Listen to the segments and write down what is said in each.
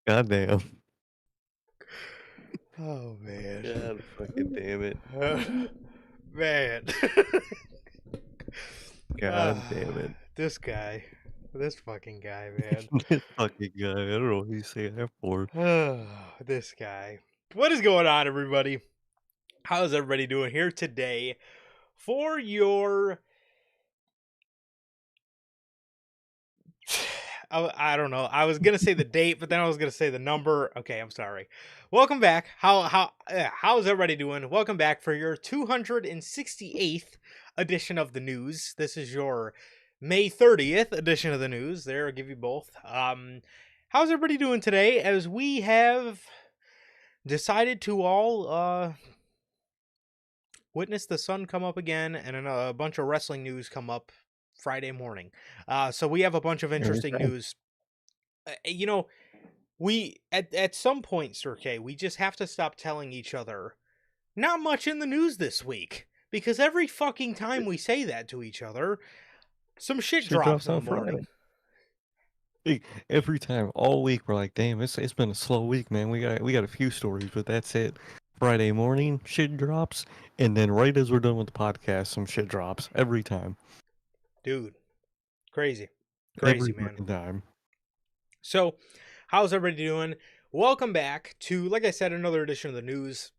Goddamn. Oh man. God fucking damn it. Man. God damn it. This guy. This fucking guy, man. This fucking guy. I don't know what you say that for. This guy. What is going on, everybody? How's everybody doing here today for your I don't know. I was gonna say the date, but then I was gonna say the number. Okay, I'm sorry. Welcome back. How's everybody doing? Welcome back for your 268th edition of the news. This is your May 30th edition of the news. There, I'll give you both. How's everybody doing today? As we have decided to all witness the sun come up again, and then a bunch of wrestling news come up Friday morning. So we have a bunch of interesting news. You know, we at some point, Sir K, we just have to stop telling each other not much in the news this week, because every fucking time we say that to each other, some shit drops in the morning. Every time, all week, we're like, damn, it's been a slow week, man. We got a few stories, but that's it. Friday morning, shit drops, and then right as we're done with the podcast, some shit drops every time. Dude, crazy Every man. fucking time. So, how's everybody doing? Welcome back to, like I said, another edition of the news.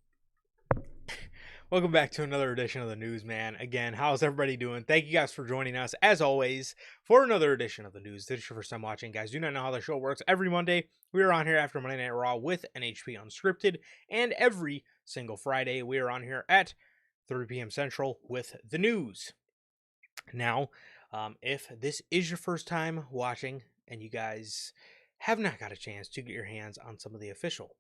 Welcome back to another edition of the news, man. Again, how's everybody doing? Thank you guys for joining us, as always, for another edition of the news. This is your first time watching, guys. Do not know how the show works. Every Monday, we are on here after Monday Night Raw with NHP Unscripted, and every single Friday, we are on here at 3 p.m. Central with the news. Now, if this is your first time watching, and you guys have not got a chance to get your hands on some of the official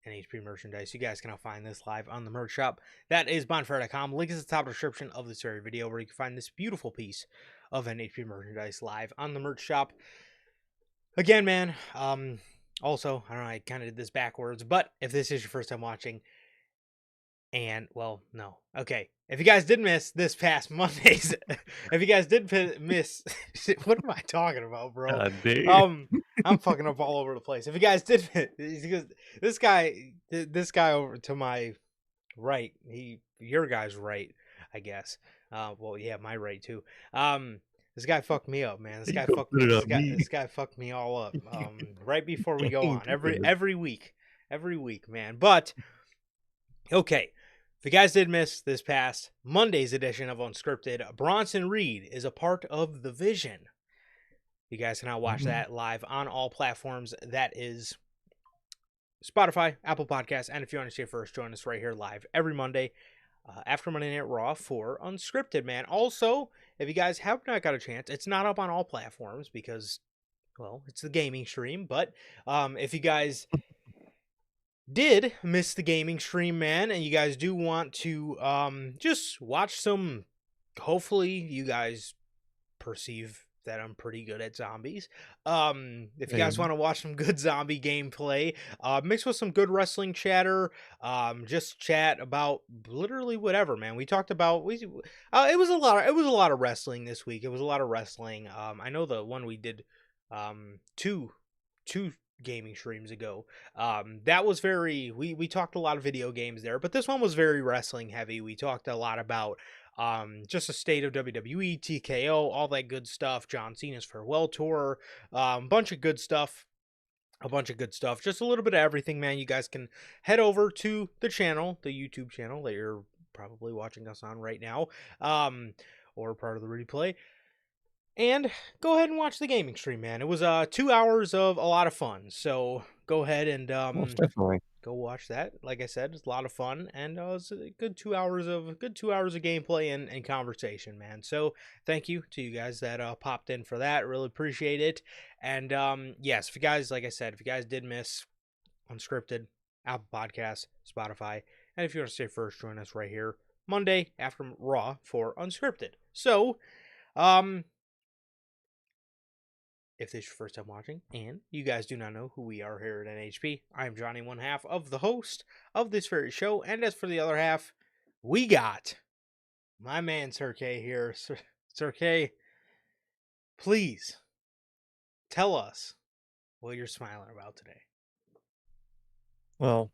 NHP merchandise, you guys can now find this live on the merch shop. That is bonfire.com. Link is at the top of the description of this very video, where you can find this beautiful piece of NHP merchandise live on the merch shop. Again, man, also, I don't know, I kind of did this backwards, but if this is your first time watching, and, well, no. Okay. If you guys did miss this past Monday's, if you guys did miss, what am I talking about, bro? God damn. I'm fucking up all over the place. If you guys did, because this guy over to my right, your guy's right, I guess. Well, yeah, my right too. This guy fucked me up, man. This guy fucked me all up. Right before we go on, every week, man. But okay. If you guys did miss this past Monday's edition of Unscripted, Bronson Reed is a part of The Vision. You guys can now watch that live on all platforms. That is Spotify, Apple Podcasts, and if you want to see it first, join us right here live every Monday after Monday Night Raw for Unscripted, man. Also, if you guys have not got a chance, it's not up on all platforms because, well, it's the gaming stream. But if you guys did miss the gaming stream, man, and you guys do want to just watch some, hopefully you guys perceive that I'm pretty good at zombies. If you guys want to watch some good zombie gameplay, mixed with some good wrestling chatter, just chat about literally whatever, man. We talked about it was a lot of wrestling this week. It was a lot of wrestling. I know the one we did two gaming streams ago, that was very, we talked a lot of video games there, but this one was very wrestling heavy. We talked a lot about just the state of WWE, TKO, all that good stuff, John Cena's farewell tour, bunch of good stuff, just a little bit of everything, man. You guys can head over to the channel, the YouTube channel that you're probably watching us on right now, or part of the replay, and go ahead and watch the gaming stream, man. It was 2 hours of a lot of fun. So go ahead and Definitely. go watch that. Like I said, it's a lot of fun, and it was a good 2 hours of gameplay and conversation, man. So thank you to you guys that popped in for that. Really appreciate it. And yes, if you guys, like I said, if you guys did miss Unscripted, Apple Podcasts, Spotify, and if you want to stay first, join us right here Monday after Raw for Unscripted. So if this is your first time watching, and you guys do not know who we are here at NHP, I'm Johnny, one half of the host of this very show, and as for the other half, we got my man Sir K here. Sir K, please tell us what you're smiling about today. Well,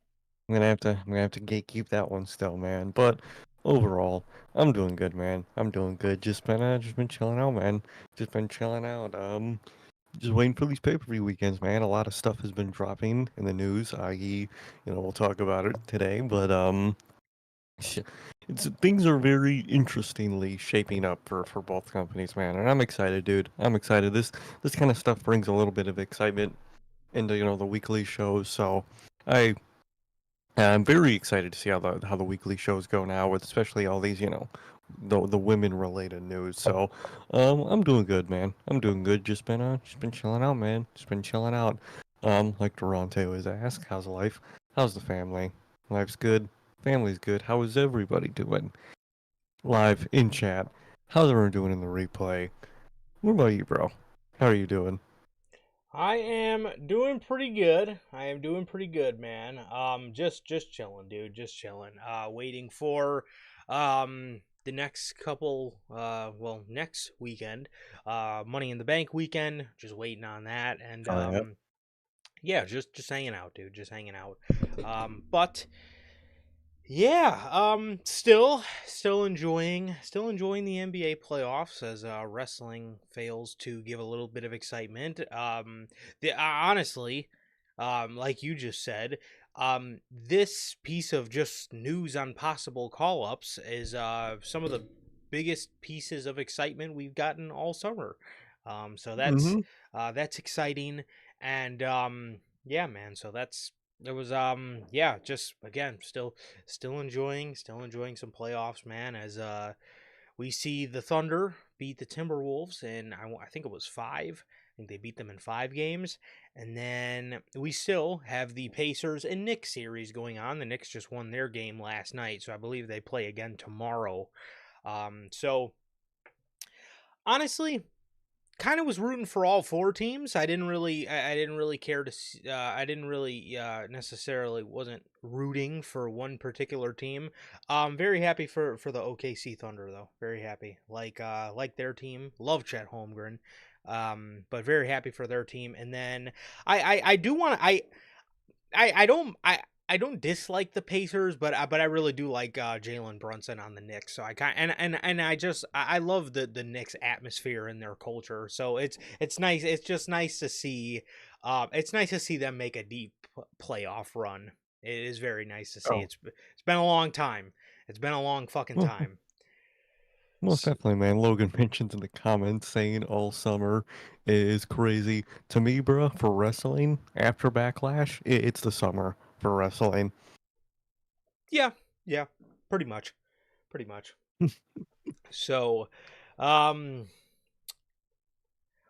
I'm gonna have to gatekeep that one still, man. But overall, I'm doing good, man. I'm doing good. Just been chilling out, man. Just been chilling out. Just waiting for these pay-per-view weekends, man. A lot of stuff has been dropping in the news, i.e., we'll talk about it today. But sh- things are very interestingly shaping up for both companies, man. And I'm excited, dude. I'm excited. This kind of stuff brings a little bit of excitement into the weekly shows. So I I'm very excited to see how the weekly shows go now, with especially all these the women related news. So I'm doing good, man. I'm doing good. Just been chilling out, man. Just been chilling out. Like Toronto always asks, how's life? How's the family? Life's good. Family's good. How is everybody doing? Live in chat. How's everyone doing in the replay? What about you, bro? How are you doing? I am doing pretty good. I am doing pretty good, man. Just chilling, dude. Just chilling. Waiting for the next couple next weekend. Money in the Bank weekend. Just waiting on that. And Oh yeah. yeah, just hanging out, dude. Just hanging out. But yeah, still enjoying the NBA playoffs as wrestling fails to give a little bit of excitement. Honestly, like you just said, this piece of just news on possible call-ups is some of the biggest pieces of excitement we've gotten all summer. So Mm-hmm. that's exciting, and yeah, man. So that's it was yeah, just again still enjoying some playoffs, man, as we see the Thunder beat the Timberwolves and I think it was 5. I think they beat them in 5 games. And then we still have the Pacers and Knicks series going on. The Knicks just won their game last night, so I believe they play again tomorrow. So honestly, kind of was rooting for all 4 teams. I didn't really care to see, I didn't really necessarily wasn't rooting for one particular team. Very happy for the OKC Thunder though. Very happy. Like their team. Love Chet Holmgren. But very happy for their team. And then I do want to I don't I don't dislike the Pacers, but I really do like Jalen Brunson on the Knicks. So I kind and I love the Knicks atmosphere and their culture. So it's nice. It's just nice to see. It's nice to see them make a deep playoff run. It is very nice to see. Oh, It's been a long time. It's been a long fucking well, time. most definitely, man. Logan mentions in the comments saying all summer is crazy. To me, bro, for wrestling, after Backlash, it's the summer for wrestling. Yeah, yeah, pretty much, pretty much. So, um,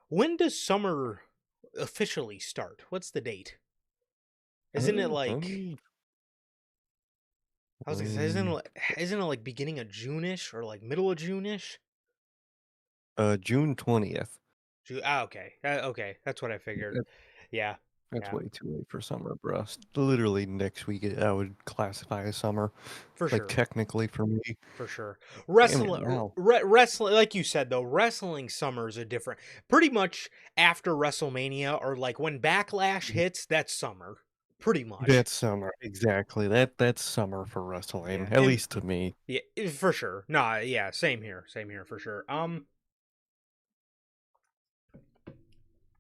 when does summer officially start? What's the date? Isn't it Let like me. I was gonna say isn't it like beginning of June-ish or like middle of June-ish? June 20th. Okay. Okay, that's what I figured. That, Yeah. that's Yeah. way too late for summer, bro. Literally next week, I would classify as summer. For Like, sure. technically for me. For sure. Damn it, now. Wrestling like you said though, wrestling summers are different. Pretty much after WrestleMania or like when Backlash hits, that's summer. Pretty much. That's summer. Exactly. That's summer for Yeah. wrestling, at And least to me. yeah, for sure. Nah, yeah, same here. Same here for sure.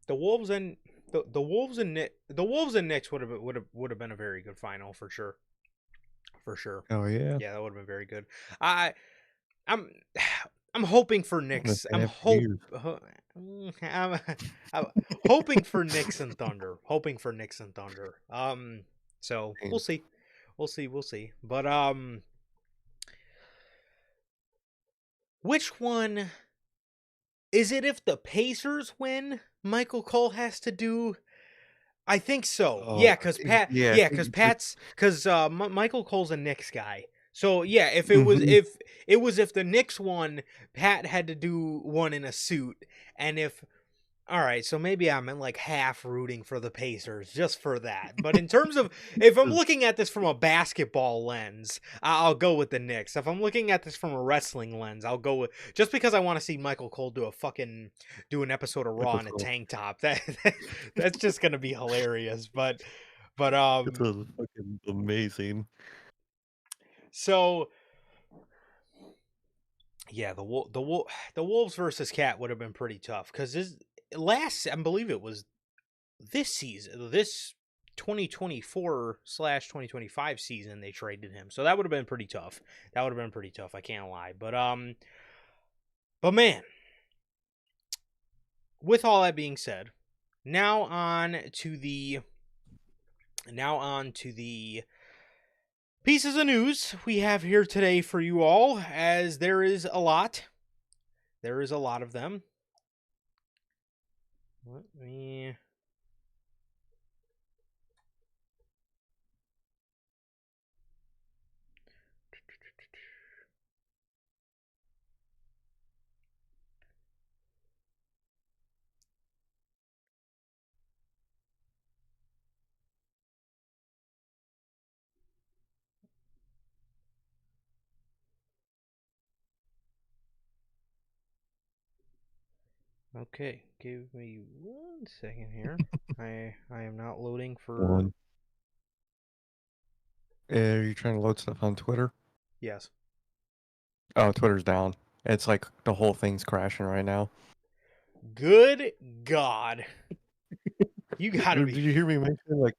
The Wolves and the Wolves and the Wolves and Knicks would have been a very good final for sure. For sure. Oh, yeah. Yeah, that would have been very good. I I'm I'm hoping for Wanna Knicks. say after years. I'm, I'm hoping for Knicks and Thunder. Hoping for Knicks and Thunder. So we'll Same. see. We'll see. But which one is it if the Pacers win? Michael Cole has to do I think so. Oh, Yeah, cuz Pat yeah. yeah, cuz Pat's cuz Michael Cole's a Knicks guy. So yeah, Mhm. if the Knicks won, Pat had to do one in a suit, and if all right, so maybe I'm in like half rooting for the Pacers just for that. But in terms of if I'm looking at this from a basketball lens, I'll go with the Knicks. If I'm looking at this from a wrestling lens, I'll go with just because I want to see Michael Cole do an episode of Raw in a Episode. tank top. That's just gonna be hilarious. But But It was fucking amazing. so yeah, the Wolves versus Cat would have been pretty tough because this last, I believe it was this season, this 2024/2025 season, they traded him. So that would have been pretty tough. That would have been pretty tough. I can't lie. But man, with all that being said, now on to the pieces of news we have here today for you all, as there is a lot. There is a lot of them. Let me. Okay, give me 1 second here. I am not loading for. One. Are you trying to load stuff on Twitter? Yes. Oh, Twitter's down. It's like the whole thing's crashing right now. Good God. You gotta Did be. you hear me mention like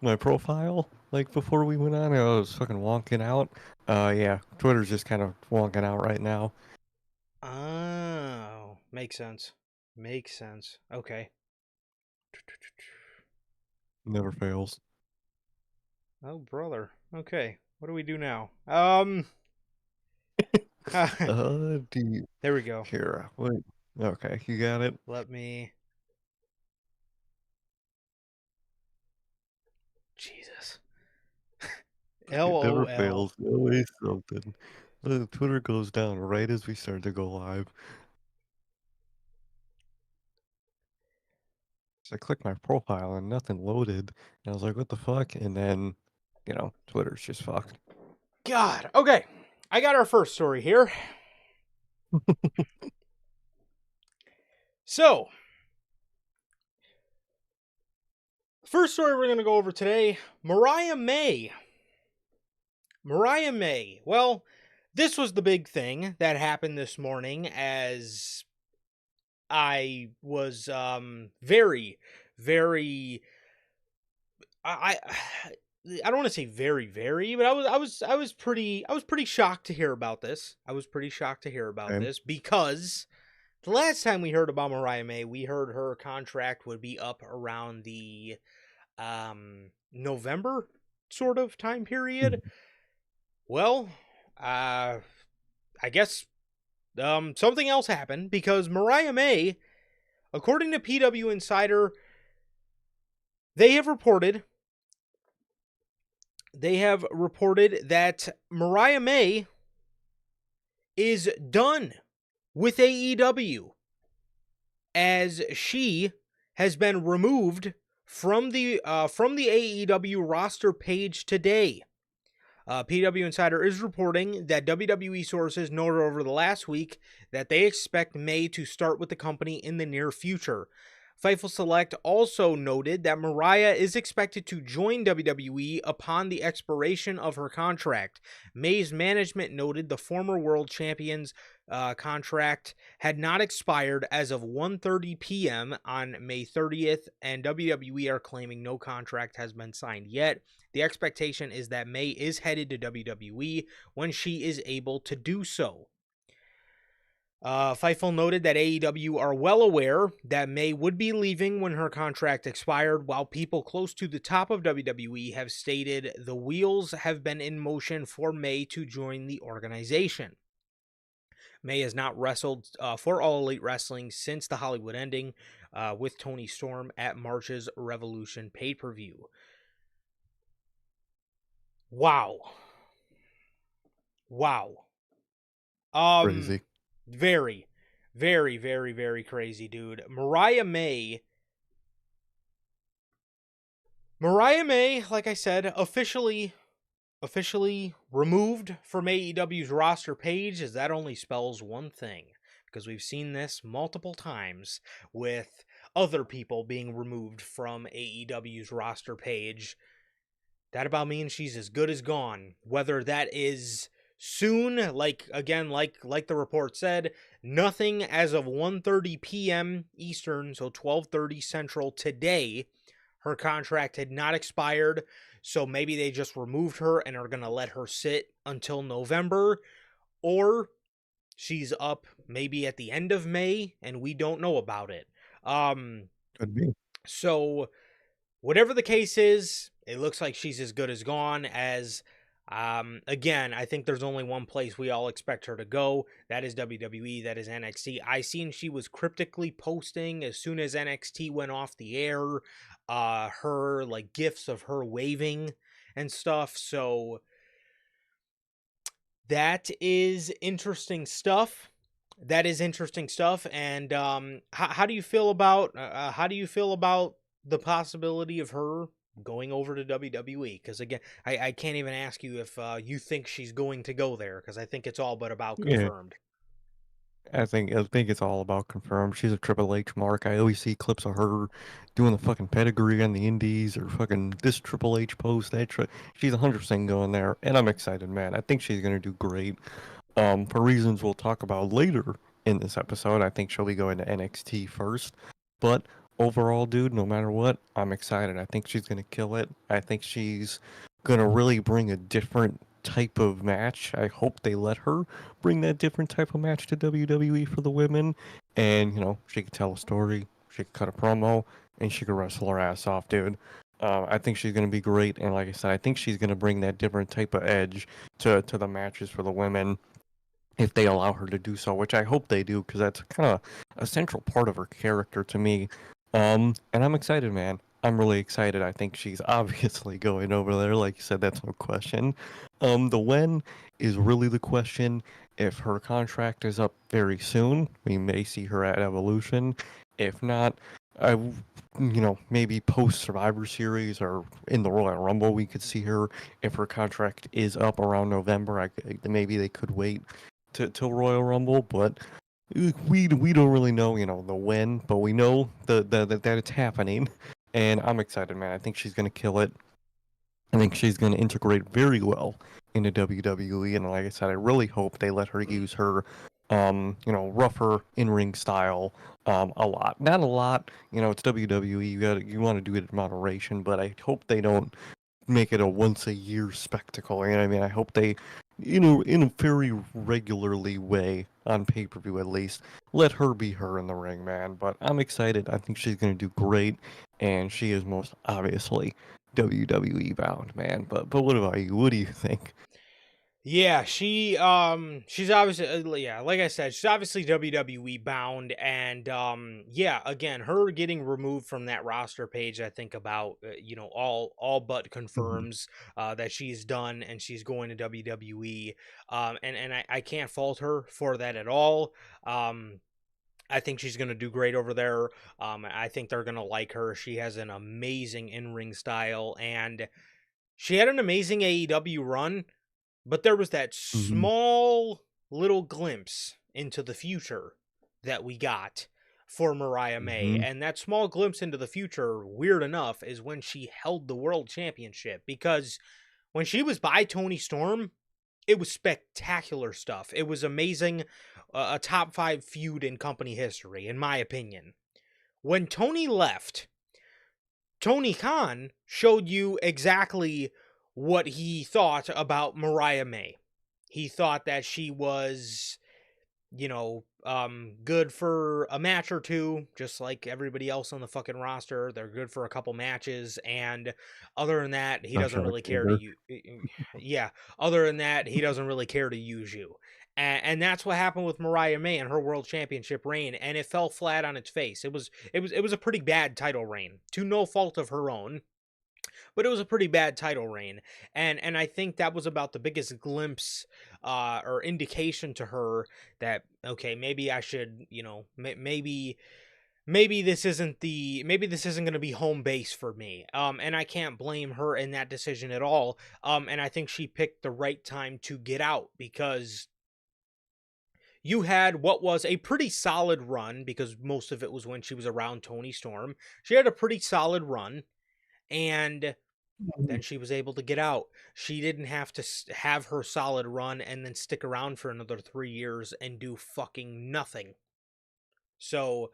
my profile like before we went on? I was fucking wonking out. Yeah, Twitter's just kind of wonking out right now. Oh, makes sense. Makes sense. Okay. Never fails. Oh, brother. Okay. What do we do now? Do you There we go. here? Wait. Okay, you got it. Let me. Jesus. It never LOL. fails. Always something. The Twitter goes down right as we start to go live. So I clicked my profile and nothing loaded. And I was like, what the fuck? And then, Twitter's just fucked. God. Okay. I got our first story here. So, first story we're going to go over today, Mariah May. Mariah May. Well, this was the big thing that happened this morning, as I was very, very I don't want to say very, very, but I was pretty shocked to hear about this. I was pretty shocked to hear about Okay. this because the last time we heard about Mariah May, we heard her contract would be up around the November sort of time period. Well, I guess something else happened, because Mariah May, according to PW Insider, they have reported that Mariah May is done with AEW, as she has been removed from the AEW roster page today. PW Insider is reporting that WWE sources noted over the last week that they expect May to start with the company in the near future. Fightful Select also noted that Mariah is expected to join WWE upon the expiration of her contract. May's management noted the former world champion's contract had not expired as of 1:30 p.m. on May 30th, and WWE are claiming no contract has been signed yet. The expectation is that May is headed to WWE when she is able to do so. Fightful noted that AEW are well aware that May would be leaving when her contract expired, while people close to the top of WWE have stated the wheels have been in motion for May to join the organization. May has not wrestled for All Elite Wrestling since the Hollywood ending with Toni Storm at March's Revolution pay-per-view. Wow. Crazy. Very, very, very, very crazy, dude. Mariah May, like I said, officially removed from AEW's roster page, as that only spells one thing, because we've seen this multiple times with other people being removed from AEW's roster page. that about means she's as good as gone. Whether that is soon, like the report said, nothing as of 1:30 p.m. Eastern, so 12:30 Central today. Her contract had not expired, so maybe they just removed her and are going to let her sit until November, or she's up maybe at the end of May and we don't know about it. Could be. So whatever the case is, it looks like she's as good as gone. As again, I think there's only one place we all expect her to go. That is WWE, that is NXT. I seen she was cryptically posting as soon as NXT went off the air, her like gifs of her waving and stuff. So that is interesting stuff. That is interesting stuff. And how do you feel about the possibility of her going over to WWE? Because again, I can't even ask you if you think she's going to go there, because I think it's all but about Yeah. confirmed. I think it's all about confirmed. She's a Triple H mark. I always see clips of her doing the fucking pedigree on the indies or fucking this Triple H post, she's 100% going there, and I'm excited, man. I think she's gonna do great. For reasons we'll talk about later in this episode, I think she'll be going to NXT first. But overall, dude, no matter what, I'm excited. I think she's gonna kill it. I think she's gonna really bring a different type of match. I hope they let her bring that different type of match to WWE for the women. And, she could tell a story, she could cut a promo, and she could wrestle her ass off, dude. I think she's going to be great. And like I said, I think she's going to bring that different type of edge to the matches for the women if they allow her to do so, which I hope they do, because that's kind of a central part of her character to me. And I'm excited, man. I'm really excited. I think she's obviously going over there. Like you said, that's no question. The when is really the question. If her contract is up very soon, we may see her at Evolution. If not, maybe post Survivor Series or in the Royal Rumble, we could see her. If her contract is up around November, maybe they could wait till Royal Rumble, but we don't really know, the when, but we know that it's happening, and I'm excited, man. I think she's gonna kill it. I think she's gonna integrate very well into WWE, and like I said, I really hope they let her use her, rougher in-ring style, a lot. Not a lot, it's WWE. You want to do it in moderation, but I hope they don't make it a once a year spectacle. You know what I mean? I hope they, in a very regularly way on pay per view at least, let her be her in the ring, man. But I'm excited. I think she's gonna do great, and she is most obviously WWE bound, man. But what about you? What do you think? Yeah, she's obviously yeah, like I said, she's obviously WWE bound, and yeah, again, her getting removed from that roster page, I think about all but Mhm. confirms that she's done and she's going to WWE. And I can't fault her for that at all. I think she's going to do great over there. I think they're going to like her. She has an amazing in-ring style, and she had an amazing AEW run. But there was that Mhm. small little glimpse into the future that we got for Mariah May. Mhm. And that small glimpse into the future, weird enough, is when she held the world championship. Because when she was by Tony Storm, it was spectacular stuff. It was amazing. A top 5 feud in company history, in my opinion. When Tony left, Tony Khan showed you exactly what he thought about Mariah May. He thought that she was, good for a match or two, just like everybody else on the fucking roster. They're good for a couple matches, and other than that, he doesn't Special really care to occasion. you. Yeah, other than that, he doesn't really care to use you. And that's what happened with Mariah May and her world championship reign, and it fell flat on its face. It was a pretty bad title reign, to no fault of her own, but it was a pretty bad title reign. And I think that was about the biggest glimpse or indication to her that, okay, maybe I should, maybe this isn't going to be home base for me. And I can't blame her in that decision at all. And I think she picked the right time to get out, because you had what was a pretty solid run, because most of it was when she was around Tony Storm. She had a pretty solid run, and Then she was able to get out. She didn't have to have her solid run and then stick around for another 3 years and do fucking nothing. So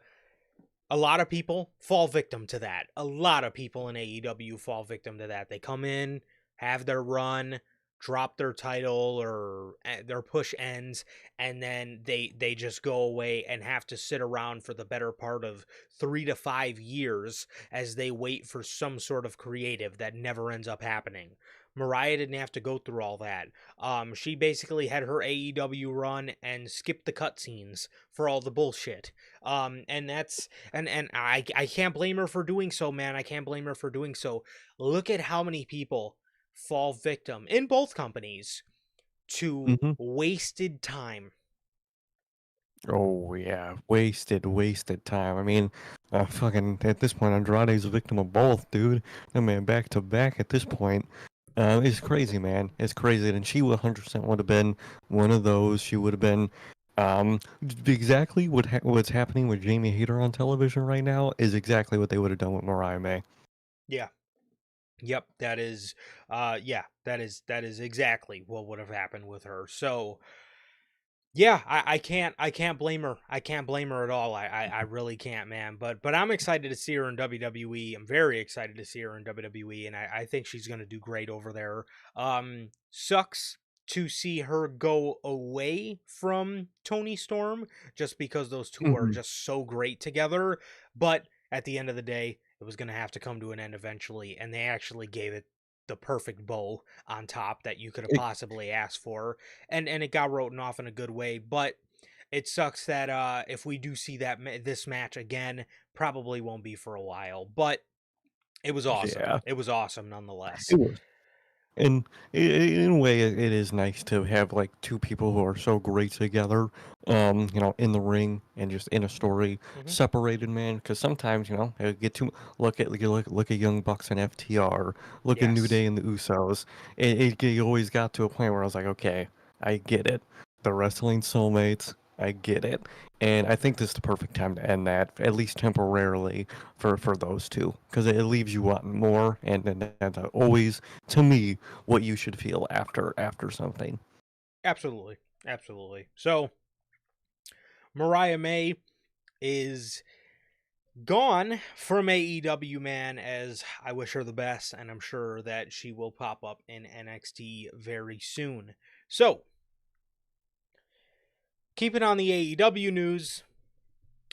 a lot of people fall victim to that. A lot of people in AEW fall victim to that. They come in, have their run, drop their title or their push ends, and then they just go away and have to sit around for the better part of 3 to 5 years as they wait for some sort of creative that never ends up happening. Mariah didn't have to go through all that. She basically had her AEW run and skipped the cutscenes for all the bullshit. And that's and I can't blame her for doing so, man. I can't blame her for doing so. Look at how many people fall victim in both companies to Mm-hmm. wasted time. Oh yeah, wasted time. I mean, fucking at this point, Andrade's a victim of both, dude. I mean, back to back at this point. It's crazy, man. It's crazy, and she 100% would have been one of those. She would have been, um, exactly what's happening with Jamie Hayter on television right now is exactly what they would have done with Mariah May. Yeah. Yep, that is exactly what would have happened with her. So yeah, I can't blame her. I can't blame her at all. I really can't, man. But I'm excited to see her in WWE. I'm very excited to see her in WWE, and I think she's gonna do great over there. Sucks to see her go away from Tony Storm just because those two are Hmm. just so great together. But at the end of the day, it was gonna have to come to an end eventually, and they actually gave it the perfect bow on top that you could have possibly asked for, and it got written off in a good way. But it sucks that if we do see that this match again, probably won't be for a while. But it was awesome. Yeah, It was awesome nonetheless. it was. And in a way, it is nice to have like two people who are so great together, in the ring and just in a story, Hmm. separated, man. Because sometimes, it get too. Look at Young Bucks and FTR. Look at New Yes, Day and the Usos. It always got to a point where I was like, okay, I get it. The wrestling soulmates. I get it. And I think this is the perfect time to end that, at least temporarily, for those two, because it leaves you wanting more, and that's always, to me, what you should feel after something. absolutely, absolutely. So Mariah May is gone from AEW, man, as I wish her the best, and I'm sure that she will pop up in NXT very soon. So, keeping on the AEW news,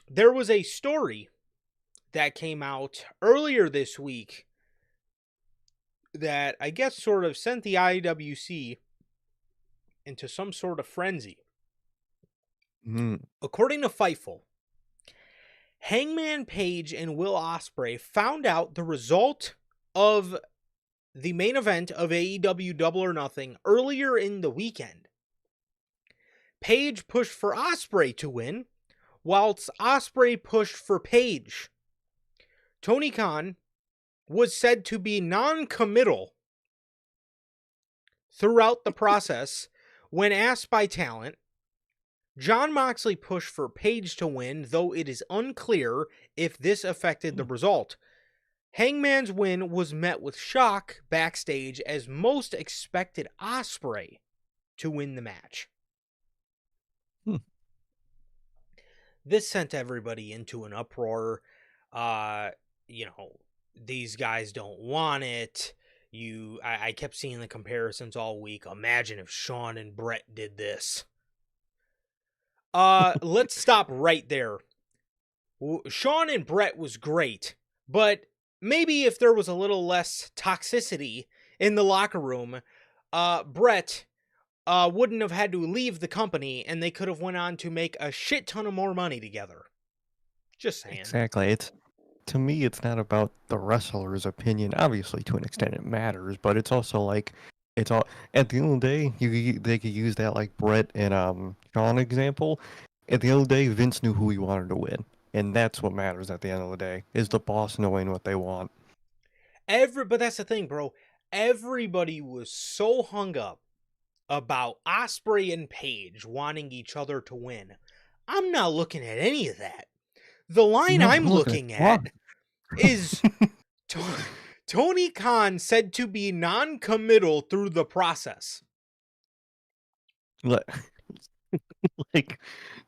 there was a story that came out earlier this week that I guess sort of sent the IWC into some sort of frenzy. Mm. According to Fightful, Hangman Page and Will Ospreay found out the result of the main event of AEW Double or Nothing earlier in the weekend. Page pushed for Ospreay to win, whilst Ospreay pushed for Page. Tony Khan was said to be non-committal throughout the process. When asked by talent, Jon Moxley pushed for Page to win, though it is unclear if this affected the result. Hangman's win was met with shock backstage as most expected Ospreay to win the match. Hmm. This sent everybody into an uproar. These guys don't want it. I kept seeing the comparisons all week. Imagine if Shawn and Brett did this. Let's stop right there. Shawn and Brett was great, but maybe if there was a little less toxicity in the locker room, Brett wouldn't have had to leave the company, and they could have went on to make a shit ton of more money together. Just saying. Exactly. To me, it's not about the wrestler's opinion. Obviously, to an extent, it matters, but it's also like it's all at the end of the day. They could use that like Brett and Shawn example. At the end of the day, Vince knew who he wanted to win, and that's what matters. At the end of the day, is the boss knowing what they want. But that's the thing, bro. Everybody was so hung up about Osprey and Page wanting each other to win. I'm not looking at any of that. The line No, I'm I'm looking at looking Shawn. at is Tony Khan said to be non-committal through the process. Like,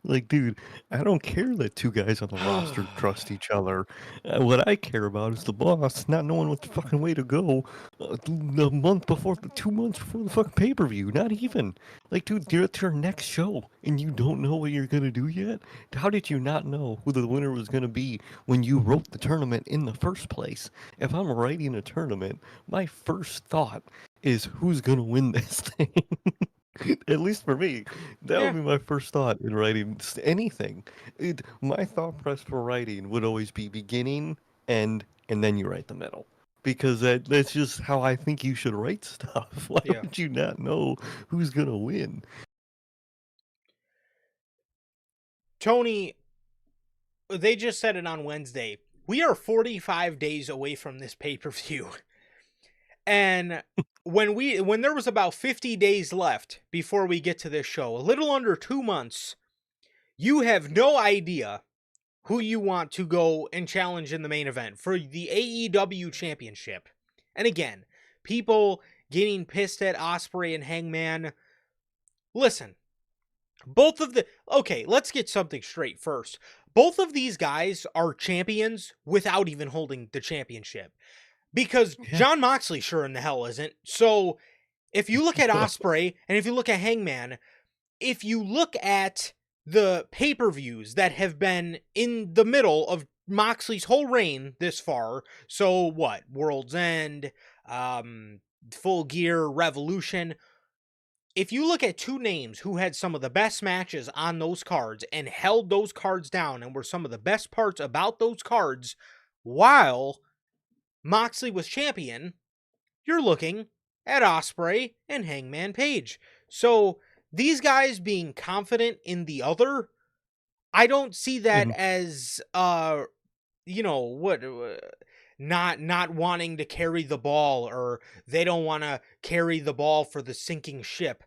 like, dude, I don't care that two guys on the roster trust each other. What I care about is the boss not knowing what the fucking way to go the month before, 2 months before the fucking pay-per-view. Not even. Like, dude, you're at your next show and you don't know what you're gonna do yet? How did you not know who the winner was gonna be when you wrote the tournament in the first place? If I'm writing a tournament, my first thought is who's gonna win this thing. At least for me, that would Yeah. be my first thought in writing anything. My thought process for writing would always be beginning, end, and then you write the middle. Because that's just how I think you should write stuff. Why Yeah. would you not know who's going to win? Tony, they just said it on Wednesday. We are 45 days away from this pay-per-view. And when there was about 50 days left before we get to this show, a little under 2 months, you have no idea who you want to go and challenge in the main event for the AEW championship. And again, people getting pissed at Ospreay and Hangman. Listen, okay, let's get something straight first. Both of these guys are champions without even holding the championship. Because Yeah. Jon Moxley sure in the hell isn't. So if you look at Ospreay and if you look at Hangman, if you look at the pay-per-views that have been in the middle of Moxley's whole reign this far, so what? World's End, Full Gear, Revolution. If you look at two names who had some of the best matches on those cards and held those cards down and were some of the best parts about those cards while Moxley was champion, you're looking at Ospreay and Hangman Page. So these guys being confident in the other, I don't see that as not wanting to carry the ball, or they don't want to carry the ball for the sinking ship.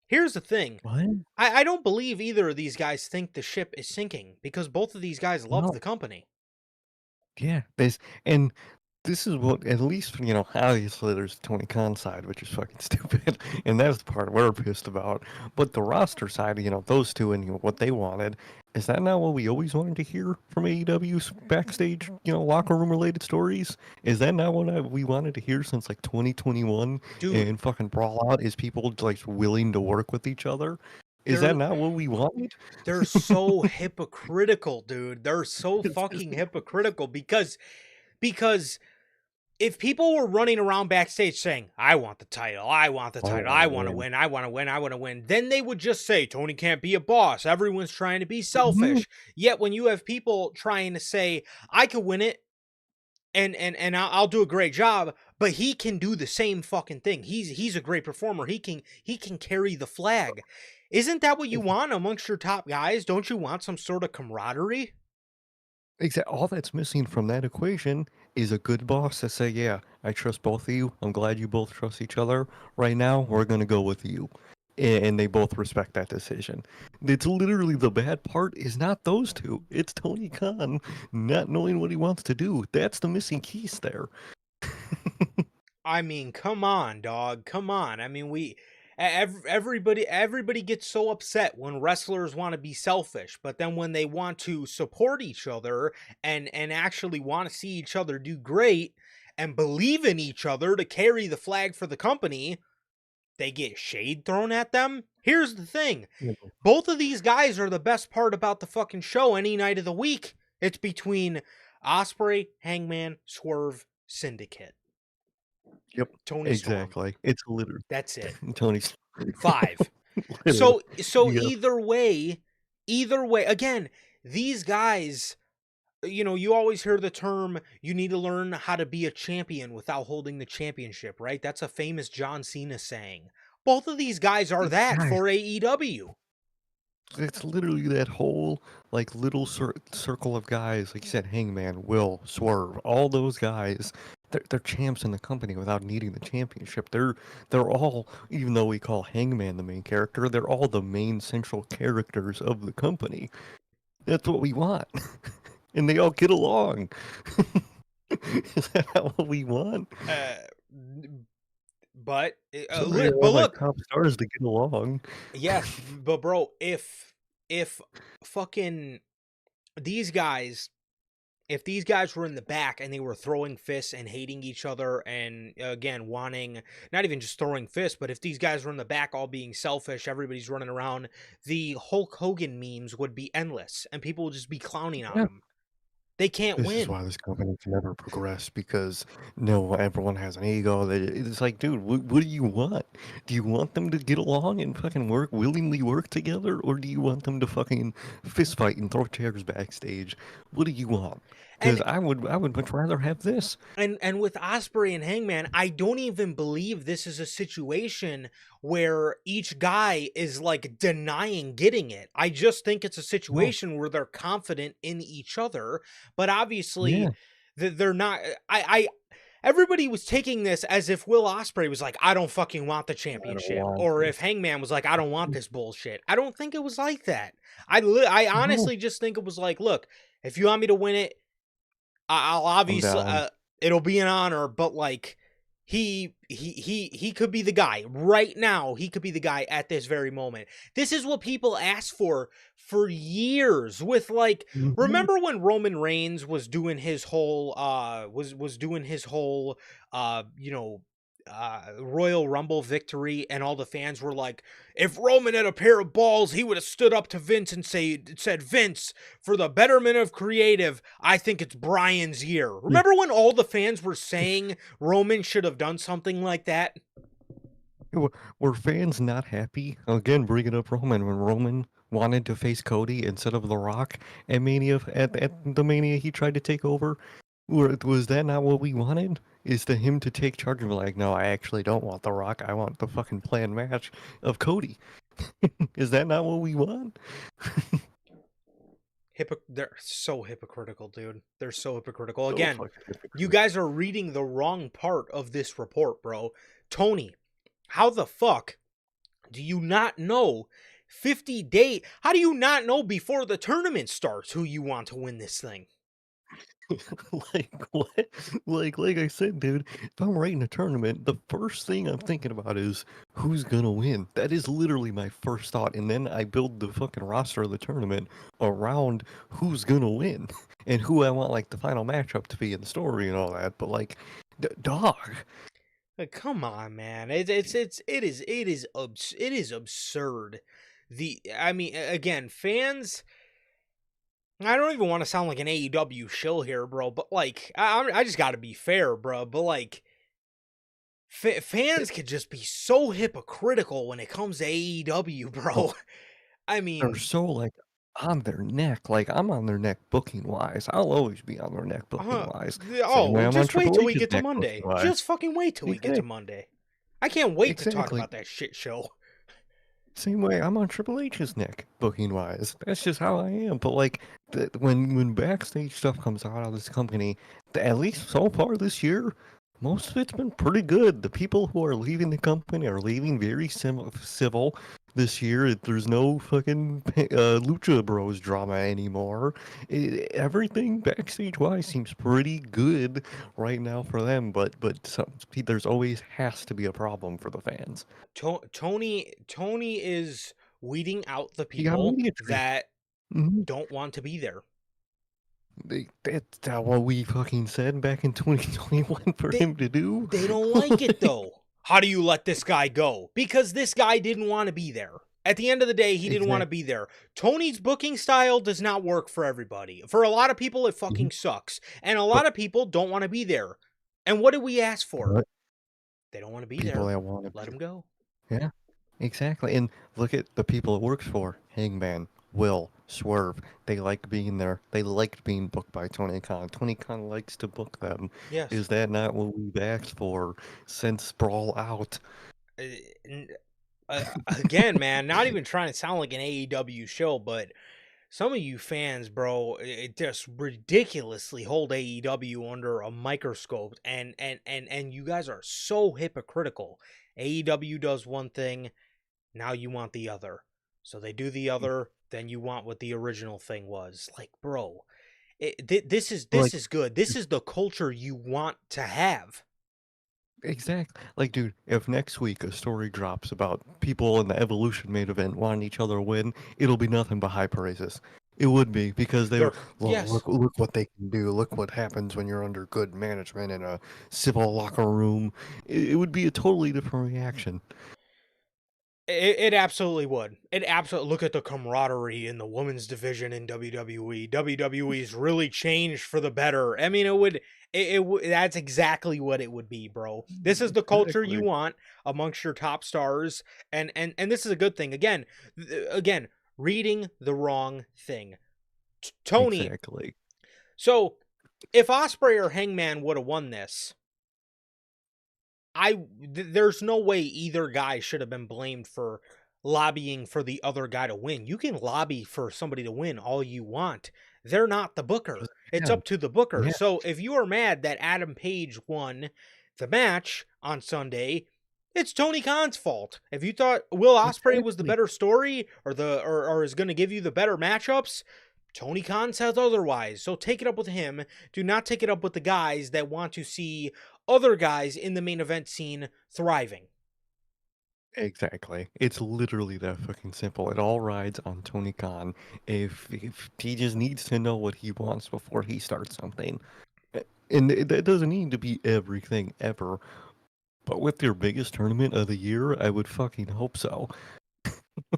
Here's the thing. What? I don't believe either of these guys think the ship is sinking, because both of these guys love No. the company. Yeah. And this is what, at least, obviously there's the Tony Khan side, which is fucking stupid, and that's the part we're pissed about. But the roster side, those two and what they wanted, is that not what we always wanted to hear from AEW's backstage, locker room related stories? Is that not what we wanted to hear since like 2021 Dude, and fucking Brawl Out? Is people like willing to work with each other? Is they're that not what we wanted? they're so hypocritical, dude. They're so fucking hypocritical because if people were running around backstage saying, I want the title, I want the title, I want to win, I want to win, I want to win, then they would just say, Tony can't be a boss. Everyone's trying to be selfish. Yet when you have people trying to say, I could win it and I'll do a great job, but he can do the same fucking thing. He's a great performer. He can carry the flag. Isn't that what you want amongst your top guys? Don't you want some sort of camaraderie? Exactly. All that's missing from that equation is a good boss that say, "Yeah, I trust both of you. I'm glad you both trust each other. Right now, we're gonna go with you," and they both respect that decision. It's literally the bad part is not those two. It's Tony Khan not knowing what he wants to do. That's the missing piece there. I mean, come on, dog. Come on. I mean, everybody gets so upset when wrestlers want to be selfish, but then when they want to support each other and actually want to see each other do great and believe in each other to carry the flag for the company, they get shade thrown at them. Here's the thing. Both of these guys are the best part about the fucking show any night of the week. It's between Ospreay, Hangman, Swerve, Syndicate. Yep. Tony Storm. Exactly. It's literally That's it. Tony's 5. So either way, again, these guys, you always hear the term, you need to learn how to be a champion without holding the championship, right? That's a famous John Cena saying. Both of these guys are that for AEW. It's literally that whole little circle of guys, like you said, Hangman, Will, Swerve, all those guys. They're champs in the company without needing the championship. They're all, even though we call Hangman the main character, they're all the main central characters of the company. That's what we want, and they all get along. Is that not what we want? Uh, but Somebody I but want my look, top stars to get along. yes, but bro, if fucking these guys if these guys were in the back and they were throwing fists and hating each other and again wanting not even just throwing fists, but if these guys were in the back all being selfish, everybody's running around, the Hulk Hogan memes would be endless and people would just be clowning on Yeah. him. They can't This is win. why this company can never progress because no, everyone has an ego. It's like, dude, what do you want? Do you want them to get along and fucking willingly work together, or do you want them to fucking fist fight and throw chairs backstage? What do you want? Because And I would much rather have this. and with Osprey and Hangman, I don't even believe this is a situation where each guy is like denying getting it. I just think it's a No, situation where they're confident in each other, but obviously yeah, they're not. I everybody was taking this as if Will Osprey was like, I don't fucking want the I don't championship, want or if this. Hangman was like, I don't want this bullshit. I don't think it was like that. I No, honestly just think it was like, look, if you want me to win it, I'll I'm obviously down. it'll be an honor, but like he could be the guy right now. He could be the guy at this very moment. This is what people asked for years. With like, Mhm. remember when Roman Reigns was doing his whole was doing his whole you know Royal Rumble victory, and all the fans were like, if Roman had a pair of balls, he would have stood up to Vince and said, Vince, for the betterment of creative, I think it's Brian's year. Yeah. Remember when all the fans were saying Roman should have done something like that? Were fans not happy? Again, bringing up Roman when Roman wanted to face Cody instead of The Rock at Mania at the Mania he tried to take over. Was that not what we wanted? Is to him to take charge and be like, no, I actually don't want The Rock. I want the fucking planned match of Cody. Is that not what we want? They're so hypocritical, dude. They're so hypocritical. So Again, fucking you hypocritical. guys are reading the wrong part of this report, bro. Tony, how the fuck do you not know 50 day? How do you not know before the tournament starts who you want to win this thing? Like what? Like I said, dude, if I'm writing a tournament, the first thing I'm thinking about is who's gonna win. That is literally my first thought, and then I build the fucking roster of the tournament around who's gonna win and who I want like the final matchup to be in the story and all that. But like, dog, Like, come on, man. It is absurd. I mean, again, fans. I don't even want to sound like an AEW shill here, bro. But like, I just got to be fair, bro. But like, fans could just be so hypocritical when it comes to AEW, oh, bro. I they're mean, so like on their neck. Like I'm on their neck booking wise. I'll always be on their neck booking wise. Same way I'm on just wait Triple till we H's get to neck booking Monday. wise. Just fucking wait till we get to Exactly. Monday. I can't wait to talk Exactly. about that shit show. Same way I'm on Triple H's neck, booking wise. That's just how I am. But like, when backstage stuff comes out of this company, at least so far this year, most of it's been pretty good. The people who are leaving the company are leaving very civil this year. There's no fucking Lucha Bros drama anymore. Everything backstage wise seems pretty good right now for them. But there's always has to be a problem for the fans. Tony is weeding out the You got people media training. that Mhm. don't want to be there. That's not what we fucking said back in 2021 for They him to do. they don't like it though. How do you let this guy go? Because this guy didn't want to be there. At the end of the day, he didn't want to Exactly. be there. Tony's booking style does not work for everybody. For a lot of people, it Mhm. fucking sucks. And a But lot of people don't want to be there. And what did we ask for? but They don't want to be people there. that want to Let be, him go. yeah, exactly. And look at the people it works for: Hangman, Will, Swerve. They like being there. They liked being booked by Tony Khan. Tony Khan likes to book them. Yes. Is that not what we've asked for since Brawl Out? Uh, n- Again, man, not even trying to sound like an AEW show, but some of you fans, bro, it just ridiculously hold AEW under a microscope, and you guys are so hypocritical. AEW does one thing, now you want the other. So they do the other, then you want what the original thing was. Like, bro, This is Like, good. This is the culture you want to have. exactly. Like, dude, if next week a story drops about people in the Evolution main event wanting each other to win, it'll be nothing but high praises. It would be because they were, They're yes. look what they can do. Look what happens when you're under good management in a civil locker room. It would be a totally different reaction. It absolutely would. It absolutely look at the camaraderie in the women's division in WWE. WWE's really changed for the better. I mean, it would. That's exactly what it would be, bro. This is the culture you Exactly. want amongst your top stars, and this is a good thing. Again, reading the wrong thing. Tony. Exactly. So, if Osprey or Hangman would have won this, there's no way either guy should have been blamed for lobbying for the other guy to win. You can lobby for somebody to win all you want. They're not the booker. It's Yeah. up to the booker. Yeah. So if you are mad that Adam Page won the match on Sunday, it's Tony Khan's fault. If you thought Will Ospreay was the Exactly. better story or is going to give you the better matchups, Tony Khan says otherwise. So take it up with him. Do not take it up with the guys that want to see other guys in the main event scene thriving. Exactly. It's literally that fucking simple. It all rides on Tony Khan. If he just needs to know what he wants before he starts something. And that doesn't need to be everything ever. But with your biggest tournament of the year, I would fucking hope so.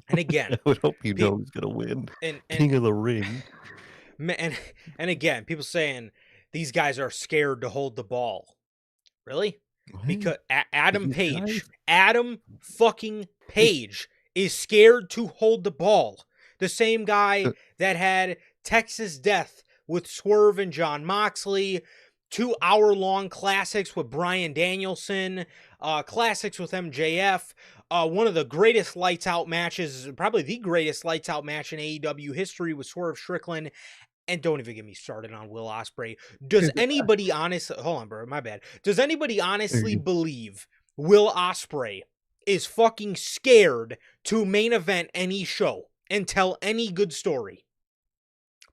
And I again, would hope you pe- know who's gonna win. and King of the Ring. and and again, people saying these guys are scared to hold the ball. Really? What? Because Adam These Page, guys? Adam fucking It, Page is scared to hold the ball. The same guy uh, that had Texas Death with Swerve and John Moxley, 2 hour-long classics with Bryan Danielson, classics with MJF, one of the greatest lights out matches, probably the greatest lights out match in AEW history with Swerve Strickland. And don't even get me started on Will Ospreay. Does it- anybody honestly, hold on, bro, my bad. Does anybody honestly uh, believe Will Ospreay is fucking scared to main event any show and tell any good story?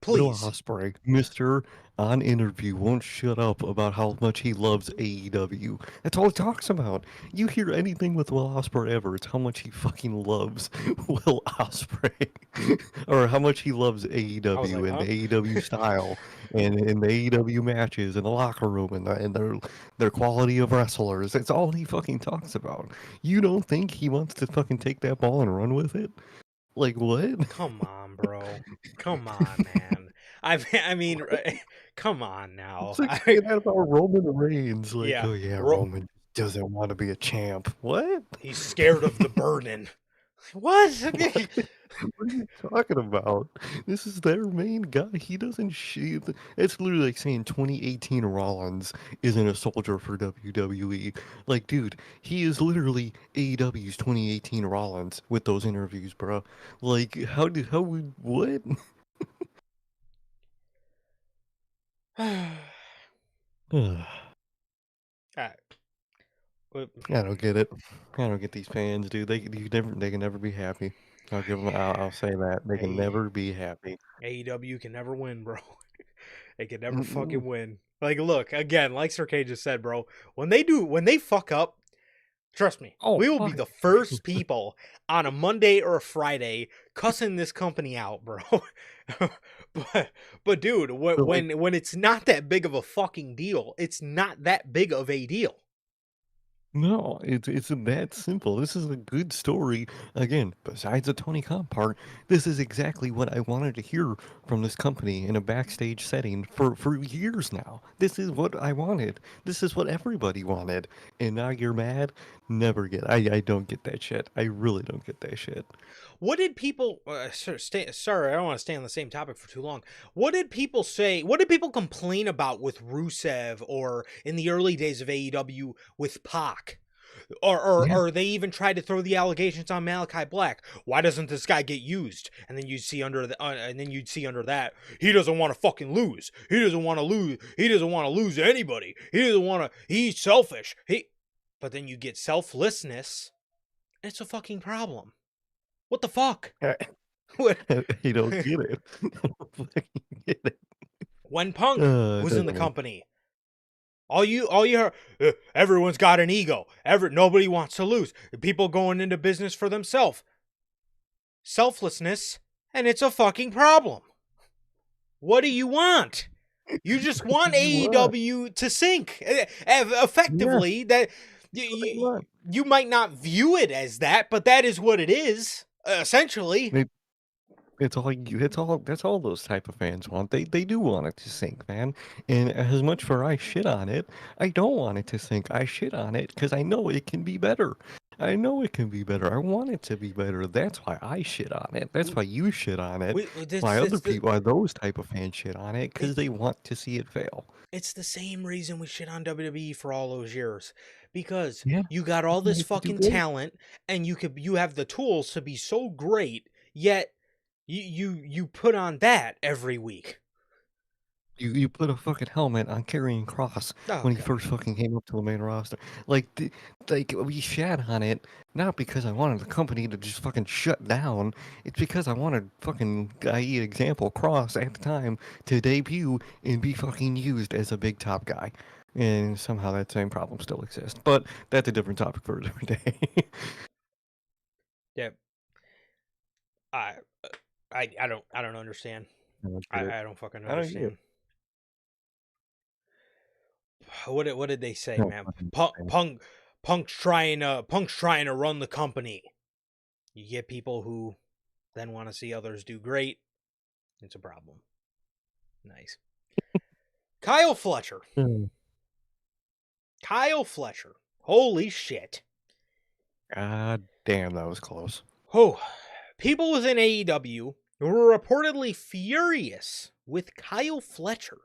Will Please. Ospreay, Mr. On interview, won't shut up about how much he loves AEW. That's all he talks about. You hear anything with Will Ospreay ever, it's how much he fucking loves Will Ospreay. Or how much he loves I was like, AEW and huh? the AEW style and the AEW matches and the locker room and their quality of wrestlers. That's all he fucking talks about. You don't think he wants to fucking take that ball and run with it? Like what? Come on, bro. Come on, man. I mean, come on now. It's like saying that about Roman Reigns. Like, Yeah, oh yeah, Roman doesn't want to be a champ. What? he's scared of the burden. What? What? What are you talking about? This is their main guy. He doesn't sheath. It's literally like saying 2018 Rollins isn't a soldier for WWE. Like, dude, he is literally AEW's 2018 Rollins with those interviews, bro. Like, how would, what? Ah, uh, I don't get it. I don't get these fans, dude. They can never be happy. I'll give them. I'll say that they can hey, never be happy. AEW can never win, bro. They can never Mm-mm. fucking win. Like, look, again, like Sir K just said, bro, when they fuck up, trust me, Oh we will be fuck. the first people on a Monday or a Friday cussing this company out, bro. but dude, But like, when it's not that big of a fucking deal, it's not that big of a deal. no, it's that simple. This is a good story. Again, besides the Tony Khan part, this is exactly what I wanted to hear from this company in a backstage setting for years now. This is what I wanted. This is what everybody wanted. And now you're mad? Never get. I don't get that shit. I really don't get that shit. What did people? Sorry, I don't want to stay on the same topic for too long. What did people say? What did people complain about with Rusev or in the early days of AEW with Pac? Yeah. Or they even tried to throw the allegations on Malachi Black. Why doesn't this guy get used? And then you'd see under that he doesn't want to fucking lose. He doesn't want to lose. He doesn't want to lose to anybody. He doesn't want to. He's selfish. But then you get selflessness. And it's a fucking problem. What the fuck? What? You don't get it. I don't fucking get it. When Punk it was in the doesn't make company, all you heard, everyone's got an ego. Nobody wants to lose. People going into business for themselves. Selflessness, and it's a fucking problem. What do you want? You just want AEW to sink. Effectively, yeah, that pretty much. you might not view it as that, but that is what it is, essentially. It's all that's all those type of fans want. They do want it to sink, man. And as much for I shit on it, I don't want it to sink. I shit on it because I know it can be better. I know it can be better. I want it to be better. That's why I shit on it. That's why you shit on it. Why other people, why those type of fans shit on it, because they want to see it fail. It's the same reason we shit on WWE for all those years. Because Yeah, you got all this fucking talent and you have the tools to be so great, yet you put on that every week. You put a fucking helmet on Karrion Kross when he first fucking came up to the main roster. Like we shat on it, not because I wanted the company to just fucking shut down. It's because I wanted fucking, i.e. example, Kross at the time to debut and be fucking used as a big top guy. And somehow that same problem still exists. But that's a different topic for a different day. Yeah. I don't understand. I don't fucking understand. What did they say, man? Punk's trying to run the company. You get people who then want to see others do great. It's a problem. Nice. Kyle Fletcher. Kyle Fletcher. Holy shit. God damn, that was close. Oh, people within AEW were reportedly furious with Kyle Fletcher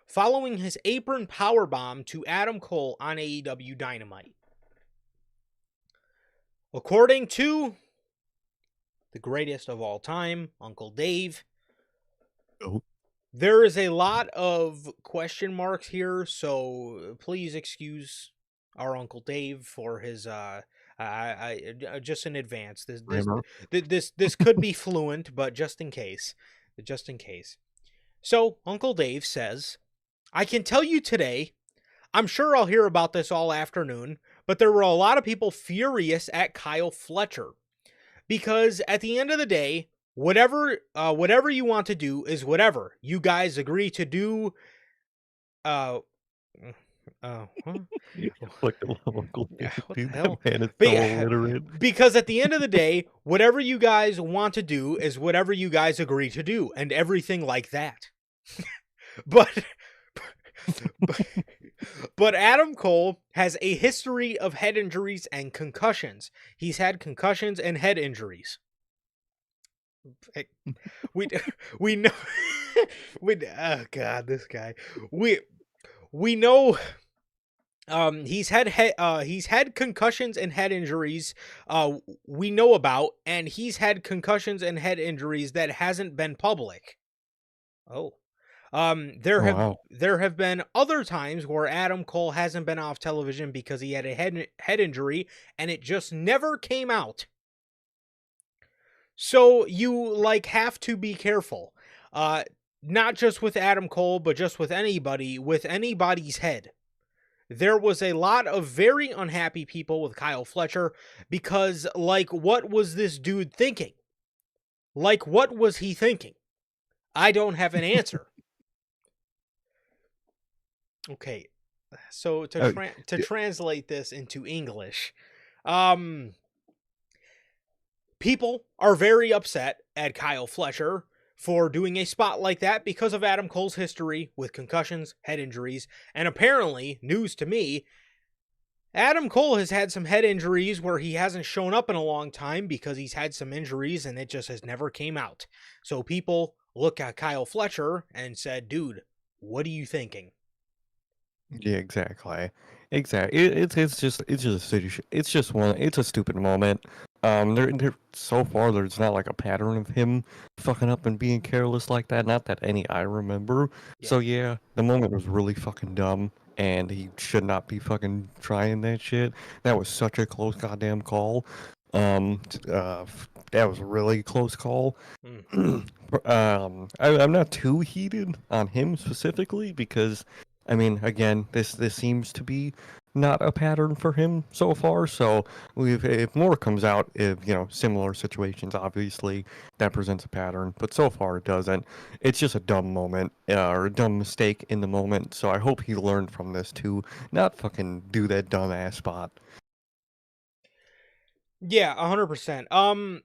following his apron powerbomb to Adam Cole on AEW Dynamite. According to the greatest of all time, Uncle Dave, there is a lot of question marks here, so please excuse our Uncle Dave for his just in advance. This could be fluent, but just in case. So Uncle Dave says, I can tell you today, I'm sure I'll hear about this all afternoon, but there were a lot of people furious at Kyle Fletcher. Because at the end of the day, whatever you want to do is whatever you guys agree to do. What the Uncle Dave, what dude, the hell? that man is so illiterate. Because at the end of the day, whatever you guys want to do is whatever you guys agree to do, and everything like that. But Adam Cole has a history of head injuries and concussions. He's had concussions and head injuries. We know. Oh God, this guy. We know. He's had concussions and head injuries. We know about, and he's had concussions and head injuries that hasn't been public. Oh. There have been other times where Adam Cole hasn't been off television because he had a head injury and it just never came out. So you have to be careful. Not just with Adam Cole, but just with anybody, with anybody's head. There was a lot of very unhappy people with Kyle Fletcher because what was this dude thinking? What was he thinking? I don't have an answer. Okay, so to translate this into English, people are very upset at Kyle Fletcher for doing a spot like that because of Adam Cole's history with concussions, head injuries, and apparently, news to me, Adam Cole has had some head injuries where he hasn't shown up in a long time because he's had some injuries and it just has never came out. So people look at Kyle Fletcher and said, dude, what are you thinking? Yeah, exactly. It's just a stupid moment. There so far there's not like a pattern of him fucking up and being careless like that. Not that any I remember. Yeah. So yeah, the moment was really fucking dumb, and he should not be fucking trying that shit. That was such a close goddamn call. That was a really close call. Mm. I'm not too heated on him specifically because, I mean, again, this seems to be not a pattern for him so far. So if more comes out, if similar situations, obviously that presents a pattern. But so far it doesn't. It's just a dumb moment or a dumb mistake in the moment. So I hope he learned from this to not fucking do that dumb ass spot. Yeah, 100%.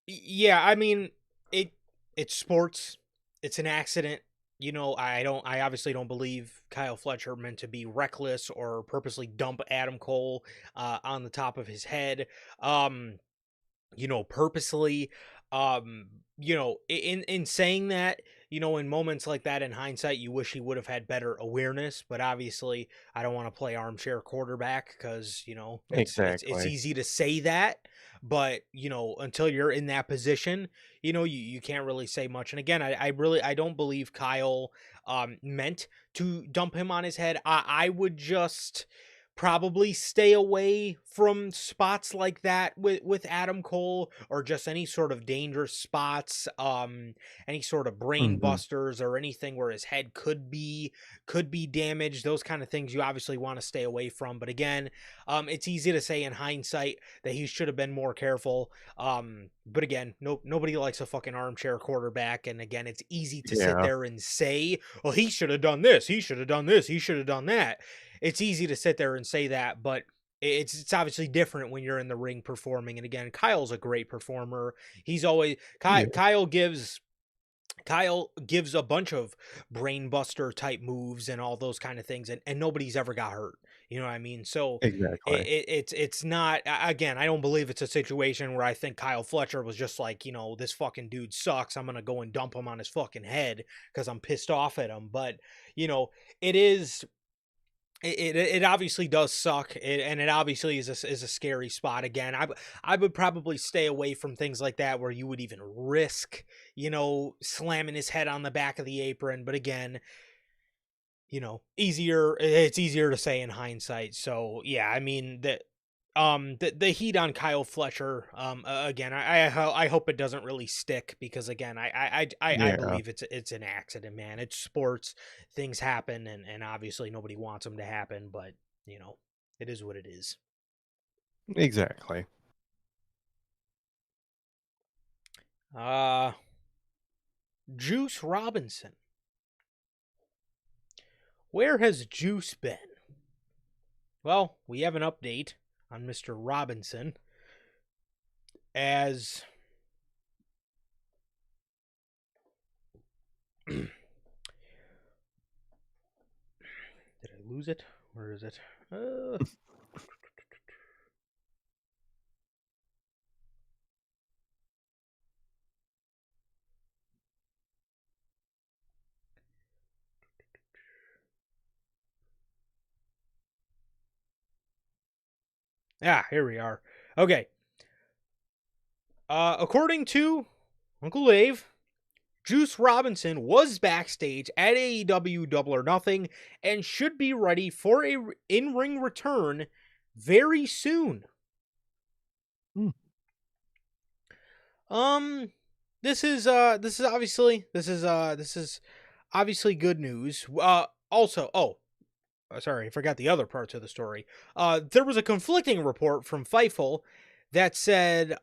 Yeah, I mean, it it's sports. It's an accident. I obviously don't believe Kyle Fletcher meant to be reckless or purposely dump Adam Cole on the top of his head. Um, purposely. Um, in saying that, in moments like that in hindsight, you wish he would have had better awareness, but obviously I don't want to play armchair quarterback because, it's Exactly. easy to say that, but until you're in that position, you can't really say much. And again, I don't believe Kyle meant to dump him on his head. I would just probably stay away from spots like that with Adam Cole, or just any sort of dangerous spots, any sort of brain Hmm. busters or anything where his head could be damaged. Those kind of things you obviously want to stay away from. But again, it's easy to say in hindsight that he should have been more careful. But again, nobody likes a fucking armchair quarterback. And again, it's easy to sit Yeah. there and say, well, he should have done this, he should have done this, he should have done that. It's easy to sit there and say that, but it's obviously different when you're in the ring performing. And again, Kyle's a great performer. He's always Yeah. Kyle gives a bunch of brain buster type moves and all those kind of things, and nobody's ever got hurt. You know what I mean? So Exactly. it's not, again, I don't believe it's a situation where I think Kyle Fletcher was just like, this fucking dude sucks, I'm gonna go and dump him on his fucking head because I'm pissed off at him. But it is it obviously does suck, and it obviously is a scary spot. Again, I would probably stay away from things like that where you would even risk, slamming his head on the back of the apron. But again, it's easier to say in hindsight. So yeah, I mean that. The heat on Kyle Fletcher, again, I hope it doesn't really stick, because again, I Yeah. believe it's an accident, man. It's sports, things happen, and obviously nobody wants them to happen, but it is what it is. Exactly. Uh, Juice Robinson, where has Juice been? Well, we have an update on Mr. Robinson, as did I lose it? Where is it? Here we are. Okay. According to Uncle Dave, Juice Robinson was backstage at AEW Double or Nothing and should be ready for a in-ring return very soon. Hmm. Um, this is obviously good news. Also, sorry, I forgot the other parts of the story. There was a conflicting report from Fightful that said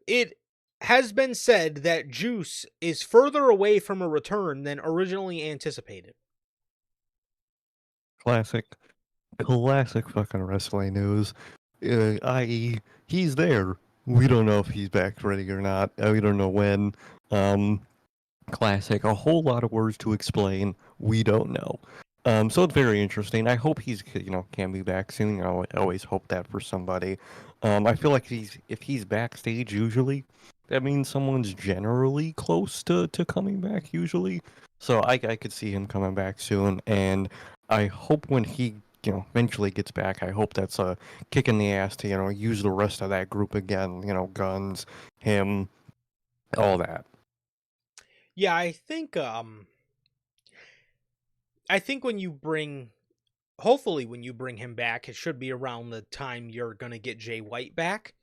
it has been said that Juice is further away from a return than originally anticipated. Classic. Classic fucking wrestling news. I.e., he's there. We don't know if he's back ready or not. We don't know when. Um, Classic. A whole lot of words to explain. We don't know. So it's very interesting. I hope he's can be back soon. I always hope that for somebody. I feel like if he's backstage usually, that means someone's generally close to coming back usually. So I could see him coming back soon, and I hope when he eventually gets back, I hope that's a kick in the ass to use the rest of that group again. Guns, him, all that. Yeah, I think hopefully when you bring him back, it should be around the time you're gonna get Jay White back.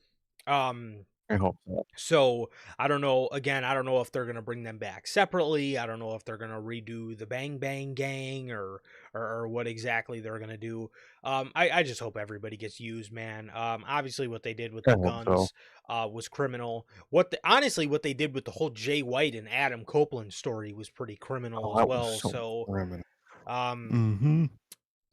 I hope so. So I don't know. Again, I don't know if they're gonna bring them back separately. I don't know if they're gonna redo the Bang Bang Gang or what exactly they're gonna do. I just hope everybody gets used, man. Obviously, what they did with I the hope so. guns was criminal. Honestly, what they did with the whole Jay White and Adam Copeland story was pretty criminal Oh, as that was well. so So, criminal. um, Mm-hmm.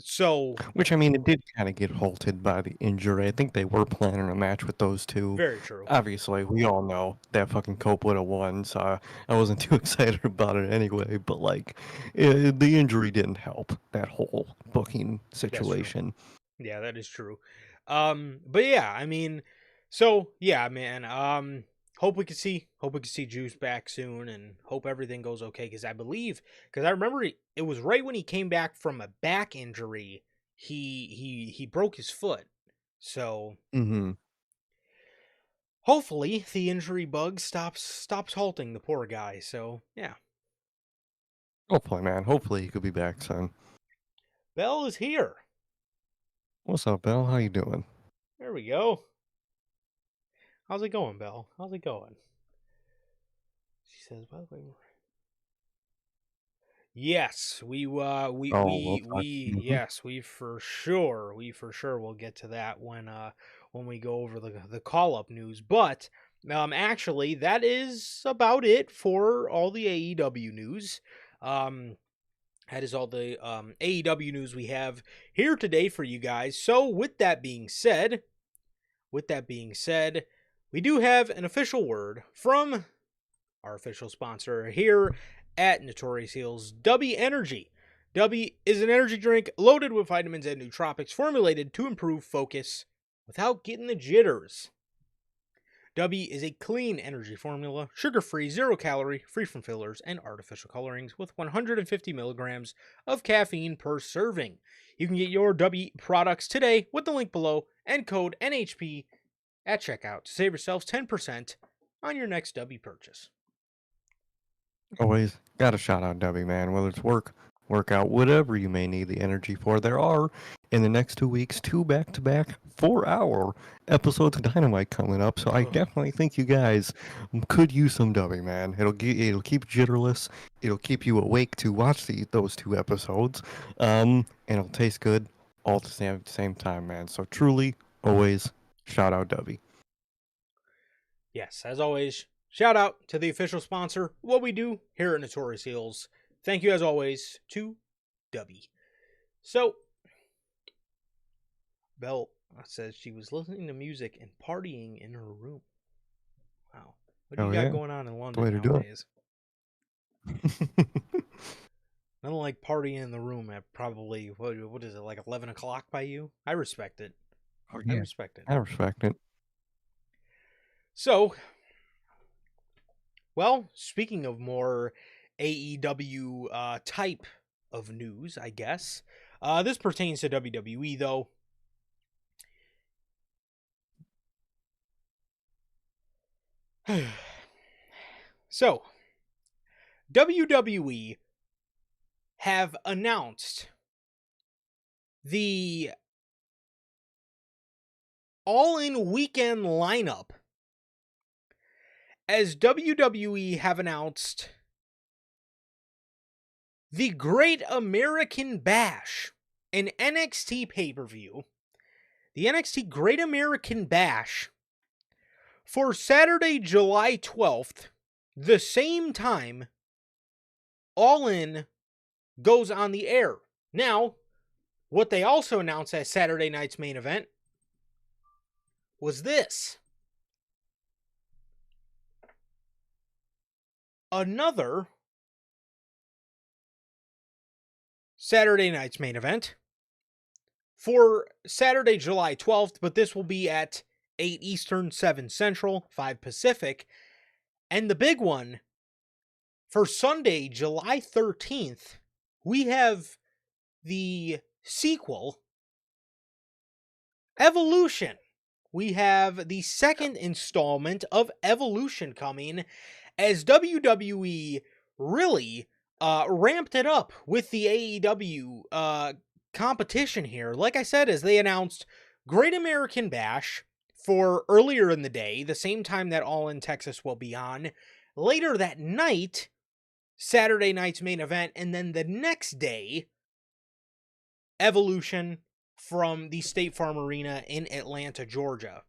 so Which, I mean, it did kind of get halted by the injury. I think they were planning a match with those two. very true. Obviously, we all know that fucking Cope would have won, so I wasn't too excited about it anyway. But, like, the injury didn't help that whole booking That's true. situation. Yeah, that is true. But yeah, I mean, so yeah, man. Hope we can see Juice back soon, and hope everything goes okay. Because I remember it was right when he came back from a back injury. He broke his foot. So Mm-hmm. hopefully the injury bug stops halting the poor guy. So yeah, Hopefully, man. Hopefully he could be back soon. Bell is here. What's up, Bill? How you doing? There we go. How's it going, Bell? How's it going? She says, by the way, yes, Oh, we'll talk. Mm-hmm. yes, we for sure will get to that when we go over the call up news. But actually that is about it for all the AEW news. That is all the AEW news we have here today for you guys. So with that being said, we do have an official word from our official sponsor here at Notorious Heels, W Energy. W is an energy drink loaded with vitamins and nootropics formulated to improve focus without getting the jitters. W is a clean energy formula, sugar-free, zero-calorie, free from fillers and artificial colorings with 150 milligrams of caffeine per serving. You can get your W products today with the link below and code NHP at checkout to save yourselves 10% on your next W purchase. Always got to shout out W, man. Whether it's workout, whatever you may need the energy for. There are, in the next 2 weeks, 2 back-to-back 4-hour episodes of Dynamite coming up. So I definitely think you guys could use some W, man. It'll keep you jitterless. It'll keep you awake to watch those 2 episodes. And it'll taste good all at the same time, man. So truly, always shout out W. Yes, as always, shout out to the official sponsor, what we do here at Notorious Heels. Thank you, as always, to W. So, Belle says she was listening to music and partying in her room. Wow. What do you got going on in London way to do it. nowadays? Nothing like partying in the room at probably, what is it, like 11 o'clock by you? I respect it. Oh, yeah. I respect it. I respect it. So, well, speaking of more AEW type of news, I guess. This pertains to WWE, though. So, WWE have announced the all-in weekend lineup as WWE have announced the Great American Bash, an NXT pay-per-view, the NXT Great American Bash, for Saturday, July 12th, the same time All In goes on the air. Now, what they also announced as Saturday night's main event was this. Another Saturday night's main event for Saturday, July 12th, but this will be at 8 Eastern, 7 Central, 5 Pacific. And the big one, for Sunday, July 13th, we have the sequel, Evolution. We have the second installment of Evolution coming as WWE really ramped it up with the AEW competition here. Like I said, as they announced Great American Bash for earlier in the day, the same time that All In Texas will be on. Later that night, Saturday night's main event, and then the next day, Evolution from the State Farm Arena in Atlanta, Georgia.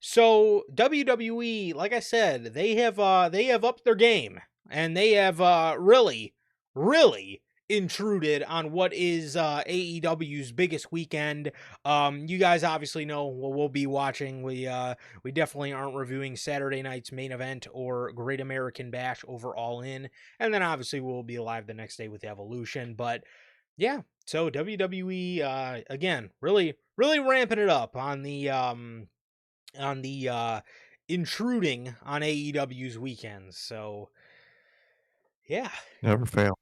So WWE, like I said, they have upped their game, and they have really intruded on what is AEW's biggest weekend. You guys obviously know what we'll be watching. We definitely aren't reviewing Saturday night's main event or Great American Bash over All In, and then obviously we'll be live the next day with Evolution. But yeah, so WWE again really ramping it up on the intruding on AEW's weekends. So yeah. Never fail.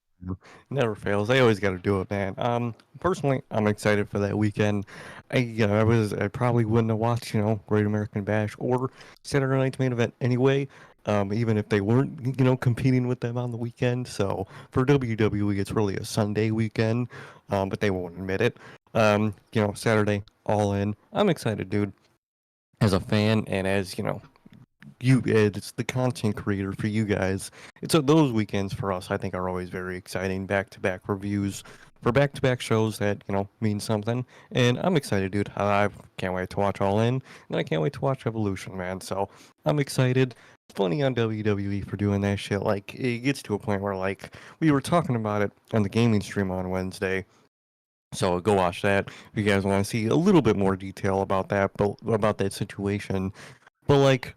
Never fails. They always got to do it, man. Personally, I'm excited for that weekend. I probably wouldn't have watched, Great American Bash or Saturday Night's Main Event anyway. Even if they weren't, competing with them on the weekend. So for WWE, it's really a Sunday weekend. But they won't admit it. Saturday, All In. I'm excited, dude. As a fan and as, it's the content creator for you guys. It's those weekends for us. I think are always very exciting. Back-to-back reviews for back-to-back shows that mean something. And I'm excited, dude. I can't wait to watch All In, and I can't wait to watch Evolution, man. So I'm excited. It's funny on WWE for doing that shit. Like it gets to a point where like we were talking about it on the gaming stream on Wednesday. So go watch that if you guys want to see a little bit more detail about that, but about that situation. But like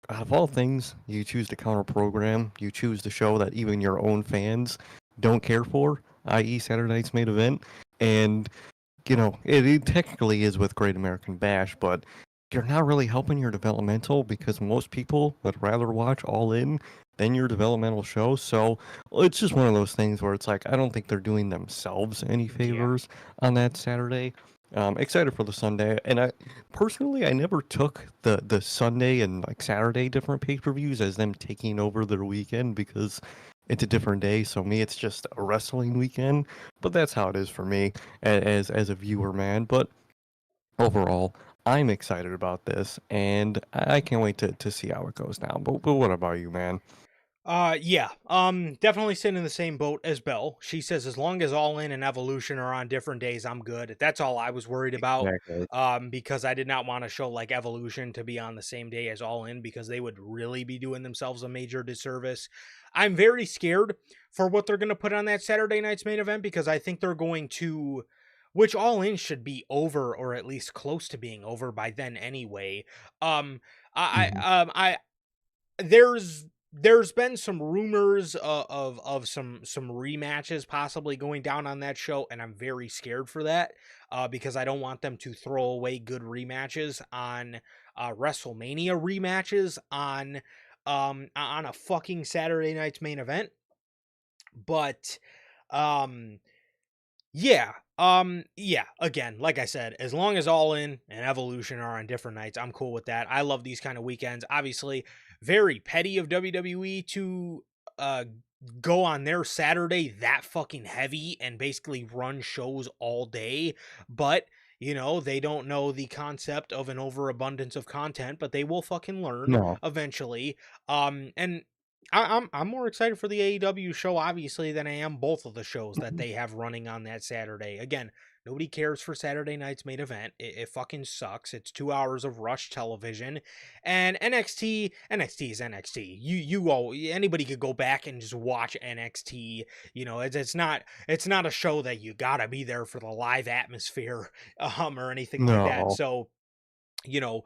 out of all things, you choose to counter program, you choose the show that even your own fans don't care for, i.e., Saturday Night's Main Event. And, it technically is with Great American Bash, but you're not really helping your developmental because most people would rather watch All In than your developmental show. So it's just one of those things where it's like, I don't think they're doing themselves any Yeah. favors on that Saturday. Excited for the Sunday, and I never took the Sunday and like Saturday different pay-per-views as them taking over their weekend because it's a different day. So me, it's just a wrestling weekend. But that's how it is for me as a viewer, man. But overall, I'm excited about this, and I can't wait to see how it goes now. But what about you, man? Yeah. Definitely sitting in the same boat as Belle. She says as long as All In and Evolution are on different days, I'm good. That's all I was worried about. Exactly. Because I did not want a show like Evolution to be on the same day as All In because they would really be doing themselves a major disservice. I'm very scared for what they're gonna put on that Saturday night's main event because I think they're going to, which All In should be over or at least close to being over by then anyway. Um Mhm. I there's been some rumors of some rematches possibly going down on that show, and I'm very scared for that because I don't want them to throw away good rematches on WrestleMania rematches on a fucking Saturday night's main event. But um yeah, again, like I said, as long as All In and Evolution are on different nights, I'm cool with that. I love these kind of weekends. Obviously, very petty of WWE to uh go on their Saturday that fucking heavy and basically run shows all day, but they don't know the concept of an overabundance of content, but they will fucking learn No. eventually. And I'm more excited for the AEW show, obviously, than I am both of the shows that they have running on that Saturday. Again, nobody cares for Saturday night's main event. It fucking sucks. It's 2 hours of rush television, and NXT is NXT. You all anybody could go back and just watch NXT. It's not a show that you gotta be there for the live atmosphere, or anything like that. No. So you know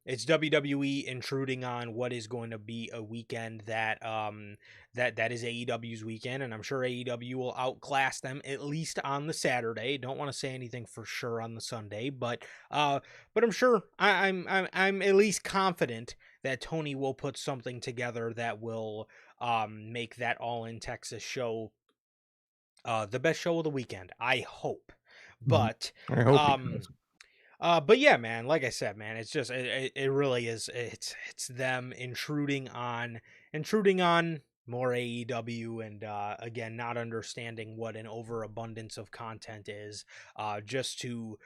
it's WWE intruding on what is going to be a weekend that is AEW's weekend, and I'm sure AEW will outclass them at least on the Saturday. Don't want to say anything for sure on the Sunday, but I'm sure I'm at least confident that Tony will put something together that will make that All In Texas show the best show of the weekend. I hope. Mhm. But I hope he um does. but yeah, man, like I said, man, it's just it really is it's them intruding on more AEW, and again, not understanding what an overabundance of content is, just to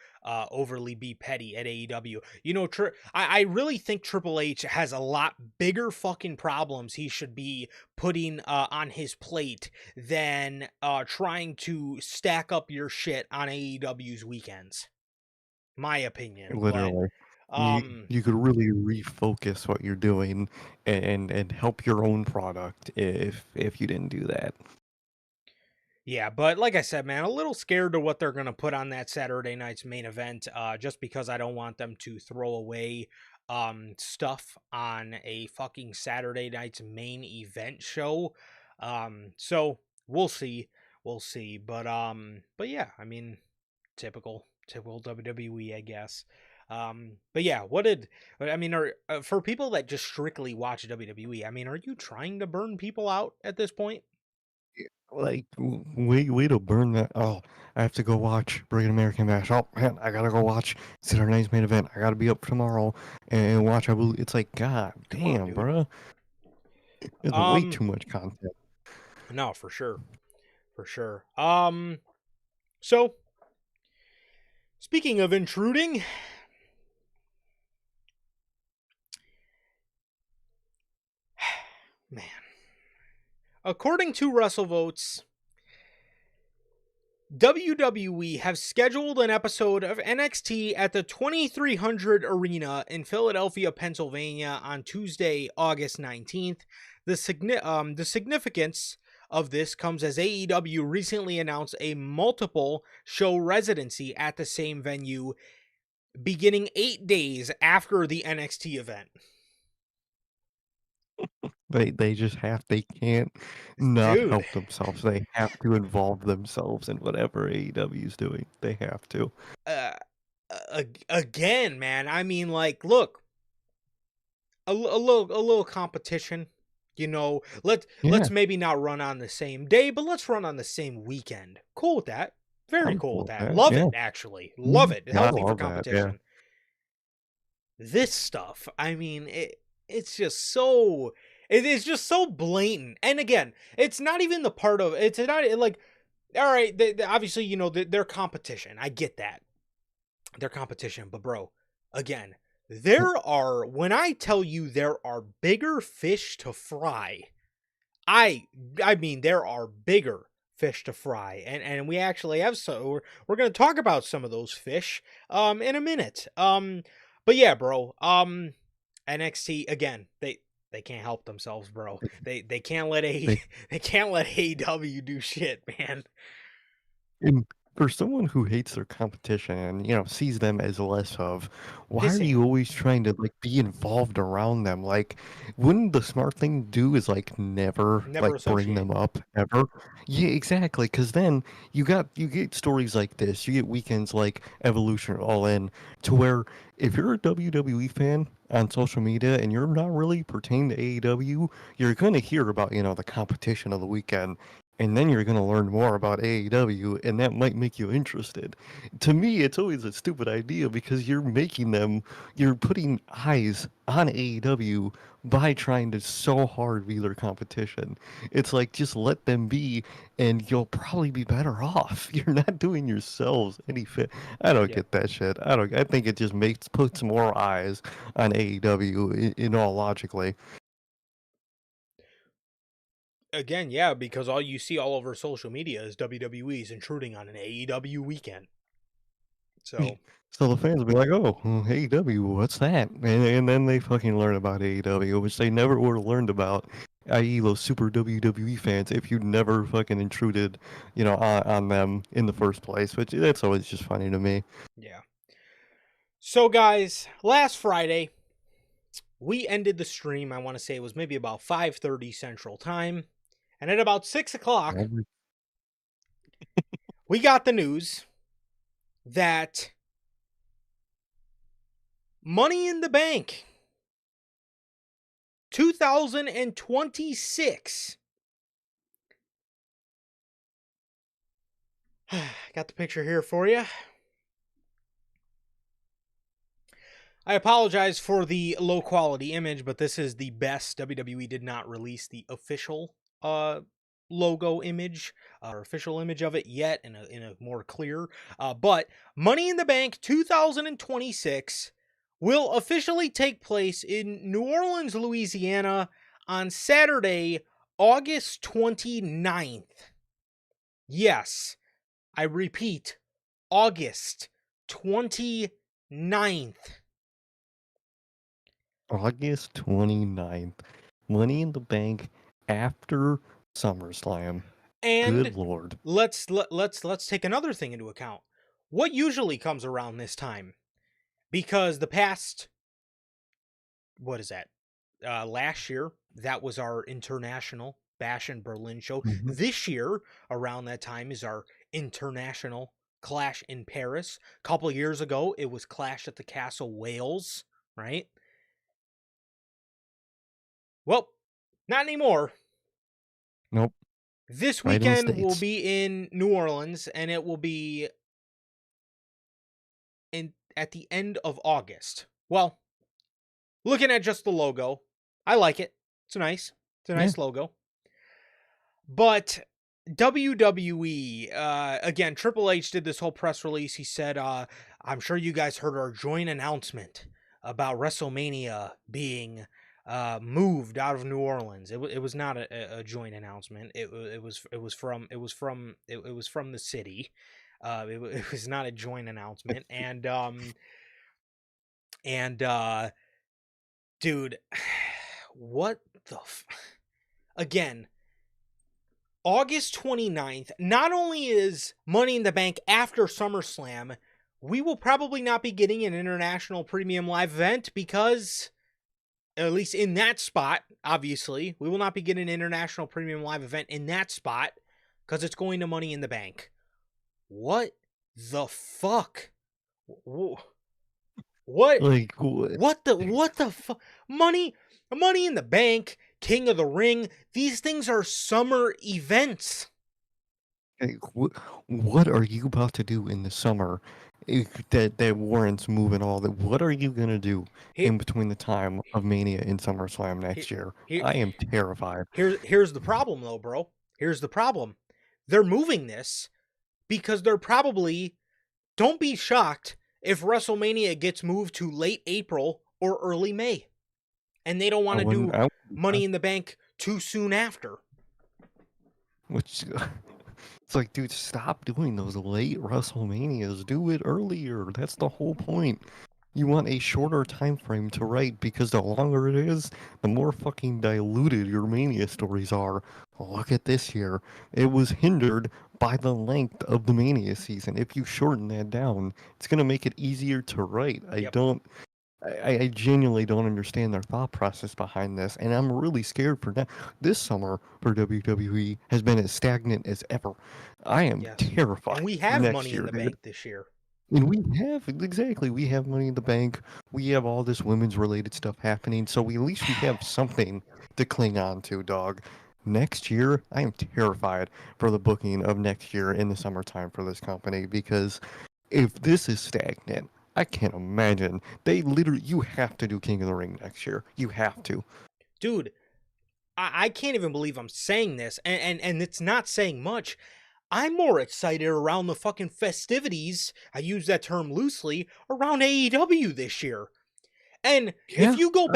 overly be petty at AEW. You know, I really think Triple H has a lot bigger fucking problems he should be putting on his plate than trying to stack up your shit on AEW's weekends. My opinion, but Literally. You um you could really refocus what you're doing and help your own product if you didn't do that. yeah, but like I said, man, a little scared to what they're going to put on that Saturday night's main event, just because I don't want them to throw away stuff on a fucking Saturday night's main event show. So we'll see, but yeah, I mean, typical WWE, I guess. But yeah, I mean, are for people that just strictly watch WWE, I mean, are you trying to burn people out at this point? Like, way to burn that. Oh, I have to go watch Bring American Bash. Oh man, I gotta go watch Saturday Night's main event. I gotta be up tomorrow and watch. I believe it's like, God Come on, damn, dude. bro. It's way Um, too much content. no, for sure. For sure. So speaking of intruding, man. According to WrestleVotes, WWE have scheduled an episode of NXT at the 2300 Arena in Philadelphia, Pennsylvania on Tuesday, August 19th. The significance of this comes as AEW recently announced a multiple show residency at the same venue beginning 8 days after the NXT event. They just have they can't not Dude, help themselves. They have to involve themselves in whatever AEW is doing. They have to. uh, again, man, I mean, like, look, a little competition. You know, let's Yeah, maybe not run on the same day, but let's run on the same weekend. Cool with that. Very I'm cool cool with with that. that. Love Yeah. it, actually. Love it. Yeah, I Healthy for love that. Yeah. competition. This stuff, I mean, it's just so it is just so blatant. And again, it's not even the part of it's not like all right, obviously, you know, their competition. I get that. Their competition, but bro, again, when I tell you there are bigger fish to fry, I I mean there are bigger fish to fry, and we actually have, so we're going to talk about some of those fish in a minute. But yeah, bro, NXT again, they can't help themselves, bro. They can't let They they can't let AEW do shit, man. And for someone who hates their competition and, sees them as less of, why are you Pissant. always trying to like be involved around them? Like, wouldn't the smart thing to do is like never Never like bring associate. them up ever? Yeah, exactly. Because then you get stories like this. You get weekends like Evolution All In, to where if you're a WWE fan on social media and you're not really pertaining to AEW, you're gonna hear about the competition of the weekend, and then you're going to learn more about AEW, and that might make you interested. To me, it's always a stupid idea because you're putting eyes on AEW by trying to so hard be their competition. It's like, just let them be, and you'll probably be better off. You're not doing yourselves any fit. I don't Yeah. get that shit. I think it just puts more eyes on AEW in all logically. Again, yeah, because all you see all over social media is WWE's intruding on an AEW weekend. So, So the fans will be like, "Oh, AEW, what's that?" And then they fucking learn about AEW, which they never would have learned about, i.e., those super WWE fans, if you'd never fucking intruded, on them in the first place. Which that's always just funny to me. yeah. So, guys, last Friday, we ended the stream. I want to say it was maybe about 5:30 Central Time. And at about 6 o'clock, Every- we got the news that Money in the Bank 2026. Got the picture here for you. I apologize for the low quality image, but this is the best. WWE did not release the official logo image or official image of it yet in a more clear. But Money in the Bank 2026 will officially take place in New Orleans, Louisiana on Saturday, August 29th. Yes, I repeat, August 29th. August 29th. Money in the Bank after SummerSlam. And Good Lord. let's take another thing into account. What usually comes around this time? Because the past, what is that? Last year, that was our international Bash in Berlin show. Mhm. This year, around that time, is our international Clash in Paris. A couple years ago, it was Clash at the Castle Wales, right? Well, not anymore. Nope. This Right in the weekend will States. be in New Orleans, and it will be at the end of August. Well, looking at just the logo, I like it. It's nice. It's a Yeah. nice logo. But WWE, again, Triple H did this whole press release. He said, I'm sure you guys heard our joint announcement about WrestleMania being moved out of New Orleans. It was not a joint announcement. It was from the city. It was not a joint announcement. And dude, what the again, August 29th, not only is Money in the Bank after SummerSlam, we will probably not be getting an international premium live event because, at least in that spot, obviously, we will not be getting an international premium live event in that spot because it's going to Money in the Bank. What the fuck? What? Like, What the fuck? Money in the Bank, King of the Ring, these things are summer events. what are you about to do in the summer that warrants moving all that? What are you gonna do Here, in between the time of Mania and SummerSlam here, next year? here, I am terrified. here's the problem though, bro. Here's the problem. They're moving this because they're probably, don't be shocked if WrestleMania gets moved to late April or early May. And they don't want to do Money in the Bank too soon after. Which it's like, dude, stop doing those late WrestleManias. Do it earlier. That's the whole point. You want a shorter time frame to write because the longer it is, the more fucking diluted your Mania stories are. Look at this year. It was hindered by the length of the Mania season. If you shorten that down, it's gonna make it easier to write. Yep. I genuinely don't understand their thought process behind this, and I'm really scared for that. This summer for WWE has been as stagnant as ever. I am terrified. And we for have next Money year, in the dude. Bank this year. And we have we have Money in the Bank. We have all this women's related stuff happening, so at least we have something to cling on to, dog. Next year, I am terrified for the booking of next year in the summertime for this company because if this is stagnant, I can't imagine. You have to do King of the Ring next year. You have to. Dude, I can't even believe I'm saying this, and it's not saying much. I'm more excited around the fucking festivities, I use that term loosely, around AEW this year. And Yeah, if you go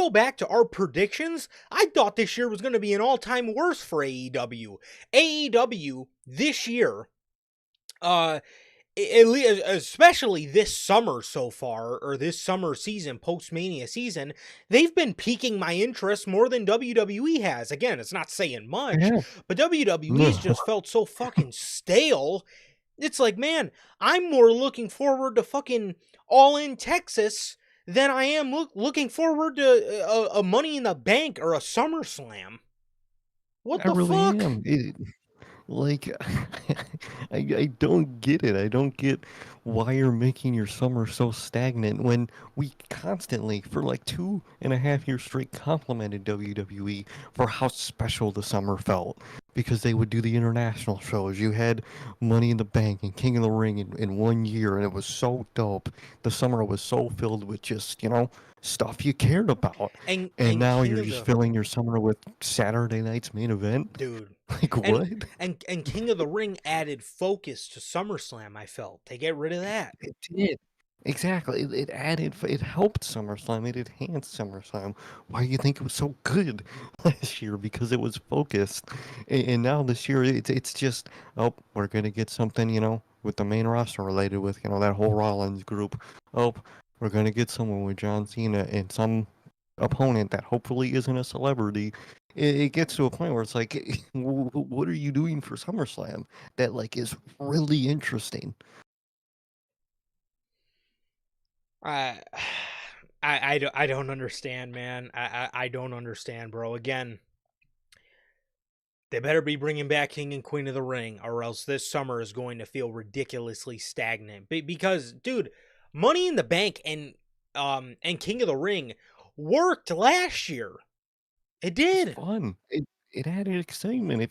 back to our predictions, I thought this year was going to be an all-time worst for AEW. AEW this year, especially this summer so far, or this summer season, post-Mania season, they've been piquing my interest more than WWE has. Again, it's not saying much, but WWE's just felt so fucking stale. It's like, man, I'm more looking forward to fucking All In Texas than I am looking forward to a Money in the Bank or a SummerSlam. What the fuck? am. Like, I don't get it. I don't get why you're making your summer so stagnant when we constantly, for like 2.5 years straight, complimented WWE for how special the summer felt. because they would do the international shows. You had Money in the Bank and King of the Ring in 1 year, and it was so dope. The summer was so filled with just, stuff you cared about. And And now King you're of just the filling your summer with Saturday night's main event? Dude. Like, And what? and King of the Ring added focus to SummerSlam, I felt. They get rid of that. It did. Exactly. It helped SummerSlam. It enhanced SummerSlam. Why do you think it was so good last year? Because it was focused. And now this year, it's just, oh, we're going to get something, with the main roster related with, that whole Rollins group. Oh, we're going to get someone with John Cena and some opponent that hopefully isn't a celebrity. It gets to a point where it's like, what are you doing for SummerSlam that, like, is really interesting? I I don't understand, man. I don't understand, bro. Again, they better be bringing back King and Queen of the Ring, or else this summer is going to feel ridiculously stagnant. Because, dude, Money in the Bank and King of the Ring worked last year. It It's did. fun. It added excitement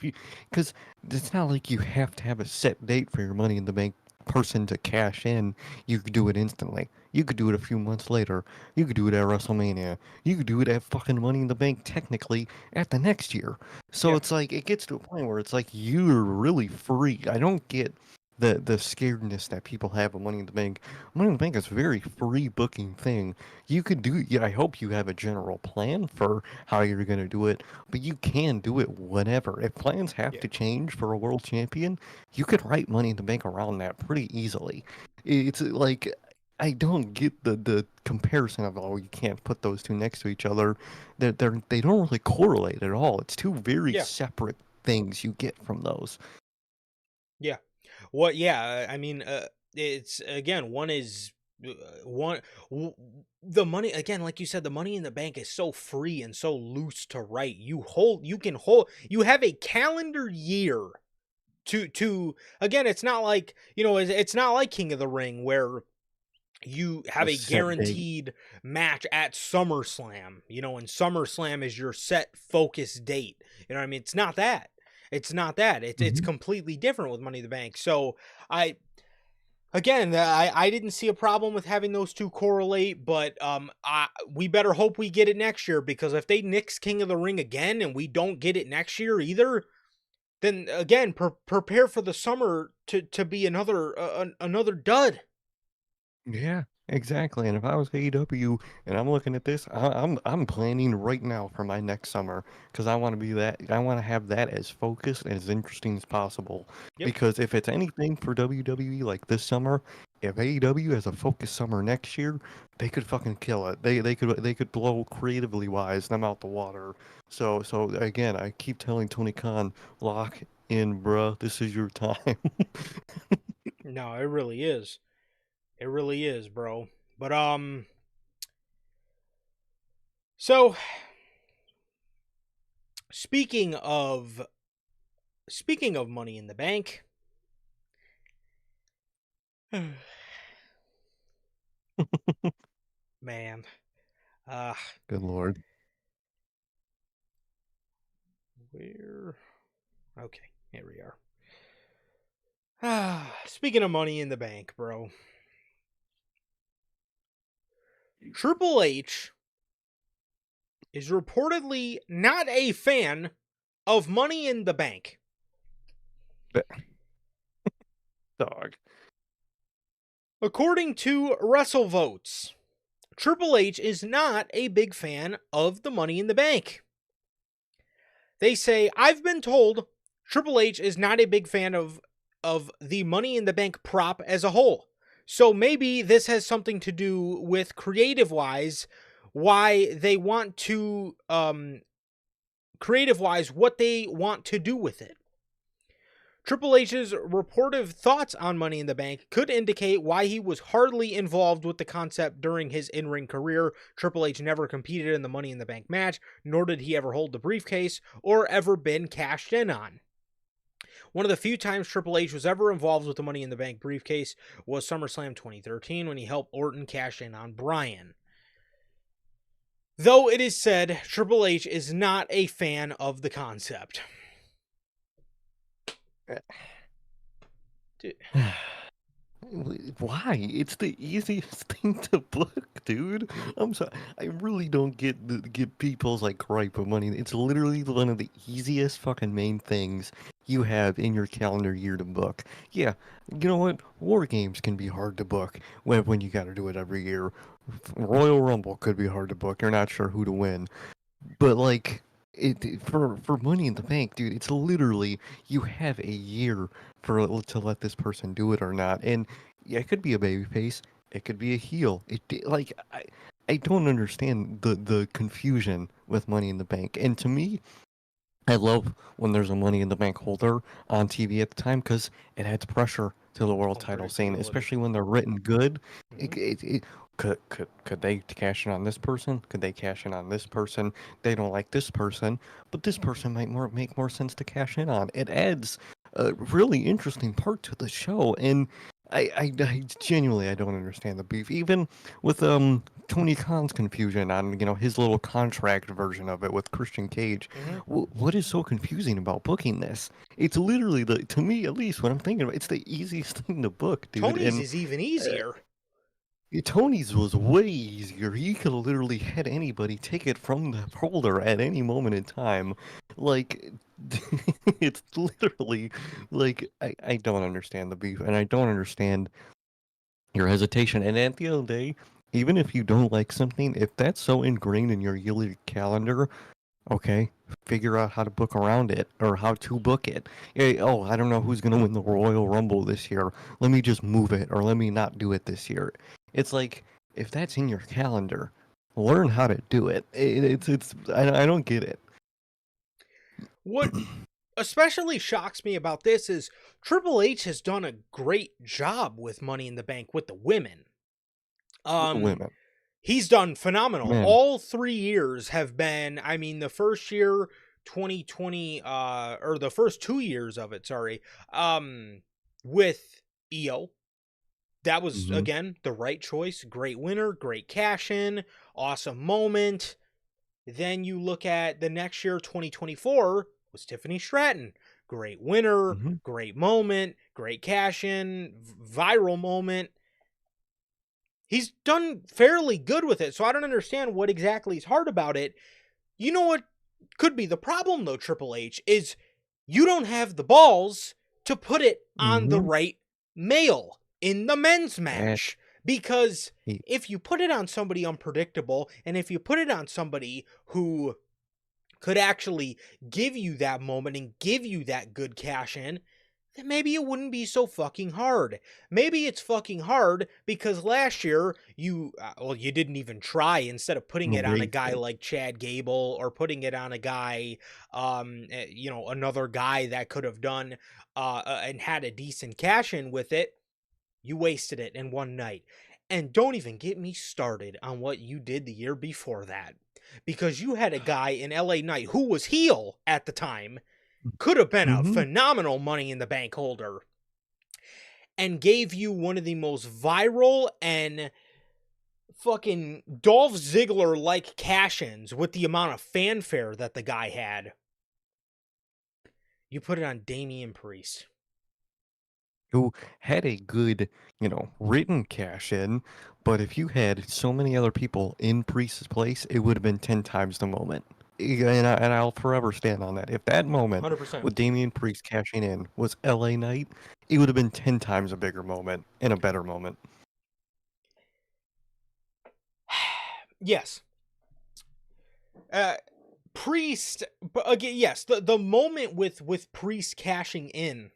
because it's not like you have to have a set date for your Money in the Bank person to cash in. You could do it instantly. You could do it a few months later. You could do it at WrestleMania. You could do it at fucking Money in the Bank technically at the next year. So Yeah. it's like it gets to a point where it's like you're really free. I don't get the scaredness that people have of Money in the Bank. Money in the Bank is a very free booking thing. You could do. Yeah, I hope you have a general plan for how you're going to do it, but you can do it whenever. If plans have Yeah. to change for a world champion, you could write Money in the Bank around that pretty easily. It's like I don't get the comparison of, oh, you can't put those two next to each other. They don't really correlate at all. It's two very Yeah. separate things you get from those. Yeah. What? Yeah. I mean, it's again. One is one. The money again, like you said, the Money in the Bank is so free and so loose to write. You can hold. You have a calendar year to. Again, it's not like it's not like King of the Ring where you have A a set date. guaranteed match at SummerSlam, and SummerSlam is your set focus date. You know what I mean? It's not that. It's not that. It's Hmm. completely different with Money in the Bank. So I again, I didn't see a problem with having those two correlate, but we better hope we get it next year, because if they nix King of the Ring again and we don't get it next year either, then again prepare for the summer to be another dud. Yeah, exactly. And if I was AEW and I'm looking at this, I'm planning right now for my next summer because I want to be that. I want to have that as focused and as interesting as possible. Yep. Because if it's anything for WWE like this summer, if AEW has a focused summer next year, they could fucking kill it. They could blow creatively wise them out the water. So again, I keep telling Tony Khan, lock in, bruh. This is your time. No, it really is. It really is, bro. But so speaking of Money in the Bank, man, uh, Good Lord. where? Okay, here we are. Speaking of Money in the Bank, bro, Triple H is reportedly not a fan of Money in the Bank. Dog. According to WrestleVotes, Triple H is not a big fan of the Money in the Bank. They say, I've been told Triple H is not a big fan of the Money in the Bank prop as a whole. So maybe this has something to do with creative-wise, why they want to, creative-wise, what they want to do with it. Triple H's reported thoughts on Money in the Bank could indicate why he was hardly involved with the concept during his in-ring career. Triple H never competed in the Money in the Bank match, nor did he ever hold the briefcase or ever been cashed in on. One of the few times Triple H was ever involved with the Money in the Bank briefcase was SummerSlam 2013 when he helped Orton cash in on Bryan. Though it is said Triple H is not a fan of the concept. Dude. Why? It's the easiest thing to book, dude. I'm sorry. I really don't get people's like gripe of money. It's literally one of the easiest fucking main things you have in your calendar year to book. Yeah, you know what? War games can be hard to book when you got to do it every year. Royal Rumble could be hard to book. You're not sure who to win. But like for Money in the Bank, dude, it's literally you have a year to let this person do it or not. And yeah, it could be a baby face, it could be a heel. Like I don't understand the confusion with Money in the Bank. And to me, I love when there's a Money in the Bank holder on TV at the time because it adds pressure to the world title scene, Unpredictability. especially when they're written good. Hmm. Could they cash in on this person? Could they cash in on this person? They don't like this person, but this person might make more sense to cash in on. It adds a really interesting part to the show, and I genuinely I don't understand the beef. Even with Tony Khan's confusion on his little contract version of it with Christian Cage. Hmm. What is so confusing about booking this? It's literally to me at least, what I'm thinking about, it's the easiest thing to book, dude. Tony's And is even uh, easier. Tony's was way easier. He could have literally had anybody take it from the holder at any moment in time. Like, it's literally like I don't understand the beef, and I don't understand your hesitation. And at the end of the day, even if you don't like something, if that's so ingrained in your yearly calendar, okay, figure out how to book around it or how to book it. Oh, I don't know who's going to win the Royal Rumble this year. Let me just move it or let me not do it this year. It's like if that's in your calendar, learn how to do it. I don't get it. What especially shocks me about this is Triple H has done a great job with Money in the Bank with the women. With the Um, women, he's done phenomenal. man. All 3 years have been, I mean, the first year, 2020, or the first 2 years of it, sorry, with EO. That was, Hmm. again, the right choice. Great winner, great cash in, awesome moment. Then you look at the next year, 2024, was Tiffany Stratton. Great winner, Hmm. great moment, great cash in, viral moment. He's done fairly good with it, so I don't understand what exactly is hard about it. You know what could be the problem, though, Triple H, is you don't have the balls to put it on the Hmm. right male in the men's That match. Because he, if you put it on somebody unpredictable, and if you put it on somebody who could actually give you that moment and give you that good cash in, then maybe it wouldn't be so fucking hard. Maybe it's fucking hard because last year you didn't even try. Instead of putting it on a erased guy it. like Chad Gable or putting it on a guy, another guy that could have done and had a decent cash in with it, you wasted it in one night. And don't even get me started on what you did the year before that. Because you had a guy in LA Knight who was heel at the time, could have been a Hmm. phenomenal Money in the Bank holder, and gave you one of the most viral and fucking Dolph Ziggler like cash ins with the amount of fanfare that the guy had. You put it on Damian Priest. Who had a good, written cash in, but if you had so many other people in Priest's place, it would have been 10 times the moment. And I'll forever stand on that. If that moment 100%. with Damian Priest cashing in was LA Knight, it would have been 10 times a bigger moment and a better moment. Yes. Uh, Priest, but again, yes, the moment with Priest cashing in,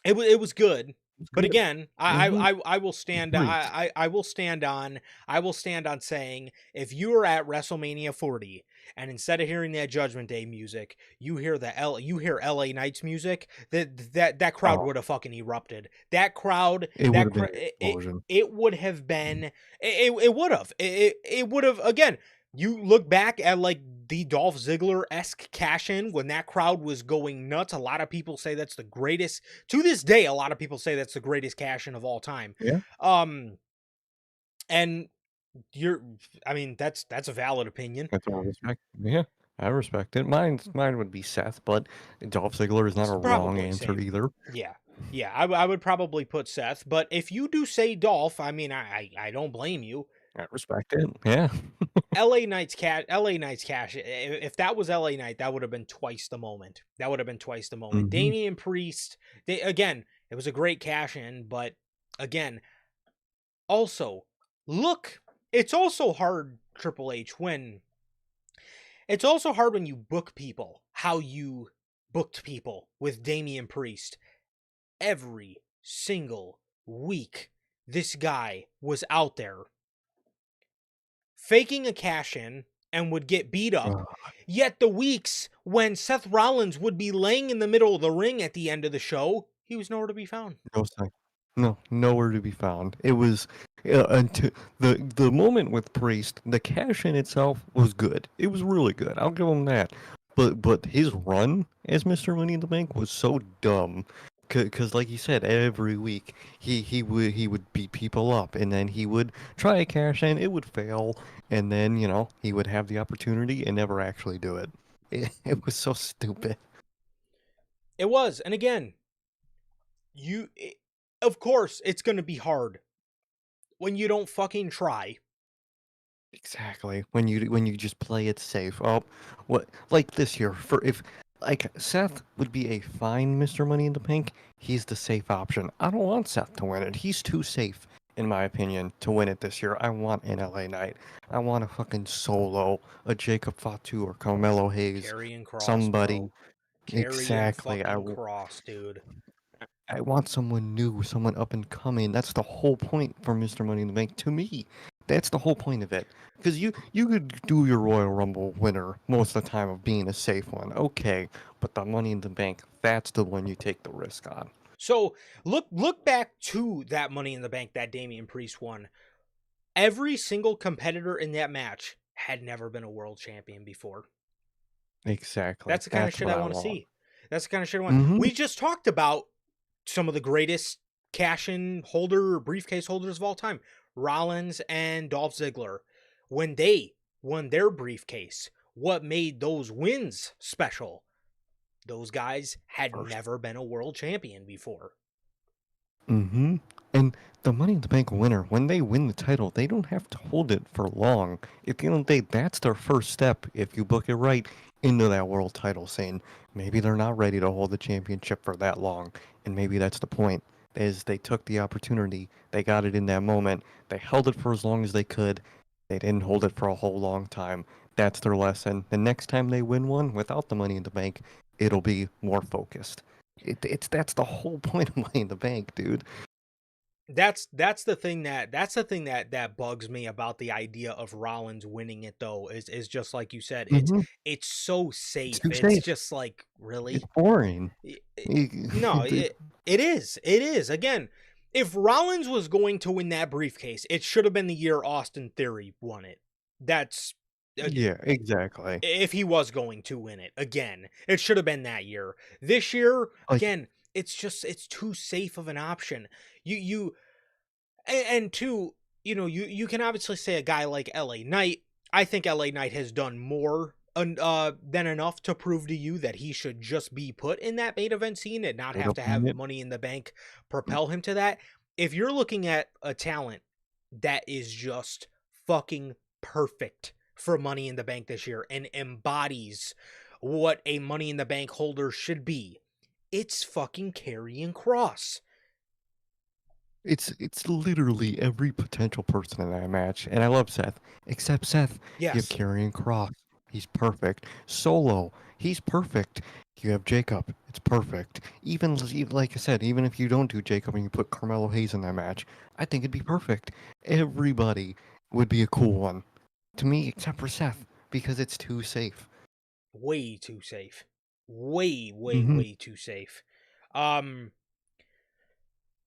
it was good. It's But good. again, Hmm. I will stand Great. I will stand on saying if you are at WrestleMania 40 and instead of hearing that Judgment Day music, you hear LA Knights music, that crowd Oh, would have fucking erupted. That crowd, it would that have been cra- an explosion. it would have been it would have it would have again. You look back at like the Dolph Ziggler esque cash in when that crowd was going nuts. A lot of people say that's the greatest to this day. A lot of people say that's the greatest cash in of all time. Yeah. Um, and you're, I mean, that's a valid opinion. That's all respect. Yeah. I respect it. Mine would be Seth, but Dolph Ziggler is not a wrong Probably answer same. either. Yeah. Yeah, I would probably put Seth, but if you do say Dolph, I mean, I don't blame you. I respect it. Yeah. LA Knight's cash. If that was LA Knight, that would have been twice the moment. That would have been twice the moment. Hmm. Damian Priest, they again, it was a great cash in, but again, also look, it's also hard, Triple H, when it's also hard when you book people how you booked people with Damian Priest. Every single week, this guy was out there faking a cash in and would get beat up. Yet the weeks when Seth Rollins would be laying in the middle of the ring at the end of the show, he was nowhere to be found. No sign. No, nowhere to be found. It was until the moment with Priest, the cash in itself was good. It was really good. I'll give him that. But his run as Mr. Money in the Bank was so dumb. Cause like you said, every week he would beat people up, and then he would try a cash in. It would fail, and then he would have the opportunity and never actually do it. It was so stupid. It was, and again, of course, it's going to be hard when you don't fucking try. Exactly. When you just play it safe. Oh, what like this year for if like Seth would be a fine Mr. Money in the Bank, he's the safe option. I don't want Seth to win it. He's too safe, in my opinion, to win it this year. I want an LA Knight. I want a fucking Solo, a Jacob Fatu or Carmelo Hayes, Carrying Cross, somebody. bro. Carrying Exactly. fucking Cross, dude. I want someone new, someone up and coming. That's the whole point for Mr. Money in the Bank to me. That's the whole point of it. Because you could do your Royal Rumble winner most of the time of being a safe one. Okay, but the Money in the Bank, that's the one you take the risk on. So look back to that Money in the Bank that Damian Priest won. Every single competitor in that match had never been a world champion before. Exactly. That's the kind of That's shit what I I want to want. see. That's the kind of shit I want. Mm-hmm. We just talked about some of the greatest cash-in holder, briefcase holders of all time, Rollins and Dolph Ziggler. When they won their briefcase, what made those wins special? Those guys had First. never been a world champion before. Mm-hmm. And the Money in the Bank winner, when they win the title, they don't have to hold it for long. At the end of the day, that's their first step, if you book it right, into that world title scene. Maybe they're not ready to hold the championship for that long, and maybe that's the point. Is they took the opportunity, they got it in that moment, they held it for as long as they could, they didn't hold it for a whole long time. That's their lesson. The next time they win one without the Money in the Bank, it'll be more focused. That's the whole point of Money in the Bank, dude. That's the thing that bugs me about the idea of Rollins winning it though is just like you said, Hmm. it's so It's safe. too It's safe. just like, It's really? boring. I- I- No, It- it is. It is. Again, if Rollins was going to win that briefcase, it should have been the year Austin Theory won it. That's yeah, exactly. if he was going to win it again. It should have been that year. This year, Like, again, it's too safe of an option. You and two, you can obviously say a guy like LA Knight. I think LA Knight has done more than enough to prove to you that he should just be put in that main event scene and not straight have up to mean have it. Money in the Bank propel him to that. If you're looking at a talent that is just fucking perfect for Money in the Bank this year and embodies what a Money in the Bank holder should be, it's fucking Karrion Cross. It's literally every potential person in that match, and I love Seth. Except Seth, you have Yes. Karrion Cross. He's perfect. Solo, he's perfect. You have Jacob. It's perfect. Even like I said, even if you don't do Jacob and you put Carmelo Hayes in that match, I think it'd be perfect. Everybody would be a cool one. To me, except for Seth, because it's too safe. Way too safe. Way, way, Hmm. way too safe. Um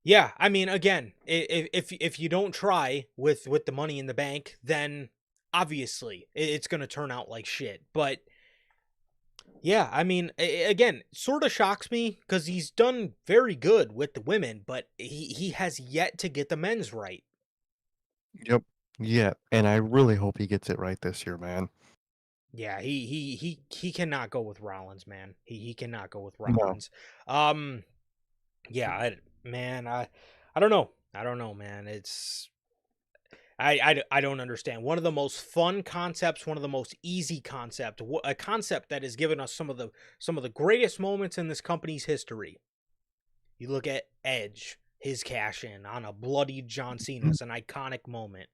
yeah, I mean again, if you don't try with the Money in the Bank, then obviously it's going to turn out like shit. But yeah, I mean again, sort of shocks me cuz he's done very good with the women, but he has yet to get the men's right. Yep. Yeah, and I really hope he gets it right this year, man. Yeah, he cannot go with Rollins, man. He cannot go with No. Rollins. Um, yeah, man, I don't know. I don't know, man. I don't understand. One of the most fun concepts, one of the most easy concept, a concept that has given us some of the greatest moments in this company's history. You look at Edge, his cash in on a bloody John Cena, Mhm. it's an iconic moment.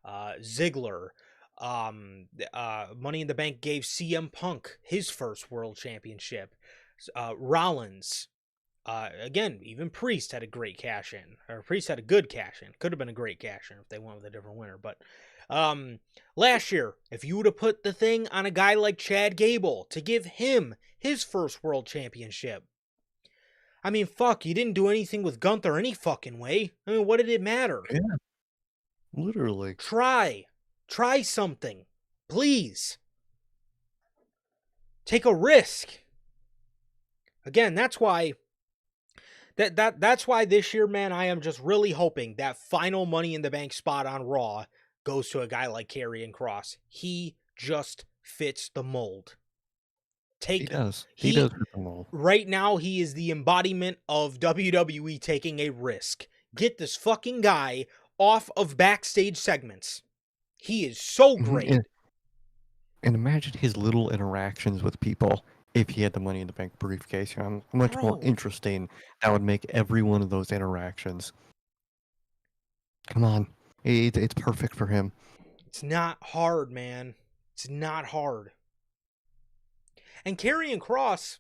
Ziggler, Money in the Bank gave CM Punk his first world championship. Rollins, again, even Priest had a great cash in, or Priest had a good cash in. Could have been a great cash in if they went with a different winner. But last year, if you would have put the thing on a guy like Chad Gable to give him his first world championship, I mean, fuck, you didn't do anything with Gunther any fucking way. I mean, what did it matter? Yeah, literally. Try something, please. Take a risk. Again, that's why that's why this year, man, I am just really hoping that final Money in the Bank spot on Raw goes to a guy like Karrion Kross. He just fits the mold. He does. He He does fit them all. right now he is the embodiment of WWE taking a risk. Get this fucking guy off of backstage segments. He is so Mhm, great. and imagine his little interactions with people if he had the Money in the Bank briefcase. You know, how much more Bro, interesting that would make every one of those interactions. Come on. It's perfect for him. it's not hard, man. It's not hard. And Karrion Kross,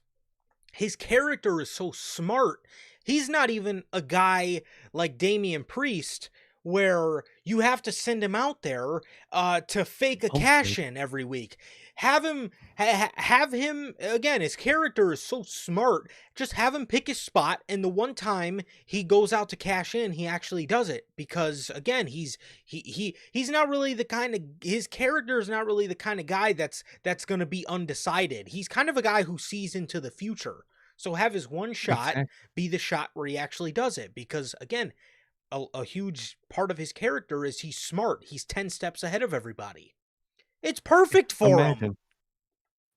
his character is so smart. He's not even a guy like Damian Priest where you have to send him out there to fake a Oh, cash in every week. Have him again. His character is so smart. Just have him pick his spot, and the one time he goes out to cash in, he actually does it because again, he's not really the kind of his character is not really the kind of guy that's going to be undecided. He's kind of a guy who sees into the future. So have his one shot exactly. be the shot where he actually does it because again, a huge part of his character is he's smart. He's 10 steps ahead of everybody. It's perfect for him. Imagine.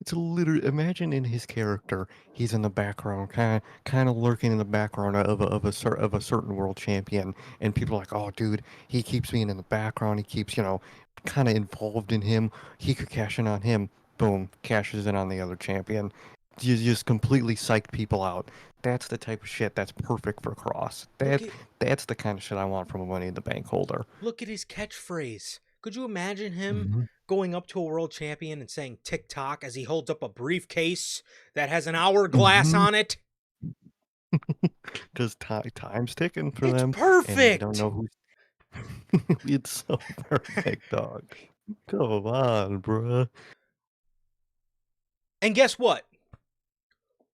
It's literally imagine in his character, he's in the background, kind of lurking in the background of a certain world champion, and people are like, "Oh, dude, he keeps being in the background. He keeps, kind of involved in him. He could cash in on him. Boom, cashes in on the other champion. You just completely psyched people out. That's the type of shit that's perfect for Cross. Look That at that's the kind of shit I want from a Money in the Bank holder. look at his catchphrase. Could you imagine him Mhm. going up to a world champion and saying "tick-tock" as he holds up a briefcase that has an hourglass Mhm. on it? Because time's ticking for It's them, and they don't perfect. know who's. It's so perfect, dog. Come on, bruh. And guess what?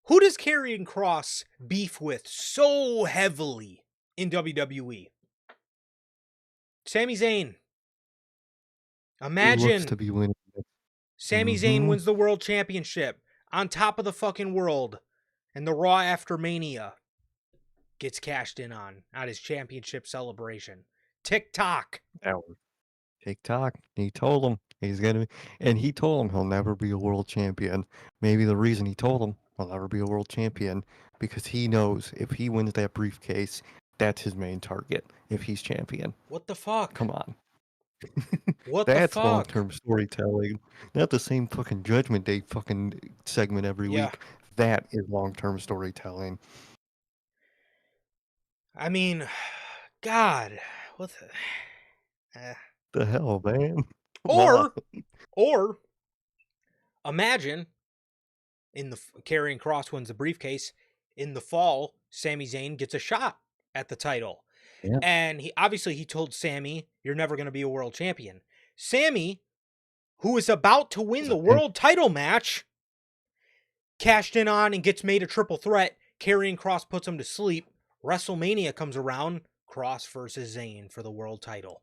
Who does Karrion Kross beef with so heavily in WWE? Sami Zayn. Looks Imagine to be winning. Sami Zayn Mm-hmm. wins the world championship on top of the fucking world, and the Raw after Mania gets cashed in on at his championship celebration. TikTok. That was TikTok. He told him he's gonna be, and he told him he'll never be a world champion. Maybe the reason he told him he'll never be a world champion because he knows if he wins that briefcase, that's his main target if he's champion. What the fuck? Come on. What the That's fuck? long-term storytelling. Not the same fucking Judgment Day fucking segment every Yeah. week. That is long-term storytelling. I mean, God, what the. Eh. The hell, man? Come on. Or, or imagine in the carrying Cross wins the briefcase in the fall. Sami Zayn gets a shot at the title, Yeah. and he told Sammy, "You're never going to be a world champion." Sammy, who is about to win It's the a pick. world title match, cashed in on and gets made a triple threat. Karrion Kross puts him to sleep. WrestleMania comes around. Cross versus Zayn for the world title.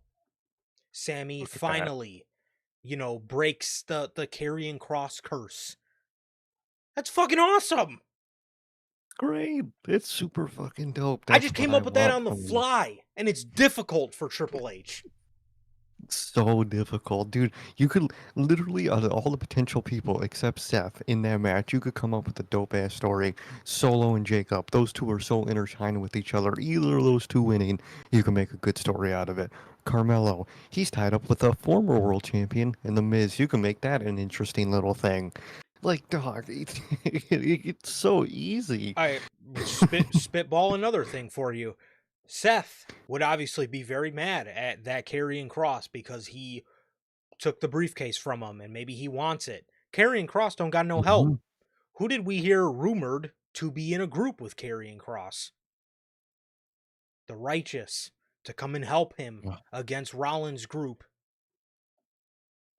Sammy Look at that. finally, breaks the Karrion Kross curse. That's fucking awesome. Great. It's super fucking dope. I That's just what came I up with that want on the from. fly, and it's difficult for Triple H. So difficult, dude. You could literally, out of all the potential people except Seth in that match, you could come up with a dope ass story. Solo and Jacob, those two are so intertwined with each other. Either of those two winning, you can make a good story out of it. Carmelo, he's tied up with a former world champion in The Miz. You can make that an interesting little thing. Like, dog, it's so easy. I spitball another thing for you. Seth would obviously be very mad at that Karrion Kross because he took the briefcase from him and maybe he wants it. Karrion Kross don't got no help. Mhm. Who did we hear rumored to be in a group with Karrion Kross? The Righteous to come and help him against Rollins' group.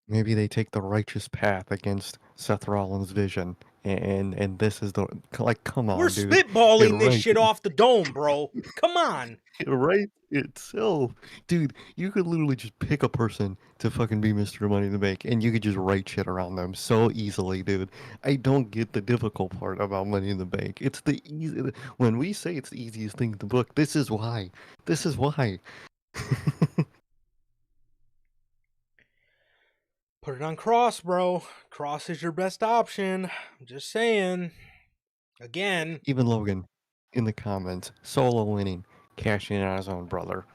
Maybe they take the righteous path against Seth Rollins' vision, and this is the like, come We're on, dude, it spitballing this right, shit off the dome, bro. Come on. it right itself, dude. You could literally just pick a person to fucking be Mr. Money in the Bank, and you could just write shit around them so easily, dude. I don't get the difficult part about Money in the Bank. It's the easy. When we say it's the easiest thing in the book, this is why. This is why. Put it on Cross, bro. Cross is your best option. I'm just saying. Again, Even Logan in the comments, Solo winning, cashing in on his own brother.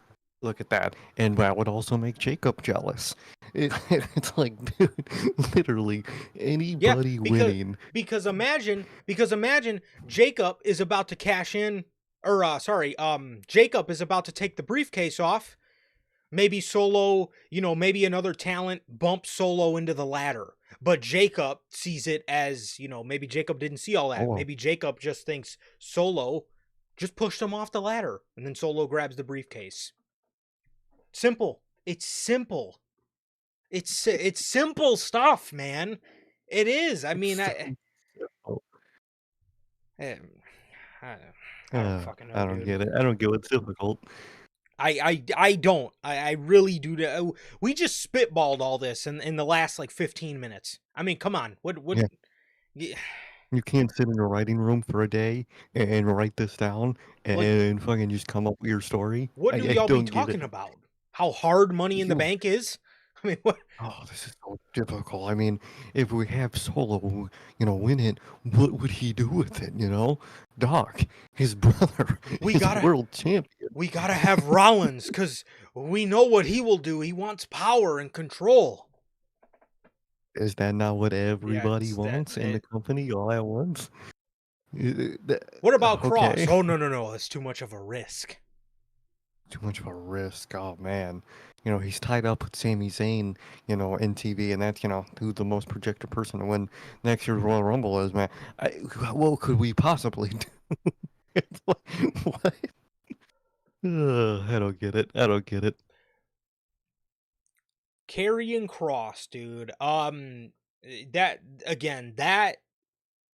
Look at that. And that would also make Jacob jealous. It's like, dude, literally yeah, anybody because winning. because imagine Jacob is about to cash in, or Jacob is about to take the briefcase off. Maybe Solo, maybe another talent bumps Solo into the ladder. But Jacob sees it as, maybe Jacob didn't see all that. Oh, Maybe Jacob just thinks Solo just pushed him off the ladder. And then Solo grabs the briefcase. Simple. It's simple. It's simple stuff, man. It is. I it's mean, so I, simple. I, I don't fucking know, I don't dude. get it. I don't get what's difficult. I don't. I really do. We just spitballed all this in the last like 15 minutes. I mean, come on. What Yeah. yeah, You can't sit in a writing room for a day and write this down like and fucking just come up with your story. what do I y'all be don't get it. talking about? How hard Money in the You Bank is? I mean, what Oh, this is so difficult. I mean, if we have Solo, win it, what would he do with it, Doc, his brother, we is gotta world champion. we gotta have Rollins because we know what he will do. He wants power and control. Is that not what Yeah, everybody it's that. wants in the company all at once? What about Cross? Okay. Oh no, it's too much of a risk. Too much of a risk. Oh, man. He's tied up with Sami Zayn, in TV, and that's, who the most projected person to win next year's Royal Rumble is, man. What could we possibly do? It's like, what? I don't get it. I don't get it. Karrion Cross, dude. That again, that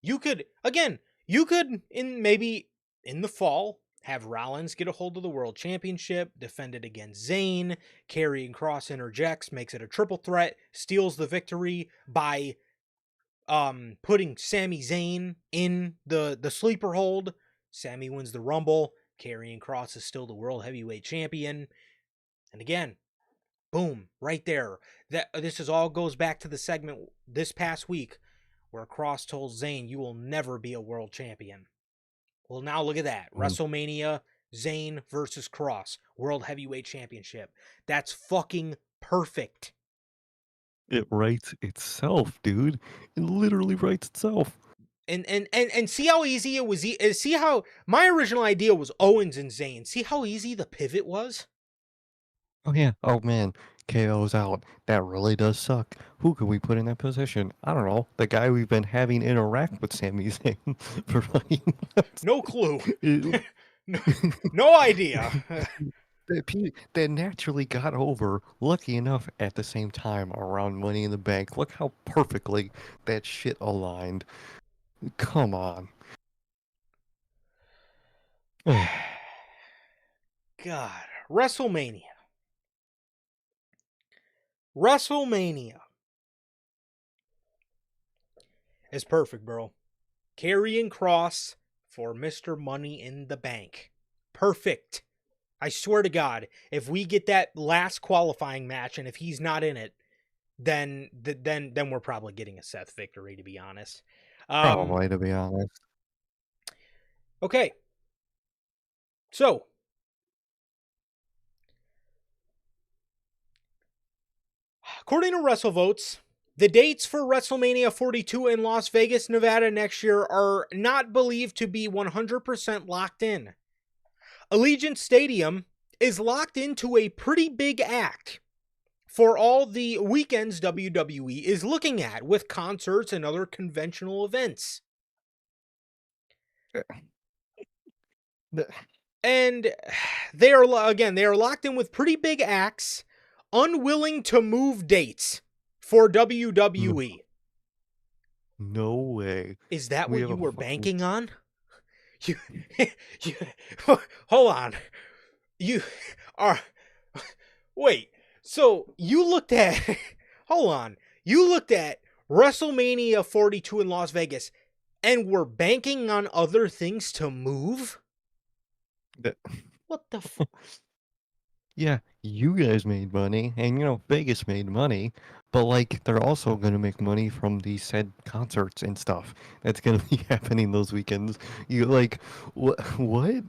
you could in maybe in the fall have Rollins get a hold of the world championship, defend it against Zayn. Karrion Cross interjects, makes it a triple threat, steals the victory by putting Sami Zayn in the sleeper hold. Sami wins the Rumble. Karrion Cross is still the world heavyweight champion. And again, boom, right there. This is all goes back to the segment this past week where Cross told Zayn, "You will never be a world champion." Well, now look at that. Mm. WrestleMania, Zayn versus Cross, World Heavyweight Championship. That's fucking perfect. It writes itself, dude. It literally writes itself. And see how easy it was. See how my original idea was Owens and Zayn. See how easy the pivot was. Oh yeah. Oh man. KO's out. That really does suck. Who could we put in that position? I don't know. The guy we've been having interact with Sami Zayn for like months. No clue. It- no, no idea. that naturally got over, lucky enough, at the same time around Money in the Bank. Look how perfectly that shit aligned. Come on. God, WrestleMania. WrestleMania is perfect, bro. Karrion Cross for Mr. Money in the Bank. Perfect. I swear to God, if we get that last qualifying match and if he's not in it, then we're probably getting a Seth victory, to be honest. Probably, to be honest. Okay. So, according to WrestleVotes, the dates for WrestleMania 42 in Las Vegas, Nevada next year are not believed to be 100% locked in. Allegiant Stadium is locked into a pretty big act for all the weekends WWE is looking at with concerts and other conventional events. And they are locked in with pretty big acts, unwilling to move dates for WWE. No way. Is that We what have you a were fucking banking on? You, you hold on. You are wait. So you looked at hold on. You looked at WrestleMania 42 in Las Vegas and were banking on other things to move? that- What the Yeah, you guys made money, and Vegas made money, but like they're also gonna make money from these said concerts and stuff that's gonna be happening those weekends. You like what? What?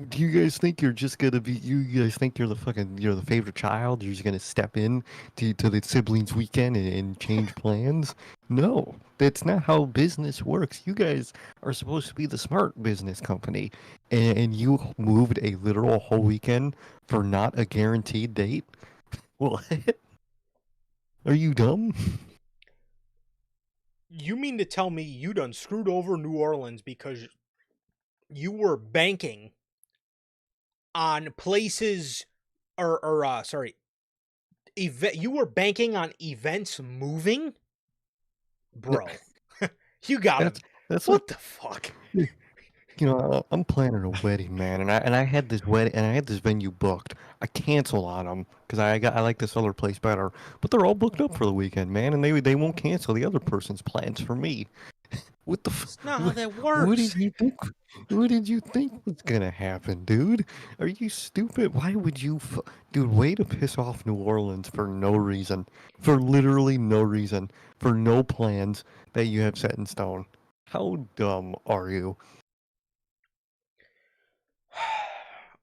Do you guys think you're just gonna be? You guys think you're the favorite child? You're just gonna step in to the siblings weekend and change plans? No, that's not how business works. You guys are supposed to be the smart business company, and you moved a literal whole weekend for not a guaranteed date? What? Are you dumb? You mean to tell me you done screwed over New Orleans because you were banking on places you were banking on events moving? No, Bro, you gotta that's like what the fuck? I'm planning a wedding, man, and I had this wedding and I had this venue booked. I canceled on them because I like this other place better, but they're all booked up for the weekend, man, and they won't cancel the other person's plans for me. What the It's not how what, that what works. did you think? What did you think was gonna happen, dude? Are you stupid? Why would you, dude? Way to piss off New Orleans for no reason, for literally no reason, for no plans that you have set in stone. How dumb are you?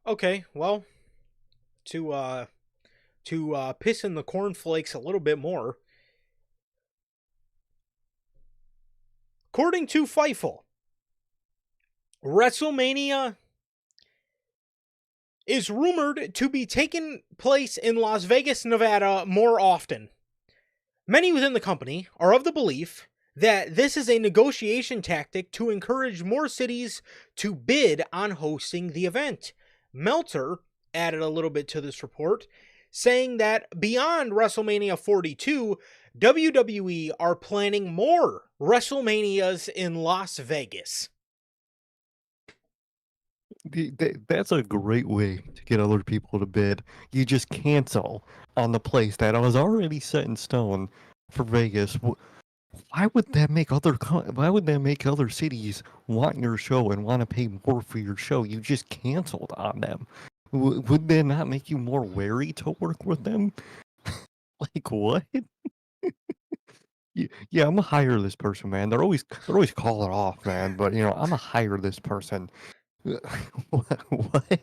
Okay, well, to piss in the cornflakes a little bit more. According to Fightful, WrestleMania is rumored to be taking place in Las Vegas, Nevada more often. Many within the company are of the belief that this is a negotiation tactic to encourage more cities to bid on hosting the event. Meltzer added a little bit to this report, saying that beyond WrestleMania 42, WWE are planning more WrestleManias in Las Vegas. That's a great way to get other people to bid. You just cancel on the place that was already set in stone for Vegas. Why would that make other cities want your show and want to pay more for your show? You just canceled on them. Would that not make you more wary to work with them? Like what? Yeah, I'm gonna hire this person, man. They're always calling off, man. But I'm gonna hire this person. What?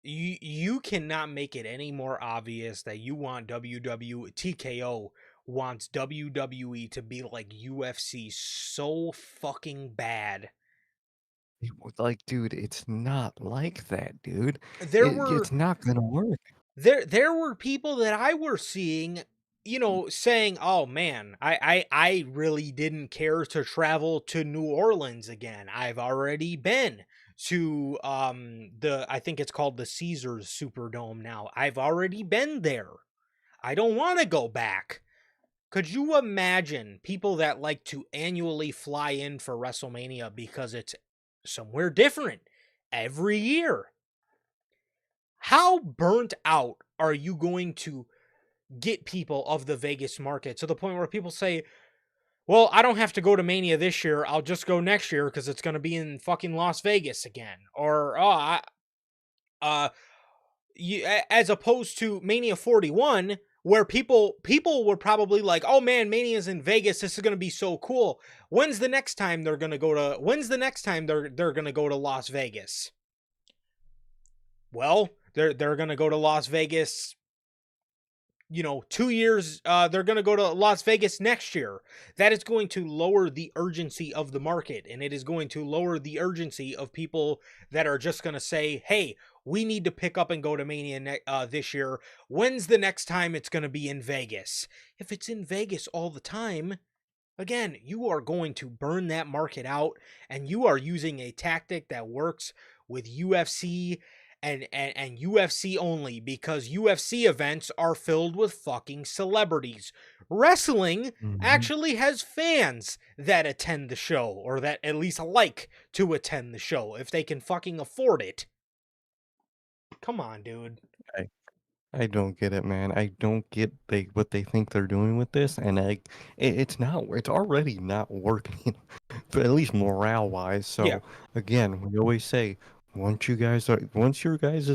You cannot make it any more obvious that you want TKO wants WWE to be like UFC so fucking bad. Like, dude, it's not like that, dude. There were It's not gonna work. there were people that I were seeing, saying, "Oh man, I really didn't care to travel to New Orleans again. I've already been to the I think it's called the Caesars Superdome now. I've already been there. I don't want to go back." Could you imagine people that like to annually fly in for WrestleMania because it's somewhere different every year? How burnt out are you going to get people of the Vegas market to the point where people say, well, I don't have to go to Mania this year. I'll just go next year because it's going to be in fucking Las Vegas again. Or, as opposed to Mania 41, where people were probably like, "Oh man, Mania's in Vegas. This is going to be so cool." When's the next time they're going to go to Las Vegas? Well, they're going to go to Las Vegas, 2 years. They're going to go to Las Vegas next year. That is going to lower the urgency of the market, and it is going to lower the urgency of people that are just going to say, "Hey, we need to pick up and go to Mania this year. When's the next time it's going to be in Vegas?" If it's in Vegas all the time, again, you are going to burn that market out, and you are using a tactic that works with UFC and UFC only, because UFC events are filled with fucking celebrities. Wrestling actually has fans that attend the show, or that at least like to attend the show if they can fucking afford it. Come on, dude. I don't get it, man. I don't get what they think they're doing with this, and it's not. It's already not working, but at least morale wise. Yeah. So again, we always say, once your guys'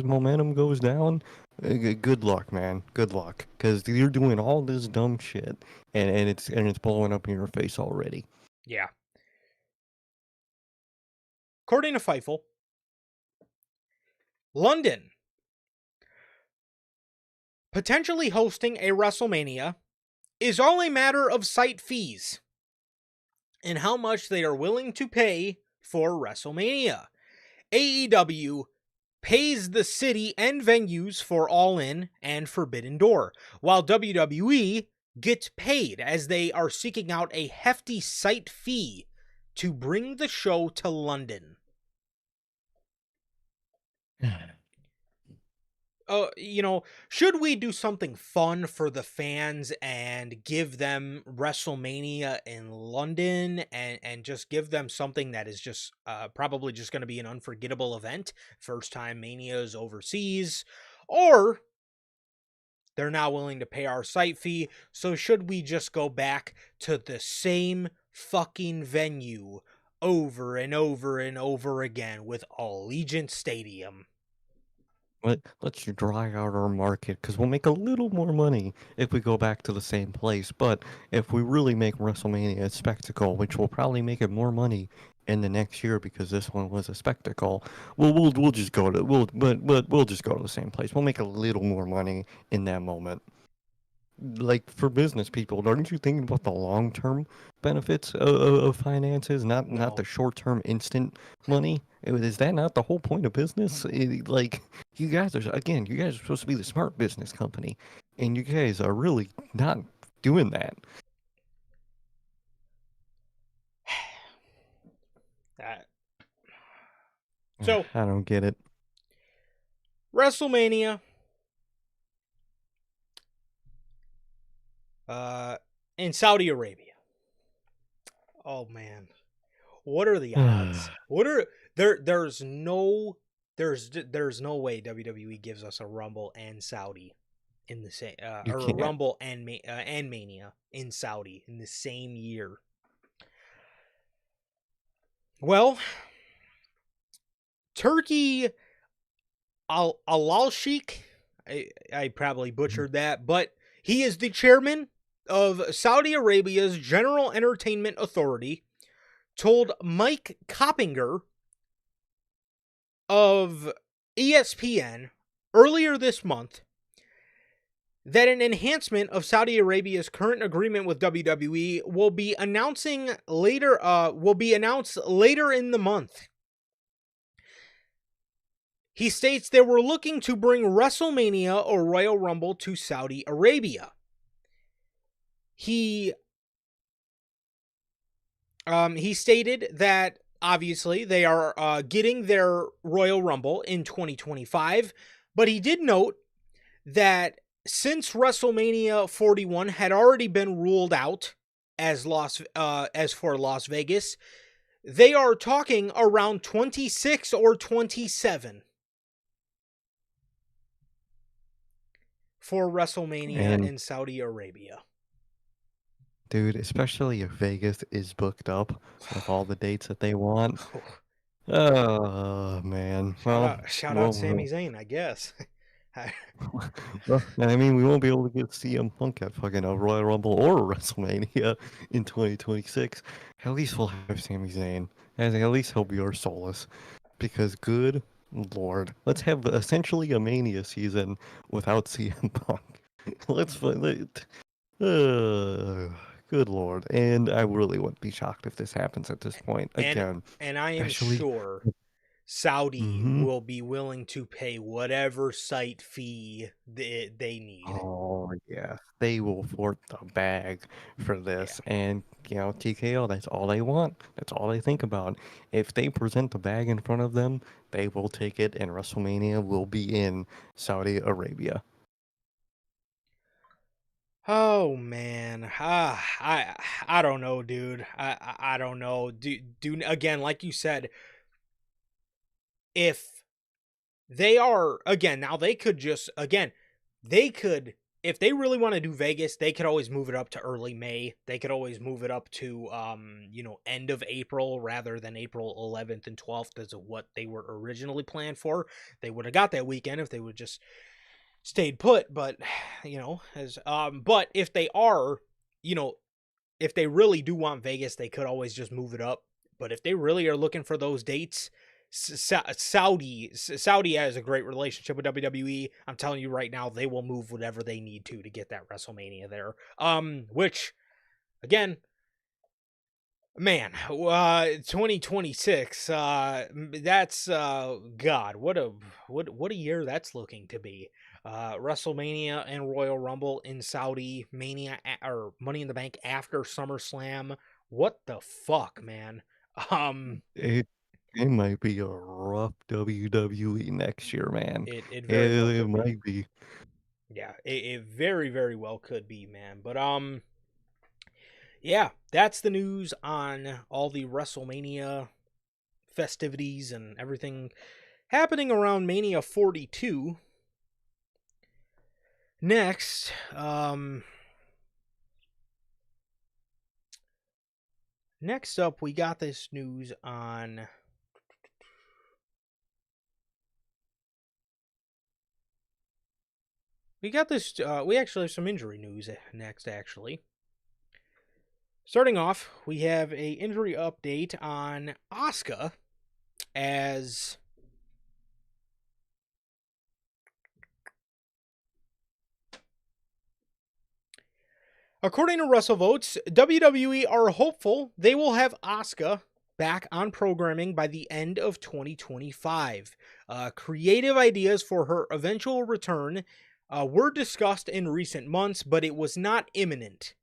momentum goes down, good luck, man. Good luck, because you're doing all this dumb shit, and it's blowing up in your face already. Yeah. According to Fightful, London potentially hosting a WrestleMania is all a matter of site fees and how much they are willing to pay for WrestleMania. AEW pays the city and venues for All In and Forbidden Door, while WWE gets paid as they are seeking out a hefty site fee to bring the show to London. Should we do something fun for the fans and give them WrestleMania in London, and just give them something that is just probably just going to be an unforgettable event, first time Mania is overseas? Or they're not willing to pay our site fee, so should we just go back to the same fucking venue over and over and over again with Allegiant Stadium? Let's dry out our market, because we'll make a little more money if we go back to the same place. But if we really make WrestleMania a spectacle, which will probably make it more money in the next year because this one was a spectacle, we'll just go to we'll just go to the same place. We'll make a little more money in that moment. Like, for business people, aren't you thinking about the long-term benefits of finances, not No. the short-term instant money? Is that not the whole point of business? Like, you guys are supposed to be the smart business company, and you guys are really not doing that. So, I don't get it. WrestleMania in Saudi Arabia. Oh man, what are the odds? There's no way WWE gives us a Rumble and Saudi in the same You or a can't. Rumble and Mania in Saudi in the same year. Well, Turkey Al Sheikh, I probably butchered that, but he is the chairman of Saudi Arabia's General Entertainment Authority, told Mike Coppinger of ESPN earlier this month that an enhancement of Saudi Arabia's current agreement with WWE will be announced later in the month. He states they were looking to bring WrestleMania or Royal Rumble to Saudi Arabia. He stated that obviously they are getting their Royal Rumble in 2025, but he did note that since WrestleMania 41 had already been ruled out as for Las Vegas, they are talking around 26 or 27 for WrestleMania in Saudi Arabia. Dude, especially if Vegas is booked up with all the dates that they want. Oh man. Shout out Sami Zayn, I guess. Well, I mean, we won't be able to get CM Punk at fucking a Royal Rumble or a WrestleMania in 2026. At least we'll have Sami Zayn, and at least he'll be our solace. Because good lord, let's have essentially a Mania season without CM Punk. Let's good lord, and I really wouldn't be shocked if this happens at this point and again, and I am especially. sure Saudi Mm-hmm. will be willing to pay whatever site fee they need. Oh yeah, they will fort the bag for Yeah. this, and TKO. That's all they want. That's all they think about. If they present the bag in front of them, they will take it, and WrestleMania will be in Saudi Arabia. Oh man, I don't know, dude. I don't know. Do again, like you said, if they are again now they could just again they could if they really want to do Vegas, they could always move it up to early May. They could always move it up to end of April rather than April 11th and 12th as of what they were originally planned for. They would have got that weekend if they would just stayed put, but but if they are, you know, if they really do want Vegas, they could always just move it up. But if they really are looking for those dates, Saudi has a great relationship with WWE. I'm telling you right now, they will move whatever they need to get that WrestleMania there. Which again, man, 2026. That's God, what a year that's looking to be. WrestleMania and Royal Rumble in Saudi, Mania or Money in the Bank after SummerSlam. What the fuck, man? Um, It it might be a rough WWE next year, man. it It, very well it could be. might be. Yeah, it very very well could be, man. But yeah, that's the news on all the WrestleMania festivities and everything happening around Mania 42. Next, next up, we got this news on. We got this. We actually have some injury news next. Actually, starting off, we have a injury update on Asuka as according to WrestleVotes, WWE are hopeful they will have Asuka back on programming by the end of 2025. Creative ideas for her eventual return were discussed in recent months, but it was not imminent.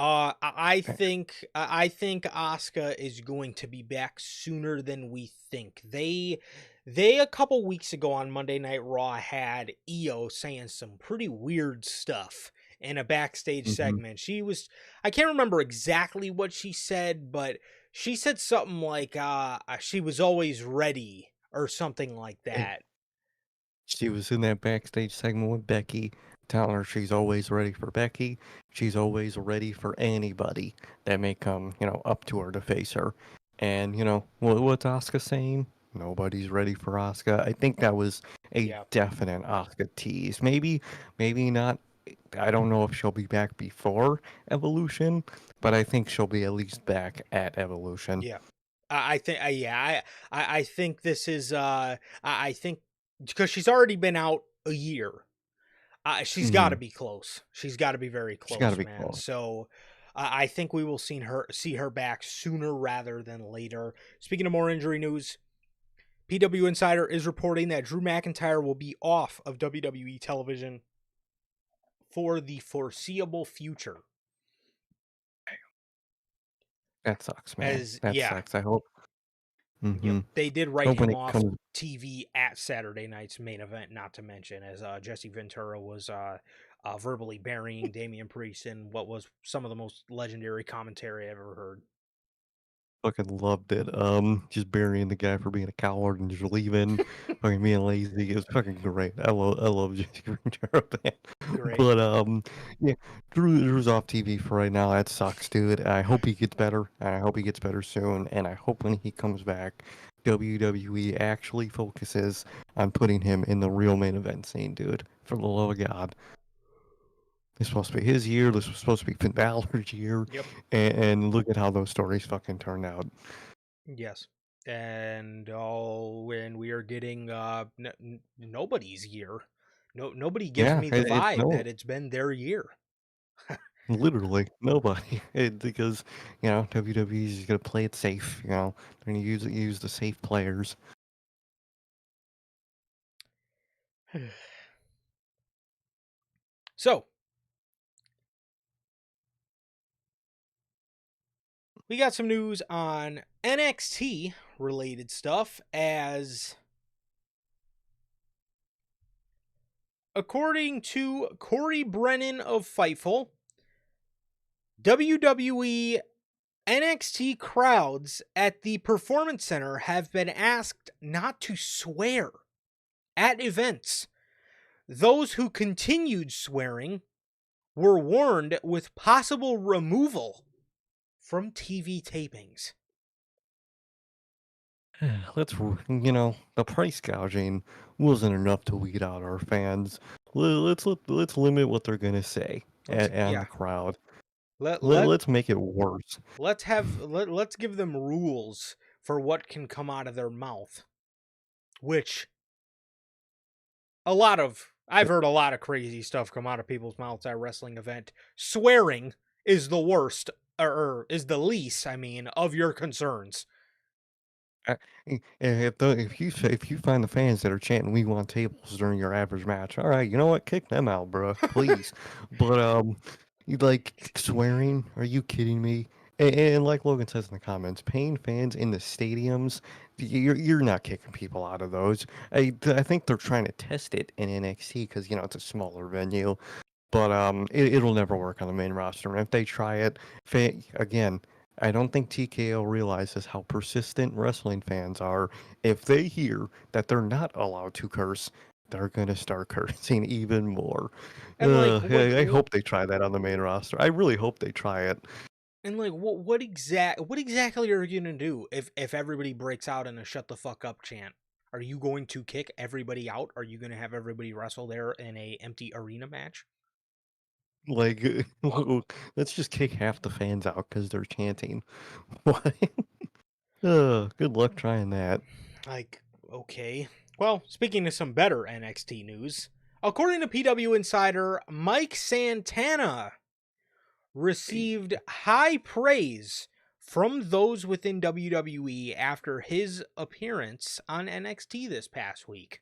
I think Asuka is going to be back sooner than we think. They a couple weeks ago on Monday Night Raw had Io saying some pretty weird stuff in a backstage Mhm. segment. I can't remember exactly what she said, but she said something like she was always ready or something like And that. she was in that backstage segment with Becky, telling her she's always ready for Becky. She's always ready for anybody that may come, up to her to face her. And, what's Asuka saying? Nobody's ready for Asuka. I think that was a Yeah. definite Asuka tease. Maybe not. I don't know if she'll be back before Evolution, but I think she'll be at least back at Evolution. Yeah. I think yeah, I think this is I think because she's already been out a year. She's got to Hmm. be close. She's got to be very She's got to close, be man. close. So I think we will see her back sooner rather than later. Speaking of more injury news, PW Insider is reporting that Drew McIntyre will be off of WWE television for the foreseeable future. That sucks, man. As That yeah, sucks. I hope. Hmm. they did write Hope when him it off comes. TV at Saturday night's main event, not to mention as Jesse Ventura was verbally burying Damian Priest in what was some of the most legendary commentary I've ever heard. Fucking loved it. Just burying the guy for being a coward and just leaving, fucking being lazy. It was fucking great. I love Jesse Ventura, man. Great. But yeah, Drew's off TV for right now. That sucks, dude. I hope he gets better. I hope he gets better soon, and I hope when he comes back, WWE actually focuses on putting him in the real main event scene, dude. For the love of God. It's supposed to be his year. This was supposed to be Finn Balor's year. Yep. And look at how those stories fucking turned out. Yes. And we are getting nobody's year. Nobody gives Yeah, me the it's vibe no, that it's been their year. literally nobody. Because, WWE is going to play it safe, They're going to use the safe players. So, we got some news on NXT related stuff as according to Corey Brennan of Fightful, WWE NXT crowds at the Performance Center have been asked not to swear at events. Those who continued swearing were warned with possible removal from TV tapings. The price gouging wasn't enough to weed out our fans. Let's limit what they're gonna say and the crowd. Let's make it worse. Let's give them rules for what can come out of their mouth, which I've heard a lot of crazy stuff come out of people's mouths at a wrestling event. Swearing is the worst, or is the least, of your concerns. If you find the fans that are chanting "We want tables" during your average match, all right, you know what? Kick them out, bro, please. But you like swearing? Are you kidding me? And like Logan says in the comments, paying fans in the stadiums, you're not kicking people out of those. I think they're trying to test it in NXT because it's a smaller venue. But it'll never work on the main roster. And if they try it, again, I don't think TKO realizes how persistent wrestling fans are. If they hear that they're not allowed to curse, they're gonna start cursing even more. And like I hope they try that on the main roster. I really hope they try it. And like what exactly are you gonna do if everybody breaks out in a shut the fuck up chant? Are you going to kick everybody out? Are you gonna have everybody wrestle there in a empty arena match? Like, let's just kick half the fans out because they're chanting. What? Good luck trying that. Like, okay. Well, speaking of some better NXT news, according to PW Insider, Mike Santana received high praise from those within WWE after his appearance on NXT this past week.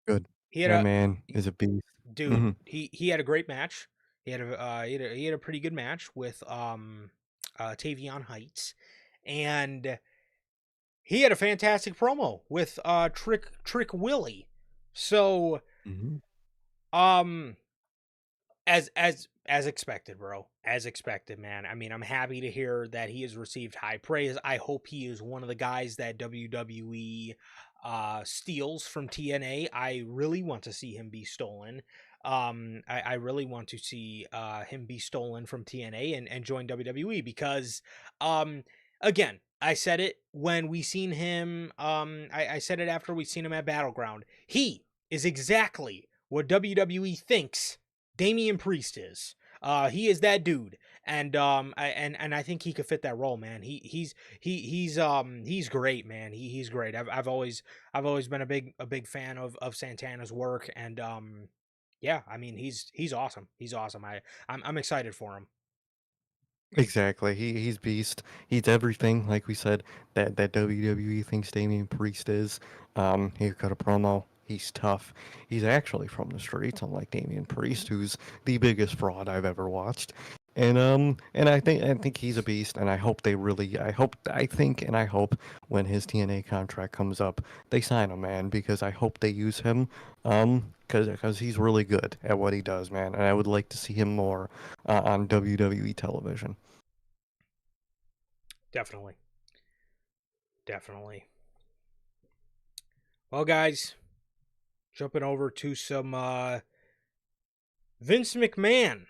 Good. He had That a man is a beast. dude. Hmm. He had a great match. He had a pretty good match with Tavion Heights, and he had a fantastic promo with Trick Willie. So Hmm. um as expected, bro. As expected, man. I mean, I'm happy to hear that he has received high praise. I hope he is one of the guys that WWE steals from TNA. I really want to see him be stolen. I really want to see him be stolen from TNA and join WWE because again, I said it when we seen him I said it after we seen him at Battleground. He is exactly what WWE thinks Damian Priest is. He is that dude, and I think he could fit that role, man. He's great, man. He's great. I've always been a big fan of Santana's work, and yeah, I mean he's awesome. He's awesome. I'm excited for him. Exactly. He's beast. He's everything, like we said, that WWE thinks Damian Priest is. He cut a promo. He's tough. He's actually from the streets, unlike Damian Priest, who's the biggest fraud I've ever watched. And I think he's a beast, and I hope they really I hope when his TNA contract comes up, they sign him, man, because I hope they use him. Because he's really good at what he does, man, and I would like to see him more on WWE television. Definitely, definitely. Well, guys, jumping over to some Vince McMahon.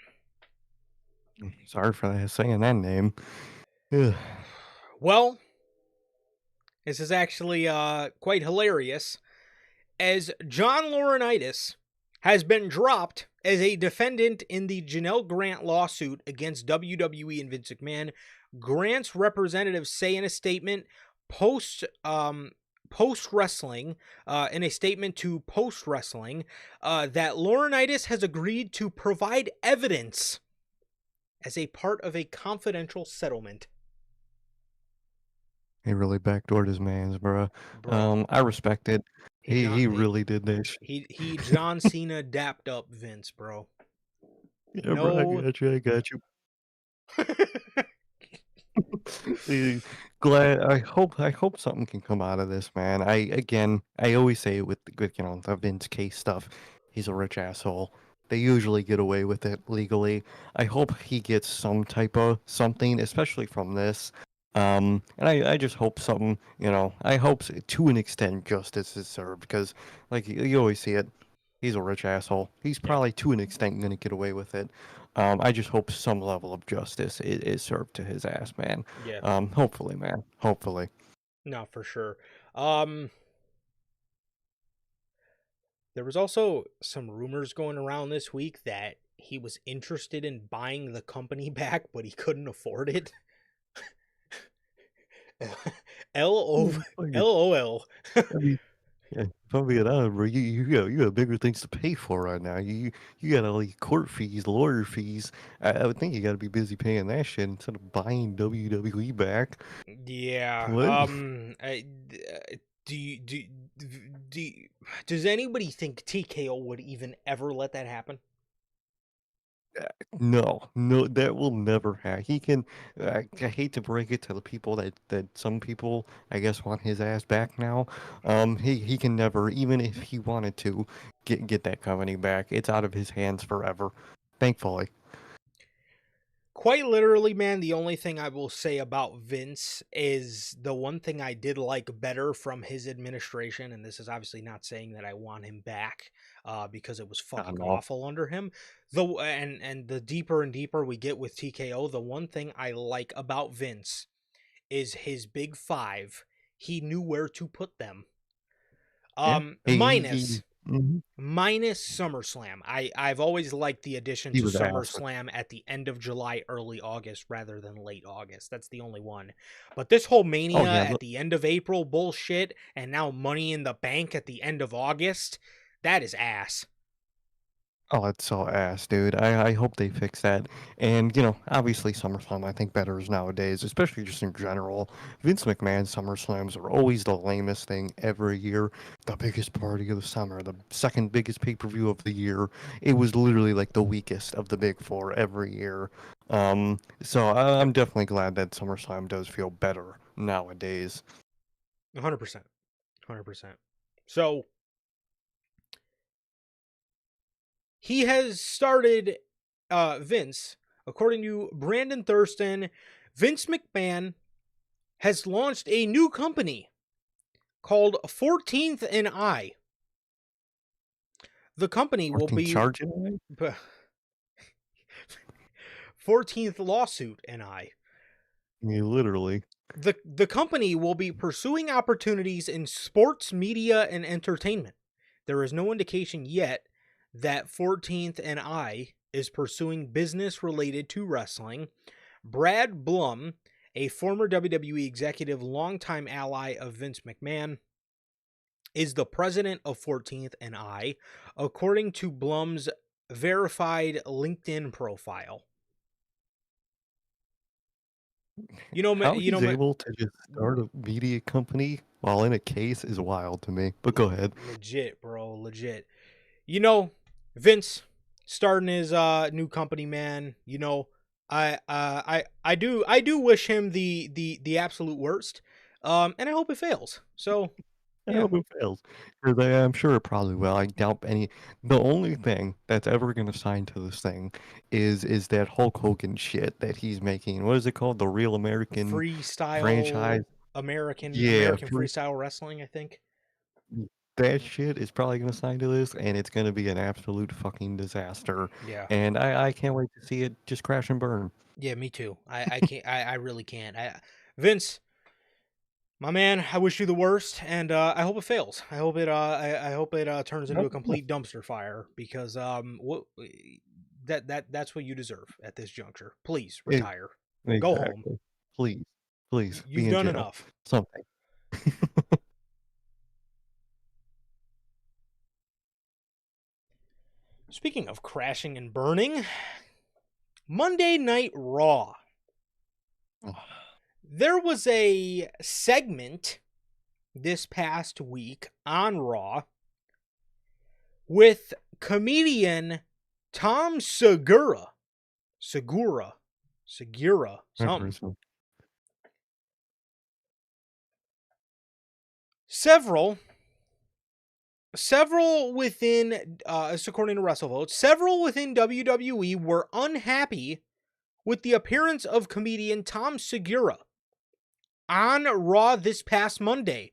Sorry for saying that name. Ugh. Well, This is actually quite hilarious, as John Laurinaitis has been dropped as a defendant in the Janelle Grant lawsuit against WWE and Vince McMahon. Grant's representatives say in a statement post wrestling, in a statement to Post Wrestling, that Laurinaitis has agreed to provide evidence as a part of a confidential settlement. He really backdoored his mans, bro. Bro, I respect it. he He really did this. he John Cena dapped up Vince, bro. Yeah, bro, I No. got you. I got you. Eh, Glad. I hope something can come out of this, man. I always say it with the Vince case stuff. He's a rich asshole. They usually get away with it legally. I hope he gets some type of something, especially from this. And I just hope something. I hope to an extent justice is served because, like you always see it. He's a rich asshole. He's Yeah, probably to an extent going to get away with it. I just hope some level of justice is served to his ass, man. yeah. Hopefully, man. Hopefully. No, for sure. Um, there was also some rumors going around this week that he was interested in buying the company back, but he couldn't afford it. L-O- Yeah, fuck it. LOL. I mean, yeah, if I'm being honest, bro, you got bigger things to pay for right now. You got all these court fees, lawyer fees. I would think you got to be busy paying that shit instead of buying WWE back. Yeah. What? Do you do you- does anybody think TKO would even ever let that happen? No, no, that will never happen. He can. I hate to break it to the people that some people, I guess, want his ass back now. He can never, even if he wanted to, get that company back. It's out of his hands forever. Thankfully. Quite literally, man, the only thing I will say about Vince is the one thing I did like better from his administration, and this is obviously not saying that I want him back, because it was I don't fucking know. awful under him. And the deeper and deeper we get with TKO, the one thing I like about Vince is his big five. He knew where to put them. Yeah. Minus Mhm. minus SummerSlam. I've always liked the addition He to was ass. SummerSlam at the end of July, early August rather than late August. That's the only one. But this whole Oh Mania yeah. at the end of April bullshit and now Money in the Bank at the end of August, that is ass. Oh, it's so ass, dude. I hope they fix that. And, obviously SummerSlam I think better is nowadays, especially just in general. Vince McMahon SummerSlams are always the lamest thing every year. The biggest party of the summer, the second biggest pay-per-view of the year. It was literally like the weakest of the big four every year. So I'm definitely glad that SummerSlam does feel better nowadays. 100%. 100%. So he has started, Vince, according to Brandon Thurston, Vince McMahon has launched a new company called 14th and I. The company will 14 be charge anyway? 14th lawsuit and I. I mean, literally. The company will be pursuing opportunities in sports, media, and entertainment. There is no indication yet that 14th and I is pursuing business related to wrestling. Brad Blum, a former WWE executive, longtime ally of Vince McMahon, is the president of 14th and I, according to Blum's verified LinkedIn profile. How You he's know, able to just start a media company while in a case is wild to me. But go ahead. legit, bro, legit. You know, Vince starting his new company, man. I do wish him the absolute worst. And I hope it fails. So I yeah, hope it fails. 'Cause I'm sure it probably will. I doubt any. The only thing that's ever going to sign to this thing is that Hulk Hogan shit that he's making. What is it called? The Real American freestyle franchise? Yeah, American freestyle wrestling, I think. that shit is probably going to sign to this, and it's going to be an absolute fucking disaster. Yeah. And I can't wait to see it just crash and burn. Yeah, me too. I can't I really can't. Vince, My man, I wish you the worst, and I hope it fails. I hope it. I hope it turns into a complete dumpster fire because that's what you deserve at this juncture. Please retire. Go home. Exactly. Please, be You've in done jail. enough. Something. Speaking of crashing and burning, Monday Night Raw. There was a segment this past week on Raw with something. Several within, according to WrestleVote, several within WWE were unhappy with the appearance of comedian Tom Segura on Raw this past Monday.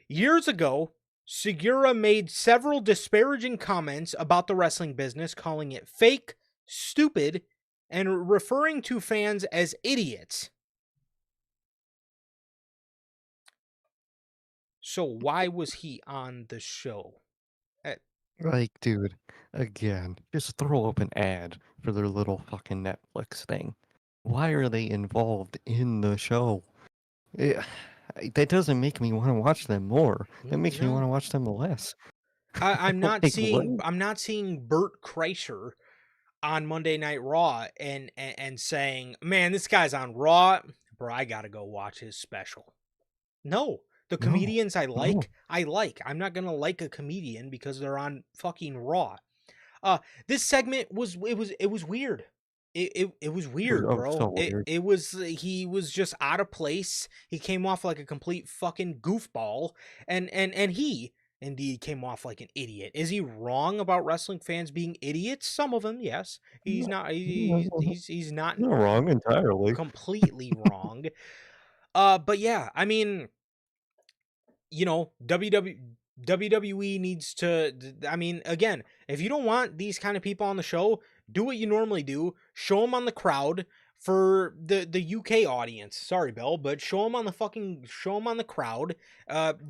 Years ago, Segura made several disparaging comments about the wrestling business, calling it fake, stupid, and referring to fans as idiots. So why was he on the show? Like, dude, again, just throw up an ad for their little fucking Netflix thing. Why are they involved in the show? It, that doesn't make me want to watch them more. That makes me want to watch them less. I'm not Like, seeing. what? I'm not seeing Bert Kreischer on Monday Night Raw and saying, "Man, this guy's on Raw, bro. I gotta go watch his special." No, the No, comedians I no. like, I like. I'm not gonna like a comedian because they're on fucking Raw. This segment was weird. It was weird, Oh, bro. so weird. It was he was just out of place. He came off like a complete fucking goofball, and he indeed came off like an idiot. Is he wrong about wrestling fans being idiots? Some of them, yes. He's No, not. no, He's not not wrong entirely. completely wrong. But yeah, I mean, you know, WWE needs to, I mean, again, if you don't want these kind of people on the show, do what you normally do. Show them on the crowd for the UK audience. Sorry, Bill, but show them on the crowd.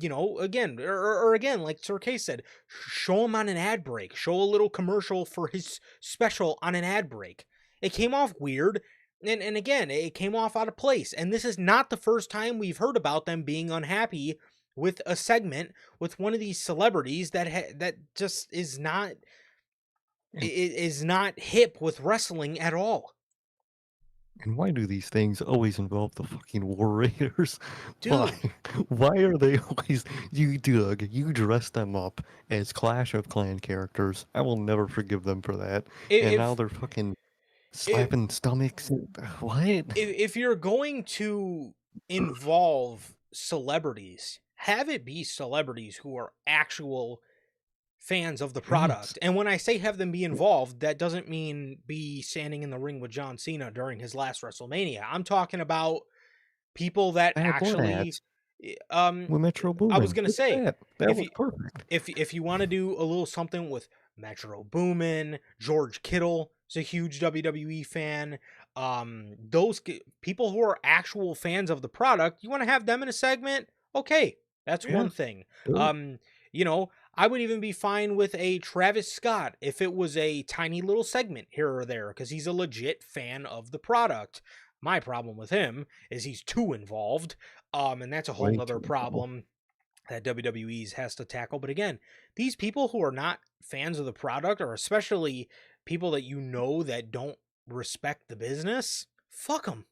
You know, again, or again, like Sir K said, show them on an ad break. Show a little commercial for his special on an ad break. It came off weird. And again, it came off out of place. And this is not the first time we've heard about them being unhappy with a segment with one of these celebrities that just is not hip with wrestling at all. And why do these things always involve the fucking War Raiders? Why? Dude, Why are they always you Doug, you dress them up as Clash of Clan characters. I will never forgive them for that. And now if they're fucking if slapping stomachs. What? if you're going to involve celebrities, have it be celebrities who are actual fans of the Yes. product. And when I say have them be involved, that doesn't mean be standing in the ring with John Cena during his last WrestleMania. I'm talking about people that Bad blood actually ads um with Metro I was Boomin. going to Look say at that. That if was you perfect. if you want to do a little something with Metro Boomin, George Kittle is a huge WWE fan. Those people who are actual fans of the product, you want to have them in a segment? Okay, that's Yeah. one thing. Sure. You know, I would even be fine with a Travis Scott if it was a tiny little segment here or there because he's a legit fan of the product. My problem with him is he's too involved. And that's a whole Way nother too involved. problem that WWE's has to tackle. But again, these people who are not fans of the product, or especially people that you know that don't respect the business, fuck them.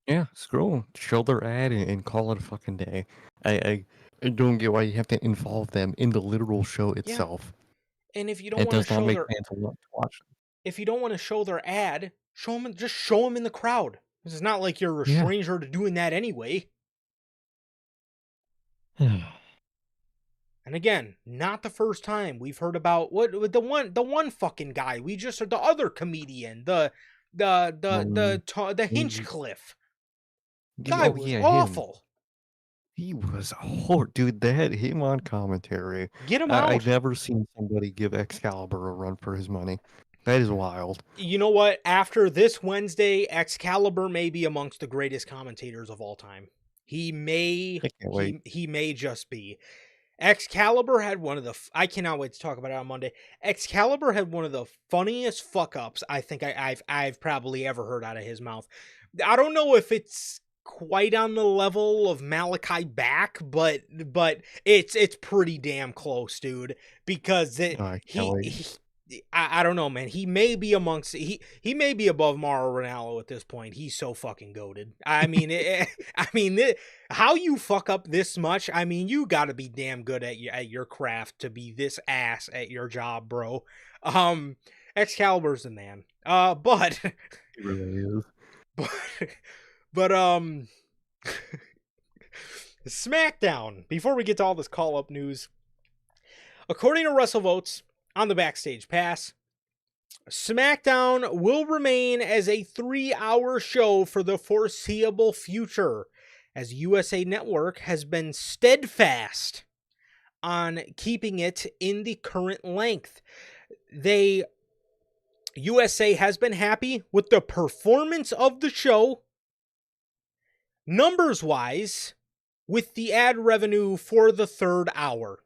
Yeah, screw 'em. Show their ad and call it a fucking day. I don't get why you have to involve them in the literal show Yeah. itself. And if you don't It want to does not show make their fans want to watch if you don't want to show their ad, show them in the crowd. This is not like you're a them. stranger to doing that anyway. Yeah. And again, not the first time we've heard about what the one fucking guy. We just heard the other comedian, the He- Hinchcliffe guy oh was yeah, him. awful. He was dude. They had him on commentary. Get him I've out. never seen somebody give Excalibur a run for his money. That is wild. You know what? After this Wednesday, Excalibur may be amongst the greatest commentators of all time. He may I can't wait. he may just be. Excalibur had one of the I cannot wait to talk about it on Monday. Excalibur had one of the funniest fuck ups I think I've probably ever heard out of his mouth. I don't know if it's quite on the level of Malachi Back, but it's pretty damn close, dude. Because Oh, I can't wait. I don't know, man. He may be amongst he may be above Mauro Ranallo at this point. He's so fucking goated. I mean, how you fuck up this much? I mean, you got to be damn good at your craft to be this ass at your job, bro. Excalibur's the man. But It really is. but Smackdown. Before we get to all this call up news, according to WrestleVotes on the Backstage Pass, SmackDown will remain as a 3-hour show for the foreseeable future, as USA Network has been steadfast on keeping it in the current length. USA has been happy with the performance of the show, numbers-wise, with the ad revenue for the 3rd hour.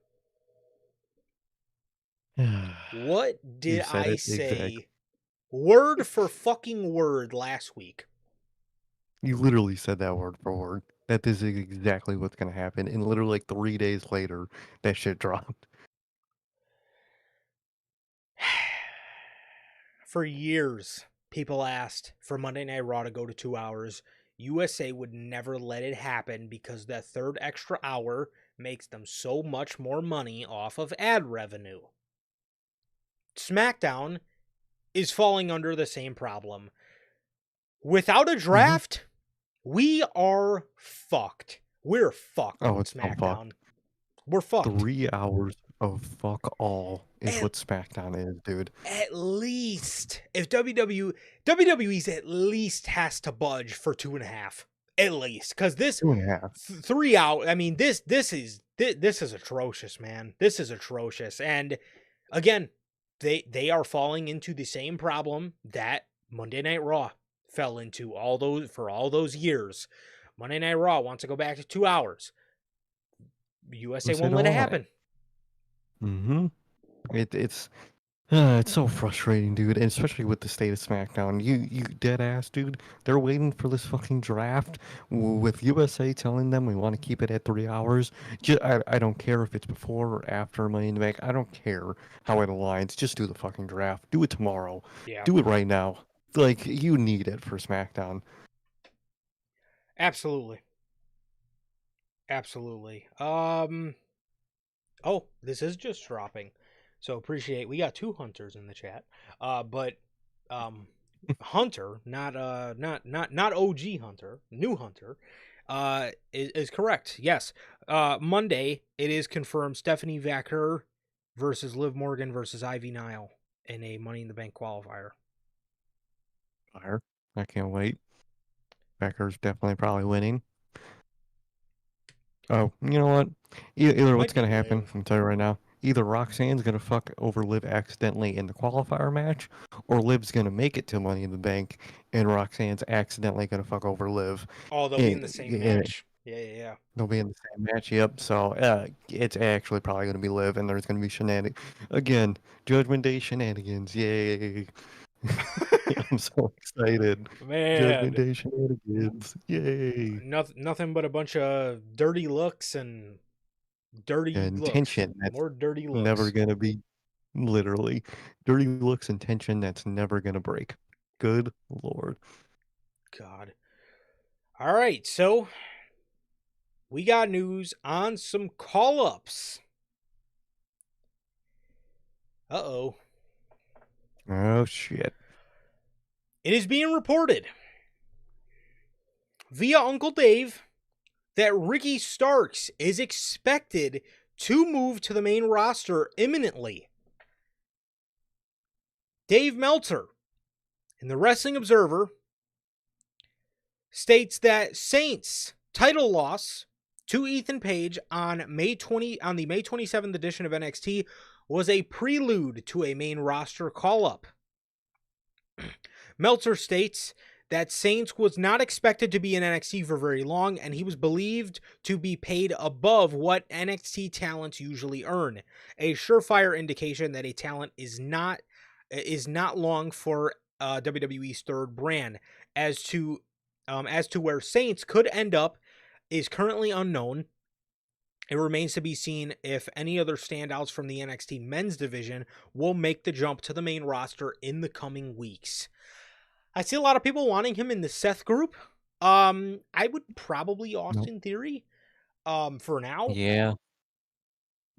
What did I say? Word for fucking word last week. You literally said that word for word. That this is exactly what's going to happen. And literally like 3 days later, that shit dropped. For years, people asked for Monday Night Raw to go to 2 hours. USA would never let it happen because that 3rd extra hour makes them so much more money off of ad revenue. SmackDown is falling under the same problem. Without a draft, we are fucked. We're fucked with SmackDown. We're fucked. 3 hours of fuck all is what SmackDown is, dude. At least, if WWE's at least has to budge for 2.5. At least. Because this 2.5. 3 hours, I mean, this is atrocious, man. This is atrocious. And again, they are falling into the same problem that Monday Night Raw fell into all those years. Monday Night Raw wants to go back to 2 hours. USA won't let it happen. It's so frustrating, dude, and especially with the state of SmackDown. You dead ass, dude. They're waiting for this fucking draft with USA telling them we want to keep it at 3 hours. I don't care if it's before or after Money in the Bank. I don't care how it aligns. Just do the fucking draft. Do it tomorrow. Yeah. Do it right now. Like, you need it for SmackDown. Absolutely. Oh, this is just dropping. So appreciate we got 2 hunters in the chat. But Hunter, not OG Hunter, new Hunter, is correct. Yes. Monday it is confirmed Stephanie Vaquer versus Liv Morgan versus Ivy Nile in a Money in the Bank qualifier. Fire. I can't wait. Becker's definitely probably winning. Oh, you know what? Either what's going to happen, I'm telling you right now, either Roxanne's going to fuck over Liv accidentally in the qualifier match, or Liv's going to make it to Money in the Bank, and Roxanne's accidentally going to fuck over Liv. Oh, they'll be in the same match. Yeah. They'll be in the same match, yep. So, it's actually probably going to be Liv, and there's going to be shenanigans. Again, Judgment Day shenanigans, yay. I'm so excited. Man. Judgment Day shenanigans. Yay. Nothing but a bunch of dirty looks and tension. That's more dirty looks. Never gonna be literally dirty looks and tension that's never gonna break. Good Lord. God. All right, so we got news on some call-ups. Uh-oh. Oh, shit. It is being reported via Uncle Dave that Ricky Starks is expected to move to the main roster imminently. Dave Meltzer in the Wrestling Observer states that Saints' title loss to Ethan Page on the May 27th edition of NXT was a prelude to a main roster call-up. Meltzer states that Saints was not expected to be in NXT for very long, and he was believed to be paid above what NXT talents usually earn. A surefire indication that a talent is not long for WWE's third brand. As to where Saints could end up is currently unknown. It remains to be seen if any other standouts from the NXT men's division will make the jump to the main roster in the coming weeks. I see a lot of people wanting him in the Seth group. I would probably Nope. Austin Theory for now. Yeah.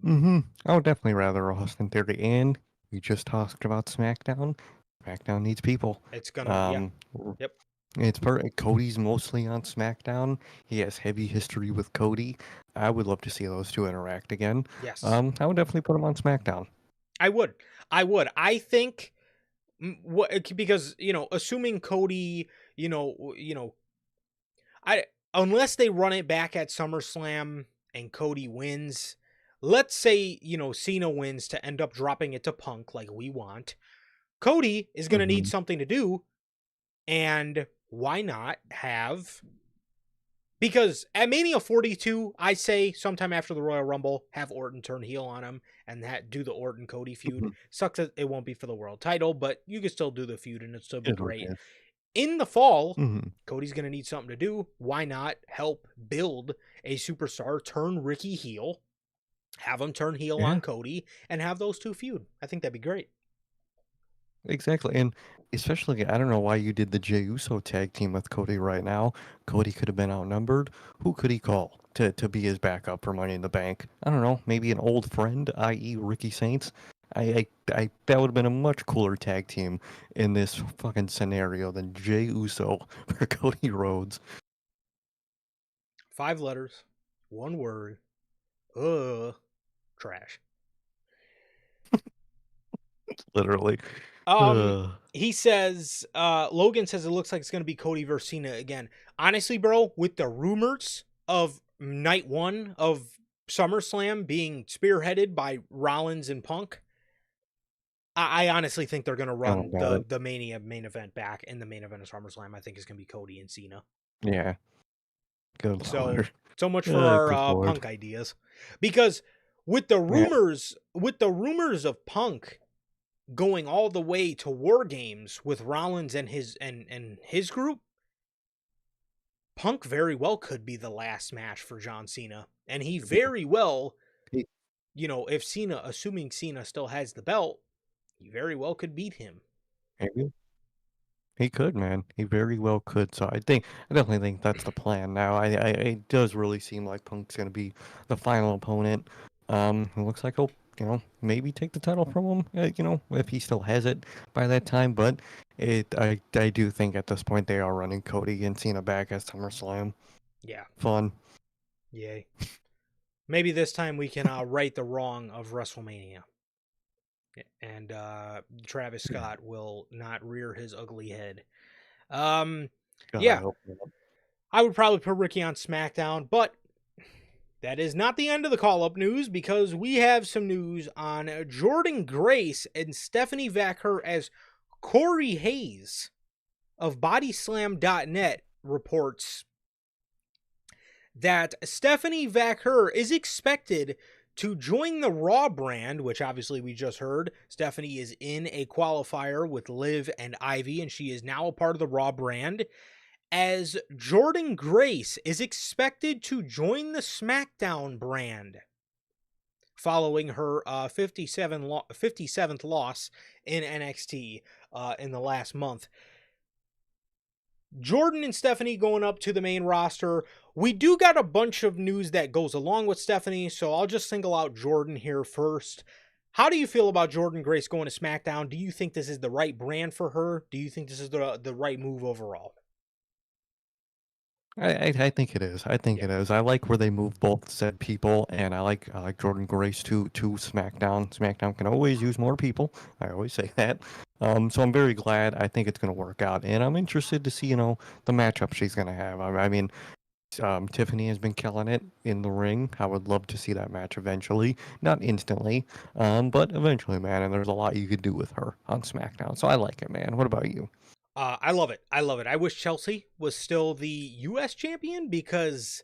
I would definitely rather Austin Theory. And we just talked about SmackDown. SmackDown needs people. It's gonna, yeah. Um, Yep. it's Cody's mostly on SmackDown. He has heavy history with Cody. I would love to see those two interact again. Yes. I would definitely put him on SmackDown. I would. I think because, assuming Cody, unless they run it back at SummerSlam and Cody wins, let's say, Cena wins to end up dropping it to Punk like we want. Cody is going to need something to do, and why not have... Because at Mania 42, I say sometime after the Royal Rumble, have Orton turn heel on him and do the Orton-Cody feud. Sucks that it won't be for the world title, but you can still do the feud and it'll still be great. In the fall, Cody's going to need something to do. Why not help build a superstar, turn Ricky heel, have him turn heel on Cody, and have those two feud? I think that'd be great. Exactly, and especially, I don't know why you did the Jey Uso tag team with Cody right now. Cody could have been outnumbered. Who could he call to be his backup for Money in the Bank? I don't know, maybe an old friend, i.e. Ricky Saints. I that would have been a much cooler tag team in this fucking scenario than Jey Uso for Cody Rhodes. 5 letters, 1 word. Trash. Literally. He says, Logan says it looks like it's going to be Cody versus Cena again. Honestly, bro, with the rumors of night 1 of SummerSlam being spearheaded by Rollins and Punk, I honestly think they're going to run the Mania main event back, in the main event of SummerSlam. I think it's going to be Cody and Cena. Yeah. Good Lord. So much for our Punk ideas. Because with the rumors of Punk going all the way to War Games with Rollins and his group, Punk very well could be the last match for John Cena. And he very well, if Cena, assuming Cena still has the belt, he very well could beat him. Maybe. He could, man. He very well could. So I definitely think that's the plan now. It does really seem like Punk's going to be the final opponent. It looks like he'll, maybe take the title from him, if he still has it by that time. But I do think at this point they are running Cody and Cena back at SummerSlam. Yeah. Fun. Yay. Maybe this time we can right the wrong of WrestleMania. And Travis Scott will not rear his ugly head. God, yeah. I would probably put Ricky on SmackDown, but that is not the end of the call-up news, because we have some news on Jordan Grace and Stephanie Vacher, as Corey Hayes of Bodyslam.net reports that Stephanie Vacher is expected to join the Raw brand, which obviously we just heard. Stephanie is in a qualifier with Liv and Ivy, and she is now a part of the Raw brand, as Jordan Grace is expected to join the SmackDown brand following her 57th loss in NXT in the last month. Jordan and Stephanie going up to the main roster. We do got a bunch of news that goes along with Stephanie, so I'll just single out Jordan here first. How do you feel about Jordan Grace going to SmackDown? Do you think this is the right brand for her? Do you think this is the right move overall? I think it is. I think it is. I like where they move both said people, and I like Jordan Grace to SmackDown. SmackDown can always use more people. I always say that. So I'm very glad. I think it's going to work out, and I'm interested to see the matchup she's going to have. I mean, Tiffany has been killing it in the ring. I would love to see that match eventually, not instantly, but eventually, man. And there's a lot you could do with her on SmackDown. So I like it, man. What about you? I love it. I love it. I wish Chelsea was still the U.S. champion because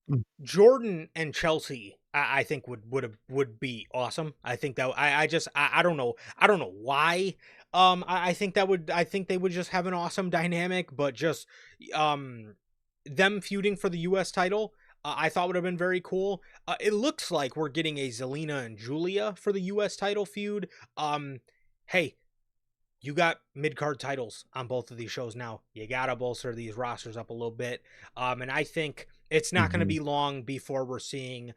Mm, Jordan and Chelsea, I think would be awesome. I think that I don't know. I don't know why. I think that would I think they would just have an awesome dynamic, but just um them feuding for the U.S. title. I thought would have been very cool. It looks like we're getting a Zelina and Julia for the U.S. title feud. Hey, you got mid card titles on both of these shows now. You gotta bolster these rosters up a little bit. And I think it's not going to mhm. be long before we're seeing,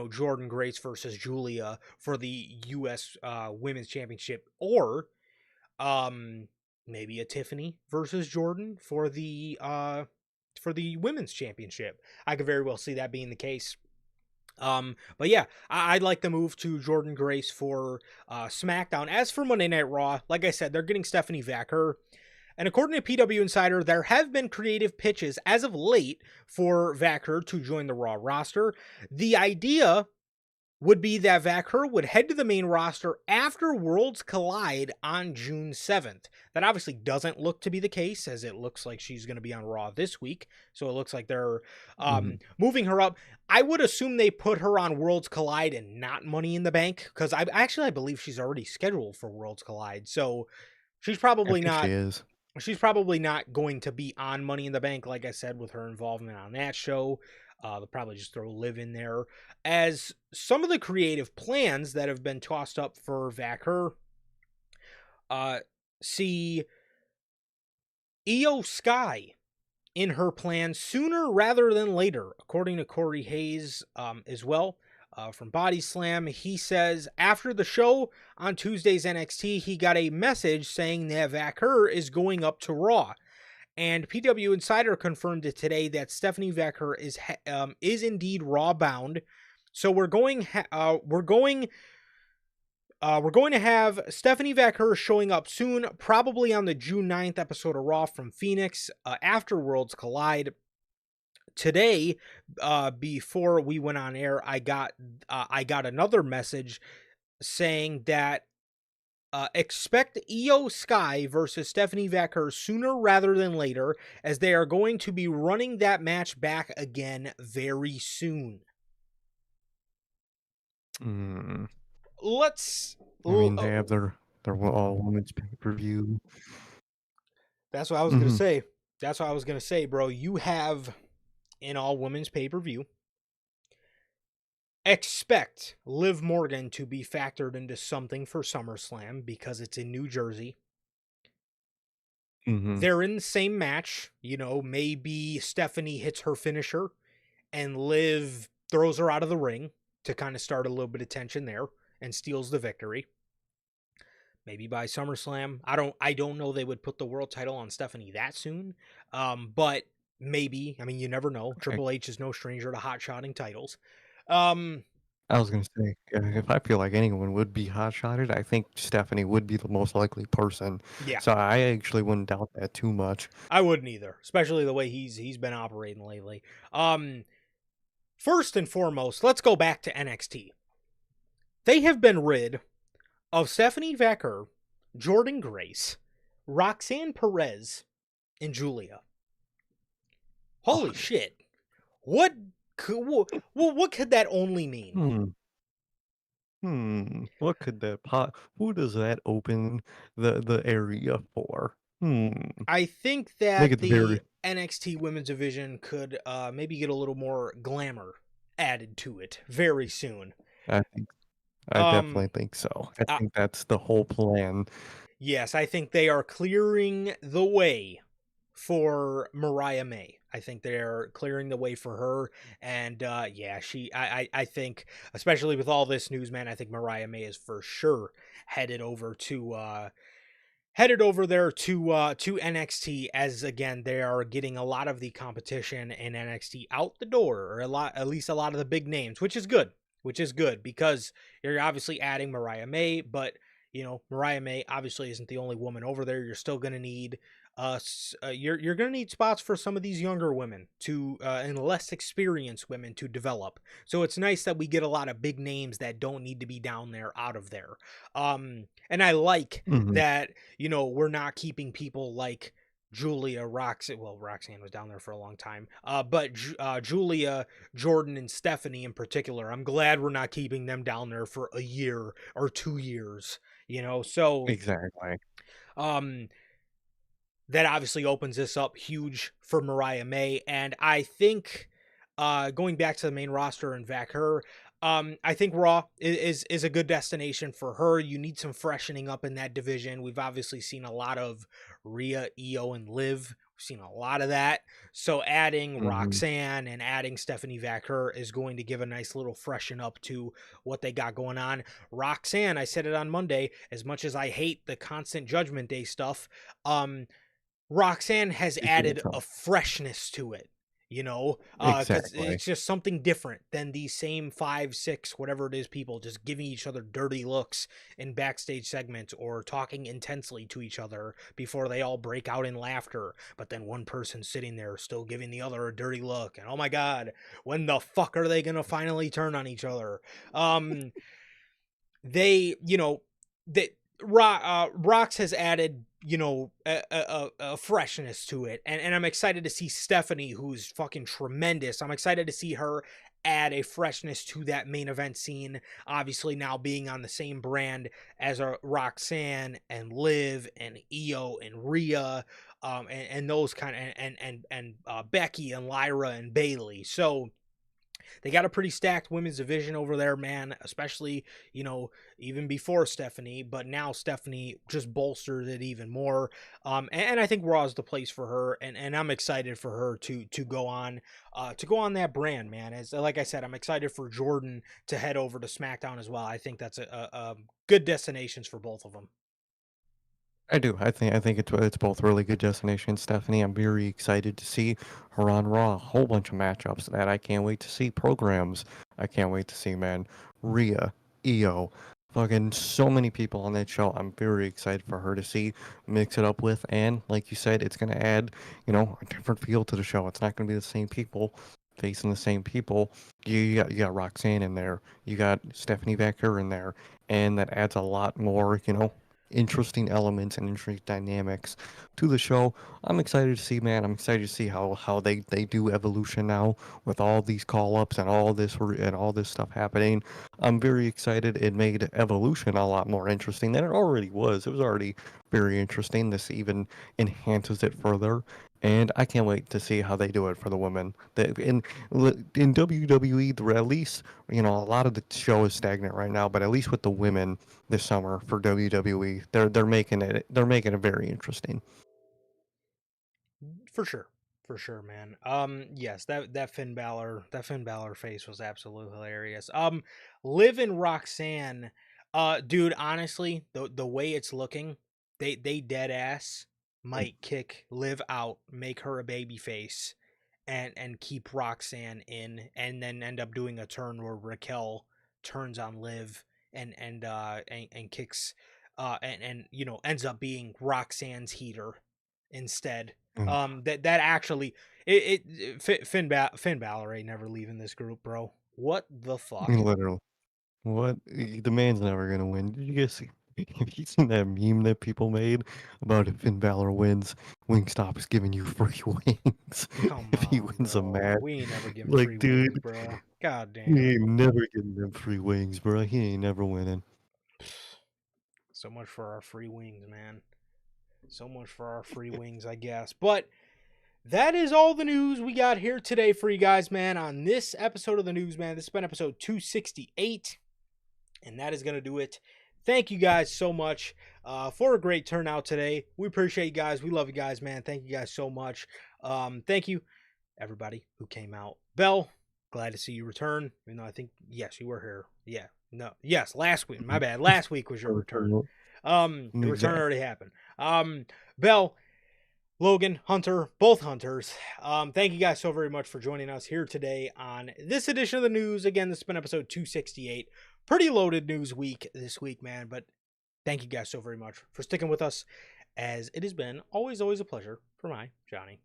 Jordan Grace versus Julia for the U.S. Women's Championship, or um, maybe a Tiffany versus Jordan for the Women's Championship. I could very well see that being the case. But yeah, I'd like the move to Jordan Grace for SmackDown. As for Monday Night Raw, like I said, they're getting Stephanie Vacker. And according to PW Insider, there have been creative pitches as of late for Vacker to join the Raw roster. The idea would be that Vacker would head to the main roster after Worlds Collide on June 7th. That obviously doesn't look to be the case, as it looks like she's going to be on Raw this week. So it looks like they're Mhm. moving her up. I would assume they put her on Worlds Collide and not Money in the Bank, because I believe she's already scheduled for Worlds Collide. So she's I probably think she not is. she's probably not going to be on Money in the Bank, like I said, with her involvement on that show. They'll probably just throw Liv in there. As some of the creative plans that have been tossed up for Vacker, uh, see Io Sky in her plans sooner rather than later, according to Corey Hayes as well. From Body Slam, he says after the show on Tuesday's NXT, he got a message saying that Vacker is going up to Raw. And PW Insider confirmed it today that Stephanie Vacker is indeed Raw bound. So we're going to have Stephanie Vacker showing up soon, probably on the June 9th episode of Raw from Phoenix after Worlds Collide. Today, before we went on air, I got another message saying that expect Io Sky versus Stephanie Vacker sooner rather than later, as they are going to be running that match back again very soon. Mm. Let's. I mean, they have their all women's pay-per-view. That's what I was gonna Mhm. say. That's what I was gonna say, bro. You have an all women's pay per view. Expect Liv Morgan to be factored into something for SummerSlam because it's in New Jersey. Mhm. They're in the same match. Maybe Stephanie hits her finisher and Liv throws her out of the ring to kind of start a little bit of tension there and steals the victory. Maybe by SummerSlam. I don't know they would put the world title on Stephanie that soon. But maybe. I mean, you never know. I Triple H is no stranger to hot-shotting titles. Um, I was gonna say, if I feel like anyone would be hot-shotted, I think Stephanie would be the most likely person. yeah, So I actually wouldn't doubt that too much. I wouldn't either, especially the way he's been operating lately. First and foremost, let's go back to NXT. They have been rid of Stephanie Vacker, Jordan Grace, Roxanne Perez, and Julia. Holy Oh, shit! What what could that only mean? hmm. What could that who does that open the area for? I think Make that it very the NXT Women's Division could maybe get a little more glamour added to it very soon. I think I Um, definitely think so. I uh, think that's the whole plan. yes, I think they are clearing the way for Mariah May. I think they're clearing the way for her, and yeah, I think, especially with all this news, man, I think Mariah May is for sure headed over there to NXT, as again they are getting a lot of the competition in NXT out the door, or at least a lot of the big names, which is good. Because you're obviously adding Mariah May, but Mariah May obviously isn't the only woman over there. You're still going to need you're gonna need spots for some of these younger women to and less experienced women to develop. So it's nice that we get a lot of big names that don't need to be down there out of there. And I like Hmm. that, we're not keeping people like Roxanne was down there for a long time. But Julia, Jordan, and Stephanie in particular, I'm glad we're not keeping them down there for a year or 2 years. So Exactly. um, that obviously opens this up huge for Mariah May, and I think going back to the main roster and Her, I think Raw is a good destination for her. You need some freshening up in that division. We've obviously seen a lot of Rhea, Io, and Liv. We've seen a lot of that. So adding Hmm. Roxanne and adding Stephanie Her is going to give a nice little freshen up to what they got going on. Roxanne, I said it on Monday, as much as I hate the constant Judgment Day stuff, Roxanne has She's doing added a something. freshness to it, because Exactly. it's just something different than these same 5, 6, whatever it is, people just giving each other dirty looks in backstage segments or talking intensely to each other before they all break out in laughter. But then one person sitting there still giving the other a dirty look. And oh my God, when the fuck are they going to finally turn on each other? They, that Rox has added, a freshness to it, and I'm excited to see Stephanie, who's fucking tremendous. I'm excited to see her add a freshness to that main event scene. Obviously, now being on the same brand as Roxanne and Liv and Io and Rhea, and those kind of and Becky and Lyra and Bailey. So they got a pretty stacked women's division over there, man, especially, even before Stephanie, but now Stephanie just bolstered it even more. And I think Raw is the place for her, and I'm excited for her to go on that brand, man. As like I said, I'm excited for Jordan to head over to SmackDown as well. I think that's a good destinations for both of them. I do. I think it's both really good destinations, Stephanie. I'm very excited to see her on Raw. A whole bunch of matchups that I can't wait to see. Programs I can't wait to see, man. Rhea, Io, fucking so many people on that show. I'm very excited for her to see, mix it up with, and like you said, it's gonna add, a different feel to the show. It's not gonna be the same people facing the same people. You got Roxanne in there. You got Stephanie Becker in there, and that adds a lot more, interesting elements and interesting dynamics to the show. I'm excited to see, man. I'm excited to see how they do Evolution now with all these call ups and all this stuff happening. I'm very excited. It made Evolution a lot more interesting than it already was. It was already very interesting. This even enhances it further. And I can't wait to see how they do it for the women. In WWE, at least, a lot of the show is stagnant right now, but at least with the women, this summer for WWE. They're making it very interesting. For sure. For sure, man. Yes, that Finn Balor face was absolutely hilarious. Liv and Roxanne, dude, honestly, the way it's looking, they dead ass might kick Liv out, make her a baby face, and keep Roxanne in, and then end up doing a turn where Raquel turns on Liv and kicks and ends up being Roxanne's heater instead. Mm. That actually Finn Balor ain't never leaving this group, bro. What the fuck? Literally. What? The man's never gonna win. Did you guys see? Have you seen that meme that people made about if Finn Balor wins, Wingstop is giving you free wings Come if he on, wins a bro. match? We ain't never giving Like, free wings, dude, bro. God he damn. ain't never getting them free wings, bro. He ain't never winning. So much for our free wings, man. So much for our free wings, I guess. But that is all the news we got here today for you guys, man. On this episode of the news, man. This has been episode 268. And that is going to do it. Thank you guys so much for a great turnout today. We appreciate you guys. We love you guys, man. Thank you guys so much. Thank you, everybody who came out. Bell, glad to see you return. Even though I think, yes, you were here. Yeah. No. Yes, last week. My bad. Last week was your return. Your return Exactly. already happened. Bell, Logan, Hunter, both Hunters. Thank you guys so very much for joining us here today on this edition of the news. Again, this has been episode 268. Pretty loaded news week this week, man. But thank you guys so very much for sticking with us as it has been always a pleasure for my Johnny.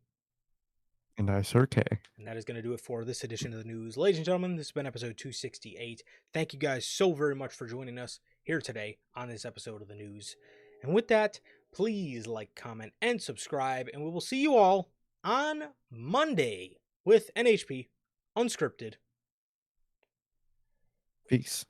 And I, Sir K. And that is going to do it for this edition of the news. Ladies and gentlemen, this has been episode 268. Thank you guys so very much for joining us here today on this episode of the news. And with that, please like, comment, and subscribe. And we will see you all on Monday with NHP Unscripted. Peace.